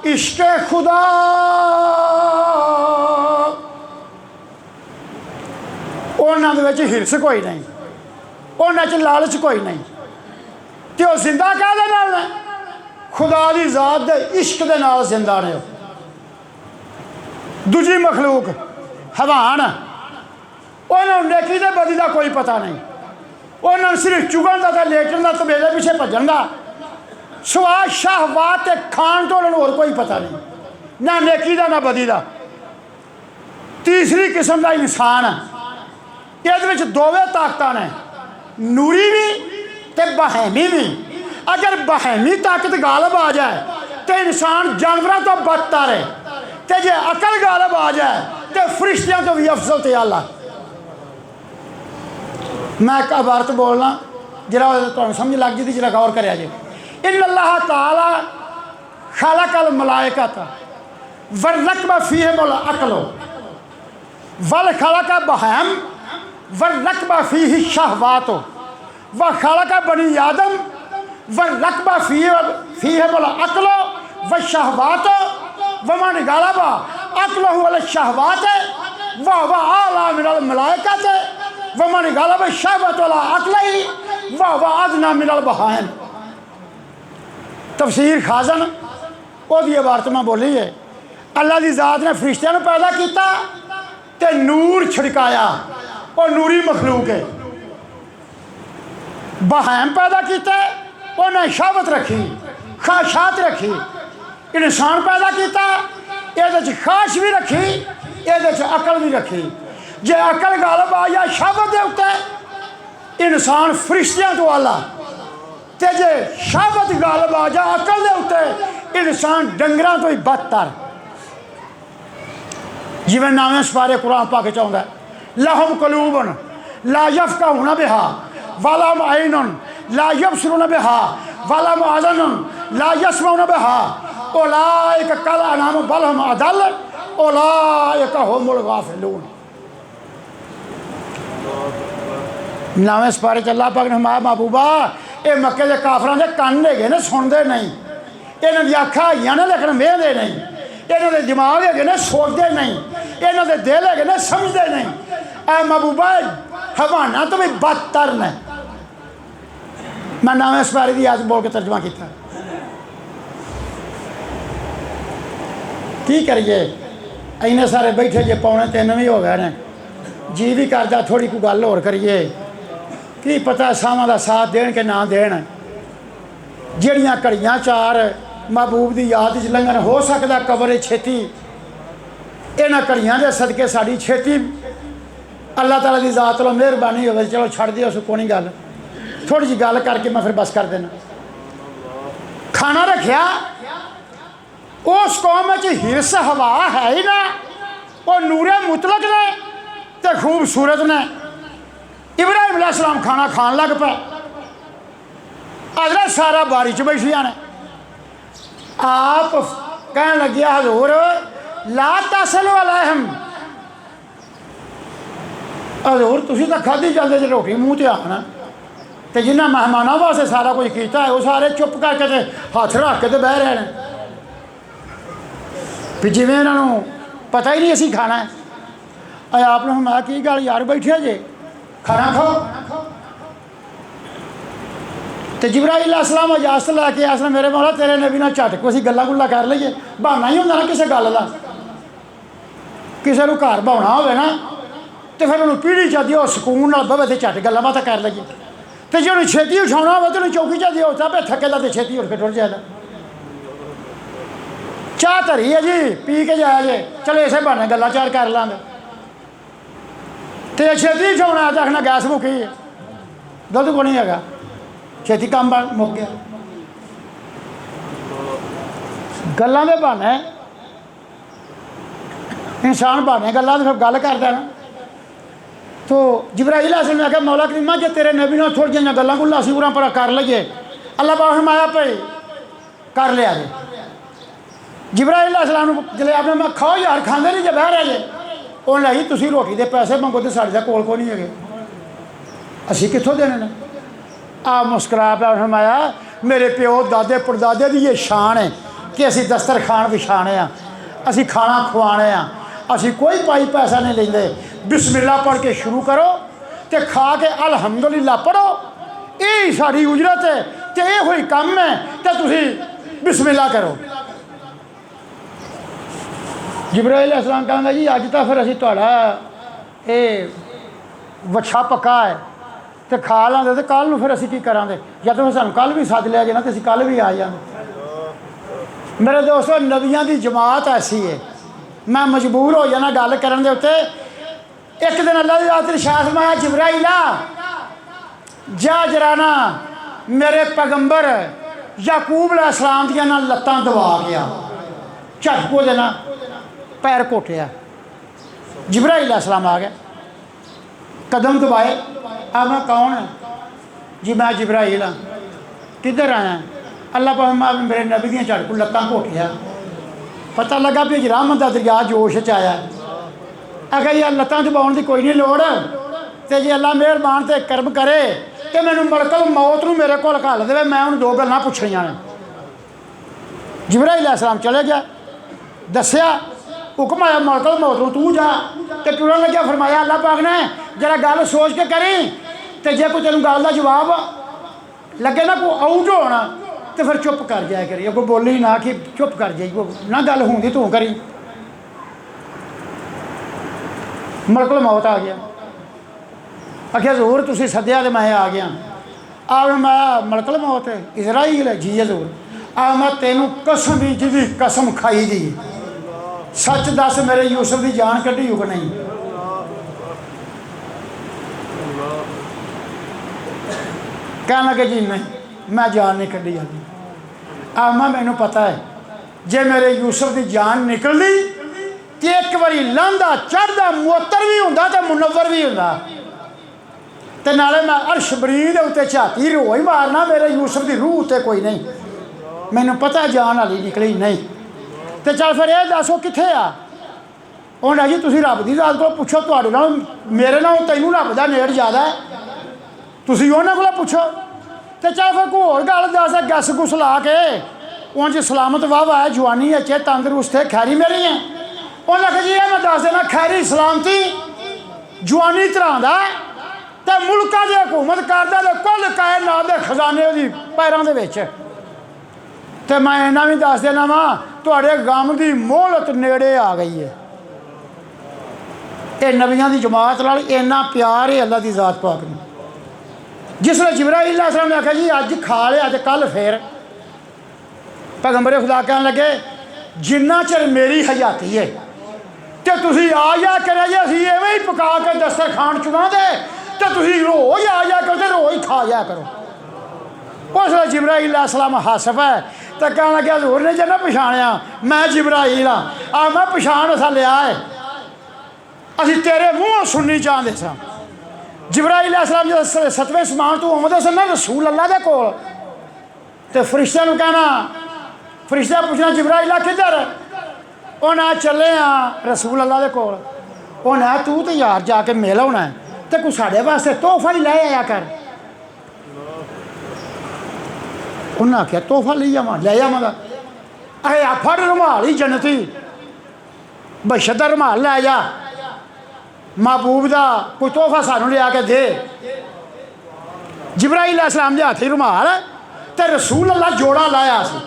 इश्क खुदा। उन्होंने हिरस कोई नहीं, उन्होंने लालच कोई नहीं, तो वह जिंदा कहदे नाल ने, खुदा की जात दे इश्क दे नाल जिंदा ने। दूजी मखलूक हवान, उन्होंने नेकी दे बदी का कोई पता नहीं, उन्होंने सिर्फ चुगन का तो लेटन का, तबेले पिछे भजन का, स्वाद शाहवात खान तो उन्होंने होर कोई पता नहीं, ना नेकी का ना बदी का। तीसरी किस्म का इंसान है, ये दोवें ताकत ने, नूरी भी ते बहैमी भी। अगर बहैमी ताकत गालब आ जाए तो इंसान जानवरों तो बदतर है, तो जे अकल गालब आ जाए तो फरिश्तियों तो भी अफजल ते आला। मैं एक इबारत बोलना जरा तुहानू समझ लग जाती, जरा गौर करिया जे। इन्नल्लाह ताला खलकल मलाइकत वर्रकब फीहिमुल अक्ल वल खलक बहम वर्रकब फीहि शहवात व खलक बनी आदम वर्रकब फीहिमुल अक्ल व शहवात वमन गलबा अक्लहु अल शहवात व आला मिनल मलाइकत वमन गलबा शहवत अला अक्लहि व अदना मिनल बहाइम। तफसीर खाजन ओदी इबारत में बोली है, अल्लाह की ज़ात ने फरिश्तियां नूं पैदा किया ते नूर छिड़काया, वो नूरी मखलूक है। बहैम पैदा किया, उन्हें शहवत रखी, ख्वाहिशात रखी। इंसान पैदा किया, ये ख्वाहिश भी रखी, ये अकल भी रखी। जे अकल गालब आ जाए शहवत के उत्ते, इंसान फरिश्तियां तो आला, ते जे शहवत गालब आ जाए अकल के उत्ते, इंसान डंगरां तो ही बदतर। जिवें नवें सपारे कुरान पाक च आउंदा, लहुम कलूबन ला यफ़क़हूना बिहा वलहुम ऐनुन ला यबसरुना बिहा वलहुम आज़ानुन ला यस्मऊना बिहा उलाइका कल अनआम बल हुम अदल उलाइका हुमुल गाफिलून। नवें सपारे च अल्लाह पाक ने फरमाया, महबूबा ये मक्के के काफरां दे कन्न हैगे ने, सुनते नहीं, इन्हां दी अखां हैगियां ने लेकिन वेखदे नहीं, इन्हां दे दिमाग हैगे ने सोचते नहीं, इन्हां दे दिल हैगे ने समझते नहीं। ऐ महबूबा हवाना तो भी बदतर ने। मैं नवें सपारे की आयत बोल के तर्जमा किया। की करिए, इन्ने सारे बैठे जे 2:45 भी हो गए ने, जी भी करता थोड़ी कोई गल होर करिए की पता सावां दा साथ देन कि ना देन ਜਿਹੜੀਆਂ घड़ियां चार महबूब की याद च लंघन हो सकता कबर छेती इन्हां घड़ियां के सदके साड़ी छेती अल्लाह ताला की ज़ात लो मेहरबानी हो चलो छड़ दिओ सो कोई गल थोड़ी जी गल करके मैं फिर बस कर देना खाना रखिया उस कौम में हिरस हवा है ही ना वो नूरे मुतलक ने तो खूबसूरत ने इब्राहिम अलैहिस्सलाम खाना खान लग पे हज़रत सारा बारी च बैठिया ने आप कह लगे हजूर ला तसलो अलैहिम हजूर तुसीं तां खाधी चलदे जे रोटी मूँह ते आना तो जिन्होंने मेहमानों वास्ते सारा कुछ किया है वो सारे चुप करके ते हथ रख के तो बह रहे हैं भी जिमें इन्हों पता ही नहीं असी खाना है आपने मैं की गल यार बैठे जे खाना खाओ तो जिब्राईल अलैहिस्सलाम इजाजत लैके आस मेरे मौला तेरे नबी नाल झट को असीं गल्लां गुल्लां कर लईए बहाना ही होंदा ना किसी गल दा किसी नूं घर बहाना होवे ना तो फिर उन्होंने पीढ़ी च दिओ सकून नाल बवे ते झट गल्लां बातां कर लईए तो जो छेती उठाना हो तो उन्हें चौकी च दिओ तां थकेला तो छेती उठ के टुर जाएगा चाह धरी है जी पी के जाया जे चलो इसे बहाने गल्लां चार कर लांगे तो छेती उठाना तो आखना गैस मुक्की है दुद्ध को नहीं हैगा छेती काम मुक गया गल्लां दे बहाने इंसान बहाने गल्लां तो फिर गल करदा ना तो जिब्राईल अलैहिस्सलाम ने आख्या मौला करीमा जे तेरे नबी नाल थोड़ी जिहियां गल्लां गुल्लां असीं उरा परा कर लईए अल्लाह पाक फरमाया भाई कर लिया जे जिब्राईल अलैहिस्सलाम नूं जिहले आपने मैं खाओ यार खांदे नहीं जे बह रहे जे उन्हें जी तुसीं रोटी दे पैसे मंगो तो साडे कोल कोई नहीं है असीं कित्थों देने ने आ मुस्करा पिया फरमाया मेरे प्यो दादे परदादे की ये शान है कि असीं दस्तरखान विछाने असीं खाना खुआने असीं कोई पाई पैसा नहीं लेंदे बिस्मिल्लाह पढ़ के शुरू करो तो खा के अल्हम्दुलिल्लाह पढ़ो यही साड़ी उजरत है तो ये कोई काम है तो तुसीं बिस्मिल्लाह करो जिब्राईल अलैहिस्सलाम कहंदा जी अज तो फिर असीं तुहाड़ा ये वछा पक्का है तो खा लांदे तो कल नूं फिर असीं की करांगे या तो फिर सानूं कल भी सद लिया जे ना तो असीं कल भी आ जांगे मेरे दोस्तों नबियां की जमात ऐसी है मैं मजबूर हो जाना गल करन दे उत्ते एक दिन अल्लाह की ज़ात इरशाद फरमाया जिब्राईला जा जराना मेरे पैगंबर याकूब अलैहिस्सलाम दियां ना लत्तां दबा गया झटको देना पैर घोटिया जिब्राईल अलैहिस्सलाम आ गया कदम दबाए आ मैं कौन है जी मैं जिब्राईल हाँ किधर आया अल्लाह पाक मेरे नबी दियां झटको लत्तां घोटिया पता लगा भी रहमत दा दरिया जोश च आया आखिर यार लत्तां दबाउण की कोई नहीं लोड़ तो जे अल्लाह मेहरबान तो करम करे तो मैनू मलकल मौत नूं मेरे कोल घल दे मैं उन्हें दो गल्लां पुछणियां ने जिब्राईल अलैहिस्सलाम चले गया दस्या हुक्म आया मलकल मौत नूं तू जा तो टुरन लग्या फरमाया अल्लाह पाक ने जरा गल सोच के करी तो जे कोई तेन गल का जवाब लगे ना कोई आउट होना तो फिर चुप कर जाया करी कोई बोली ना कि चुप कर जाइए ना गल होंगी तू करी मलकल मौत आ गया आखिया हजूर तुसीं सद्या तो मैं आ गया आ मैं मलकल मौत इजराइल है जी हजूर आ मैं तेनों कसम भी जिहदी कसम खाई दी सच दस मेरे यूसुफ की जान कढ़ी हो कि नहीं कह लगे जी नहीं मैं जान नहीं कढ़ी जाती आमा मैनू पता है जे मेरे यूसुफ की जान निकलती तो एक बारी लांदा चढ़दा मुअत्तर भी हुंदा ते मुनव्वर भी हुंदा ते नाले मैं अर्श बरीद उत्ते झाती रो ही मारना मेरे यूसुफ की रूह उत्ते कोई नहीं मैनू पता जान वाली निकली नहीं तो चल फिर यह दसो कित्थे आ उन्हें जी तुसीं रब की ज़ात को पुछो तुहाडे नाल मेरे नाल तैनूं रब दा नेड़ ज़्यादा है तुसीं उन्हां कोलों पुछो तो चल फिर कोई होर गल दस गस गुस ला के उंज सलामत वाह है जवानी अच्छे तंदरुस्त है खैरी मेरी है उन्हें आखिया जी मैं दस देना खैरी सलामती जवानी धरांदा तो मुल्कां दी हुकूमत करदा ते कुल कायनात दे खजाने दी पैरां दे विच ते मैं इन्ना भी दस देना वा तुहाडे गम की मोहलत नेड़े आ गई है ये नबियां दी जमात नाल इन्ना प्यार है अल्लाह की ज़ात पाक नूं। जिसले जिब्राईल अलैहिस्सलाम ने आख्या जी अज खा लिया तो कल फिर, पैगंबर खुदा कहन लगे जिन्ना चिर मेरी हयाती है तो तुसीं आ जा करे जे असीं इवें ही पका के दस्तरखान चुना दे तो तुसीं रोज़ आ जा करो तो रोज़ खा जा करो। उसले जिब्राईल अलैहिस्सलाम हस पे तो कहन लगे हजूर ने जन्ना पछाणिया मैं जिब्राईल हाँ, मैं पछाण असा लिया है, असीं तेरे मूँहों सुननी चाहते सा। जिब्राईल अलैहिस्सलाम जो 7वें समान तो आउंदे सन ना रसूल अल्लाह दे कोल, तो फरिश्ते नूं कहना, फरिश्ते पुछना जिब्राईल किधर, उन्हें चले हाँ रसूल अल्लाह दे कोल। उन्हें तू तो यार जाके मिल होना है तो कुछ साढ़े वास्ते तोहफा ही लै आया कर। उन्हें आख्या तोहफा ले आवा, लै आवांगा। अहे आ फड़ रुमाल ही जन्नती बशर दा रुमाल लै जा, महबूब दा कोई तोहफा सानू लिया के दे। जिब्राईल अलैहिस्सलाम दे हत्थ रुमाल ते रसूल अल्लाह जोड़ा लाया सी।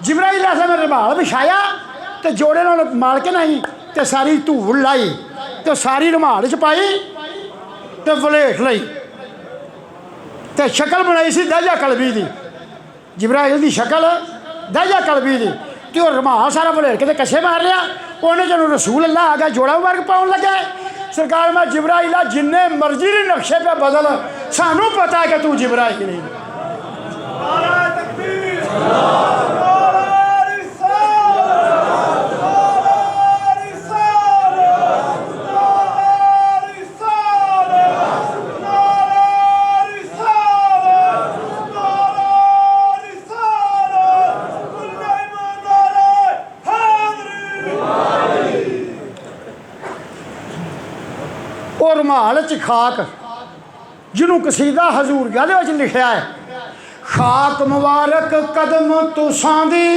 जिब्राईल अलैहिस्सलाम ने रुमाल बिछाया तो जोड़े नाल मल के नहीं तो सारी धूड़ लाई तो सारी रुमाल च पाई तो वलेट लई तो शक्ल बनाई सी दहजा कलबी दी। जिब्राईल दी शक्ल दहजा कलबी दी तो रुमाल सारा वलेट के कच्छे मार लिया। उन्हें जदों रसूल अल्लाह आ गया जोड़ा वर्ग पाउन लगे, सरकार मैं जिब्राईल जिन्ने मर्जी ने नक्शे पे बदल सानू पता है कि तू जिब्राईल नहीं। और रुमाल च खाक जिन्हों कसीदा हजूर गहदे लिखा है, खाक मुबारक कदम तुसां दी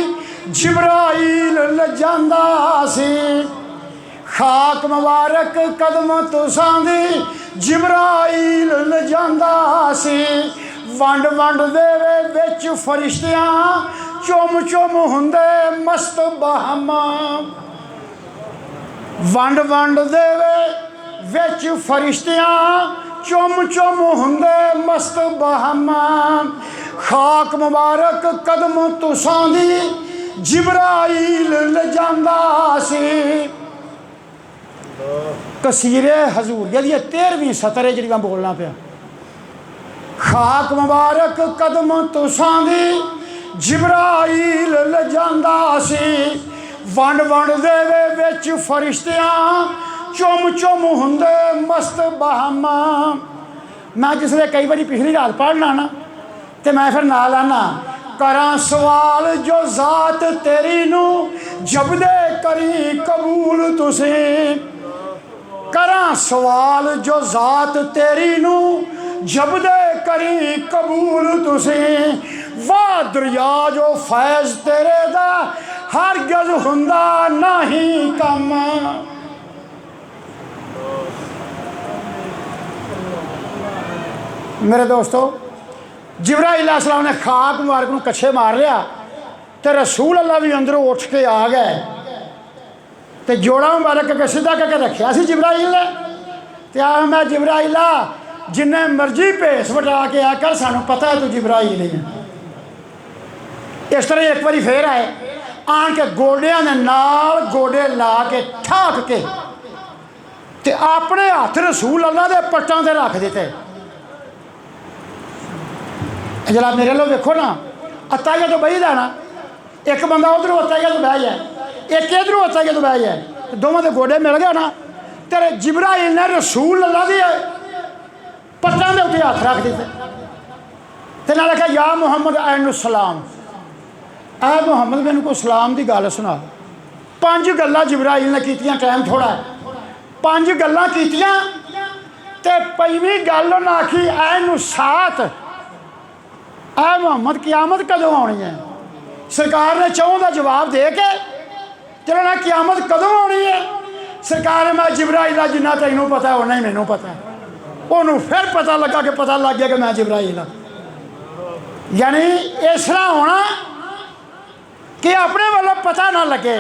जिब्राईल लजांदा सी, खाक मुबारक कदम तुसां दी जिब्राईल लजांदा सी, वंड वंड देवे विच फरिश्तियां चुम चुम हुंदे मस्त बहमा, वंड वंड देवे विच फरिश्तियां चुम चुम हुंदे मस्त बहमा, खाक मुबारक कदम तुसां दी जिब्राईल लजांदा सी। कसीरे हजूर दी 13वीं सतर है जी मैं बोलना पाया। खाक मुबारक कदम तुसां दी जिब्राईल लजांदा सी, वंड वंड देवे विच फरिश्तियां चुम चुम हुंदे मस्त बहमा। मैं जिसले कई बार पिछली रात पढ़ना ना तो मैं फिर नाल आना करा सवाल जो जात तेरी नू जबदे करी कबूल तुसी, करा सवाल जो जात तेरी नू जबदे करी कबूल तुसी, वाह दरिया जो फैज़ तेरे दा हरगिज़ हुंदा नहीं कम। मेरे दोस्तों जिब्राईल अलैहिस्सलाम ने खाक मुबारक नूं कच्छे मार लिया तो रसूल अल्लाह भी अंदरों उठ के आ गए तो जोड़ा मुबारक के सीधा करके रखा सी जिब्राईल ने। तो आ मैं जिब्राईल जिन्ने मर्जी भेस वटा के आकर सानू पता है तू जिब्राईल है। इस तरह एक बार फिर आए आन के गोडियां दे नाल गोडे ला के ठाक के ते अपने हथ रसूल अल्लाह दे पट्टां ते रख दिते। जरा मेरे लो देखो ना अताइया तो बही जाना, एक बंदा उधरों अताइया तो बह जाए, एक इधरों अताइया तो बह जाए, दोवों के गोडे मिल गए ना तेरे जिब्राईल ने रसूल अल्लाह दी पट्टां दे उत्ते हथ रख दिते ते नाल आख्या या मुहम्मद ऐनुसलाम, ऐ मुहम्मद मैनूं कोई सलाम की गल सुना। 5 गल्लां जिब्राईल ने कीतियां, टाइम थोड़ा है, 5 गल्लां कीतियां ते 5वीं गल उन्हें आखी ऐनू साथ ऐ मुहम्मद क्यामत कदों आनी है। सरकार ने चौं का जवाब दे के चलो ना क्यामत कदों आनी है। सरकार ने मैं जिब्राईल जिन्ना तैनूं पता उन्ना ही मैनूं पता है। उन्होंने फिर पता लगा कि पता लग गया कि मैं जिब्राईल हाँ। यानी इस तरह होना कि अपने वालों पता ना लगे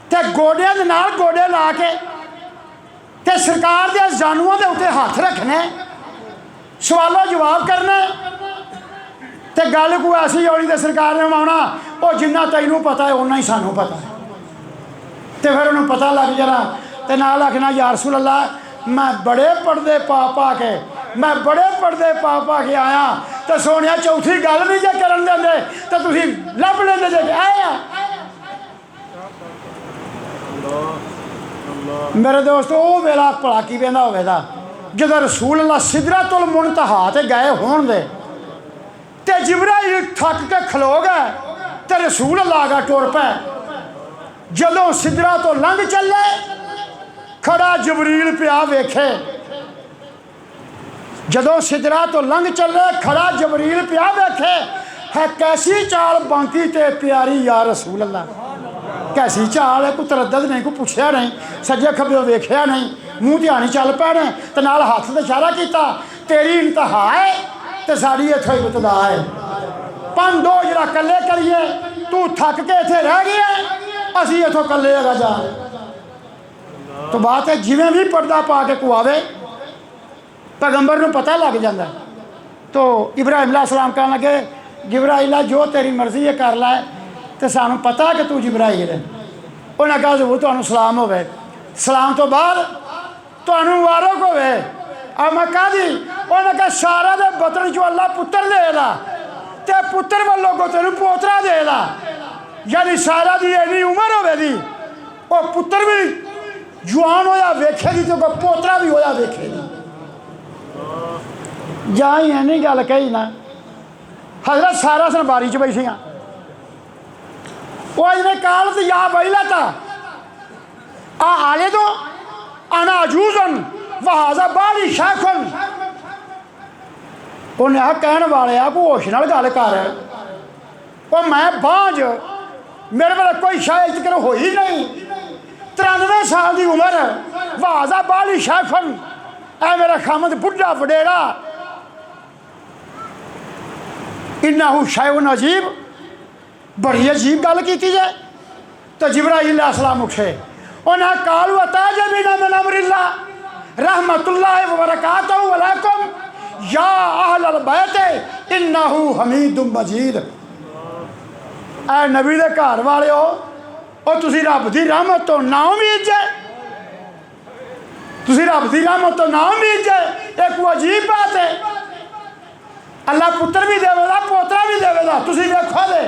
तो गोडियां दे नाल गोडे ला के तो सरकार के जानवरों के उत्ते हाथ रखने, सवालों जवाब करने, तो गल कोई ऐसी होनी तो सरकार ने आना वो जिन्ना तैनू पता है उन्ना ही सानू पता है। तो फिर उन्होंने पता लग जाना तो नाल आखना या रसूल अल्लाह मैं बड़े पर्दे पा पा के मैं बड़े पर्दे पा पा के आया तो सोनिया चौथी गल भी जे करन देंदे तो तुसीं लभ लेंदे जे आया। मेरे दोस्तों वो वेला भला की वेंदा होवेगा जदों रसूल अल्लाह सिदरतुल मुंतहा ते गए होण दे ते जिब्राइल थक के खलो गए ते रसूल अल्लाह का टुर पे। जदों सिदरा तो लंघ चले खड़ा जबरील पिया वेखे, जदों सिदरा तो लंघ चले खड़ा जबरील पिया वेखे है कैसी चाल बांकी ते प्यारी या रसूल अल्लाह। कैसी चाल है, कोई तरद्दद नहीं, कोई पुछया नहीं, सज्जे खब्बे वेख्या नहीं, मूँह ध्यान चल पैने ते नाल हत्थ ते इशारा किया तेरी इंतहा है ते साड़ी इत्थों इब्तदा है। पन दो जरा कल्ले करिए तू थक के इत्थे रह गया असी इत्थों कल्ले अगा जा। तो बात है जिवें भी पर्दा पा के को आवे पैगंबर नूं पता लग जाता। तो इब्राहिम अलैहिस्सलाम कहन लगे जिब्राइल जो तेरी मर्जी है कर लै तो सानू पता है कि तू जिब्राइल है। उन्हें कहा जरूर तुहानू सलाम होवे। सलाम तो बाद तुहानू मुबारक होवे। अब मैं कहा दी उन्हें कहा सारा दे बतन चो अल्लाह पुत्र देगा ते पुत्र वालों को तेन पोतरा देगा यानी सारा दी इन्नी उम्र होगी वो पुत्र भी जवान होया वेखेगी तो पोतरा भी होया वेखेगी। जा ही इन्नी गल कही ना हजरत सारा सन बारी च बैठियां वो इन्हें कालत या बैला था आ आले तो आना अजूजन वहाजा बाली शाखन। उन्हें आ कहने वाले आ कोई होश नाल गल कर वो मैं बांझ मेरे वाले कोई शायद जिक्र हो ही नहीं 93 साल की उम्र वहाजा बाली शाखन ऐ मेरा खामद बुढ़ा वडेरा इन्ना शायन अजीब बड़ी अजीब गल की जाए। तो जिब्राइल अलैहिस्सलाम उठे उन्हें कालू अताज बिना मिन अमरिल्ला रहमतुल्लाहि व बरकातहू अलैकुम या अहलल बैत इन्नहू हमीदुम मजीद। ऐ नबी दे घर वाले हो तुसी रब दी रहमत तो ना उम्मीद जे तुसी रब दी रहमत तो ना उम्मीद जे एक अजीब बात है। अल्लाह पुत्र भी देवेगा पोतरा भी देवेगा। तुसी देखो दे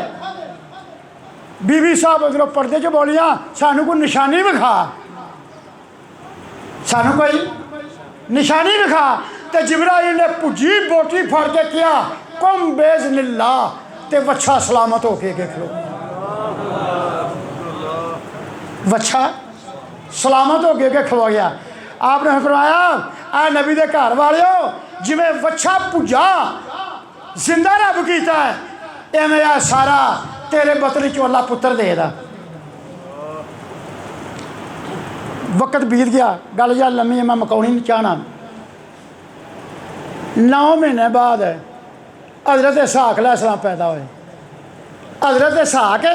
बीबी साहब उधरों पर्दे च बोलियां सानू कोई निशानी विखा सानू कोई निशानी विखा। तो जिब्राइल ने भुजी बोटी फड़ के किया कुम बेज़निल्ला ते वच्छा सलामत होके खलो। वच्छा सलामत होके खलो गया। आपने फरमाया आ नबी दे घर वाले हो जिवें वच्छा भुजा जिंदा रब कीता है एवें आ सारा तेरे बतन चो अल्लाह पुत्र देगा। वक्त बीत गया गल जा लम्मी मैं मकाउनी नहीं चाहना। 9 महीने बाद हज़रत इसहाक अलैहिस्सलाम पैदा हुए। हज़रत इसहाक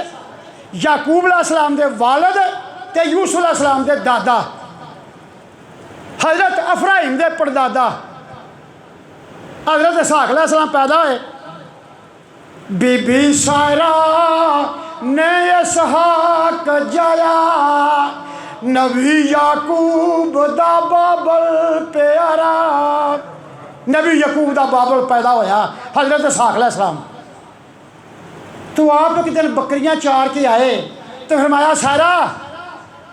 याकूब अलैहिस्सलाम के वालद ते यूसुफ अलैहिस्सलाम के दादा हज़रत अफराइम के परदादा हज़रत इसहाक अलैहिस्सलाम पैदा हुए। बीबी सारा ने इसहाक जाया नबी याकूब दा बाबल प्यारा। नबी याकूब दा बाबल पैदा होया हज़रत इसहाक अलैहिस्सलाम। तो आप एक दिन बकरियां चार के आए तो फरमाया सारा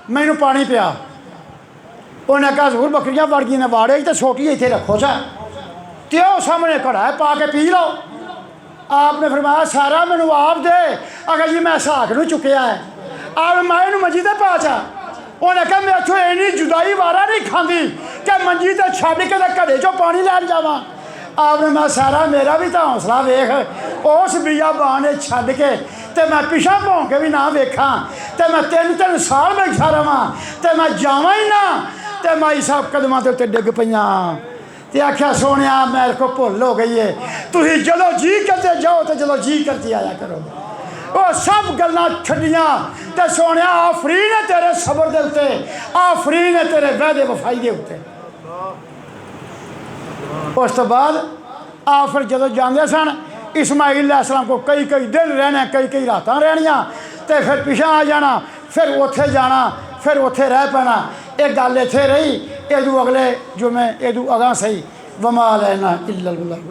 मैनू पानी पिया। उन्हें कहा जरूर बकरियां वड़ गई ने वाड़े तो छोटी इतने रखो चा तो सामने घड़ा है पा के पी लो। आपने फरमाया सारा मैनू आप दे अगर जी मैं इसहाक नू चुकया है आप मैं इनू मंजी ते पा चा। उन्हें कहा मैं इतों इन्नी जुदाई वारा नहीं खाती कि मंजी ते छड्ड के घड़े चो पानी लैन जावा। आपने मैं सारा मेरा भी तो हौसला वेख उस बियाबान ने छड्ड के ते मैं पिछा भौं के भी ना वेखा तो मैं 3-3 साल बैठा रहा तो मैं जावा ही ना तो मैं इस कदमां के उत्ते डिग पईयां ते आख्या सोने मेरे को भुल हो गई है तुसीं जदों जी करते जाओ तो जदों जी करते आया करो। ਉਹ ਸਭ ਗੱਲਾਂ ਛੱਡੀਆਂ ਤੇ ਸੋਹਣਿਆ ਆਫਰੀਨ ਹੈ ਤੇਰੇ ਸਬਰ ਦੇ ਉੱਤੇ, ਆਫਰੀਨ ਹੈ ਤੇਰੇ ਵਾਅਦੇ ਵਫਾਈ ਦੇ ਉੱਤੇ। ਉਸ ਤੋਂ ਬਾਅਦ ਆ ਫਿਰ ਜਦੋਂ ਜਾਂਦੇ ਸਨ इस्माइल अलैहिस्सलाम को कई कई दिन रहना, कई कई रात रहनिया, तो फिर पिछा आ जाना, फिर उत्थे जाना, फिर उत्थे रह पैना। एक गल इत्थे रही, एदू अगले जुमे एदू अगां सही वमा लैना इल्लल बलाग।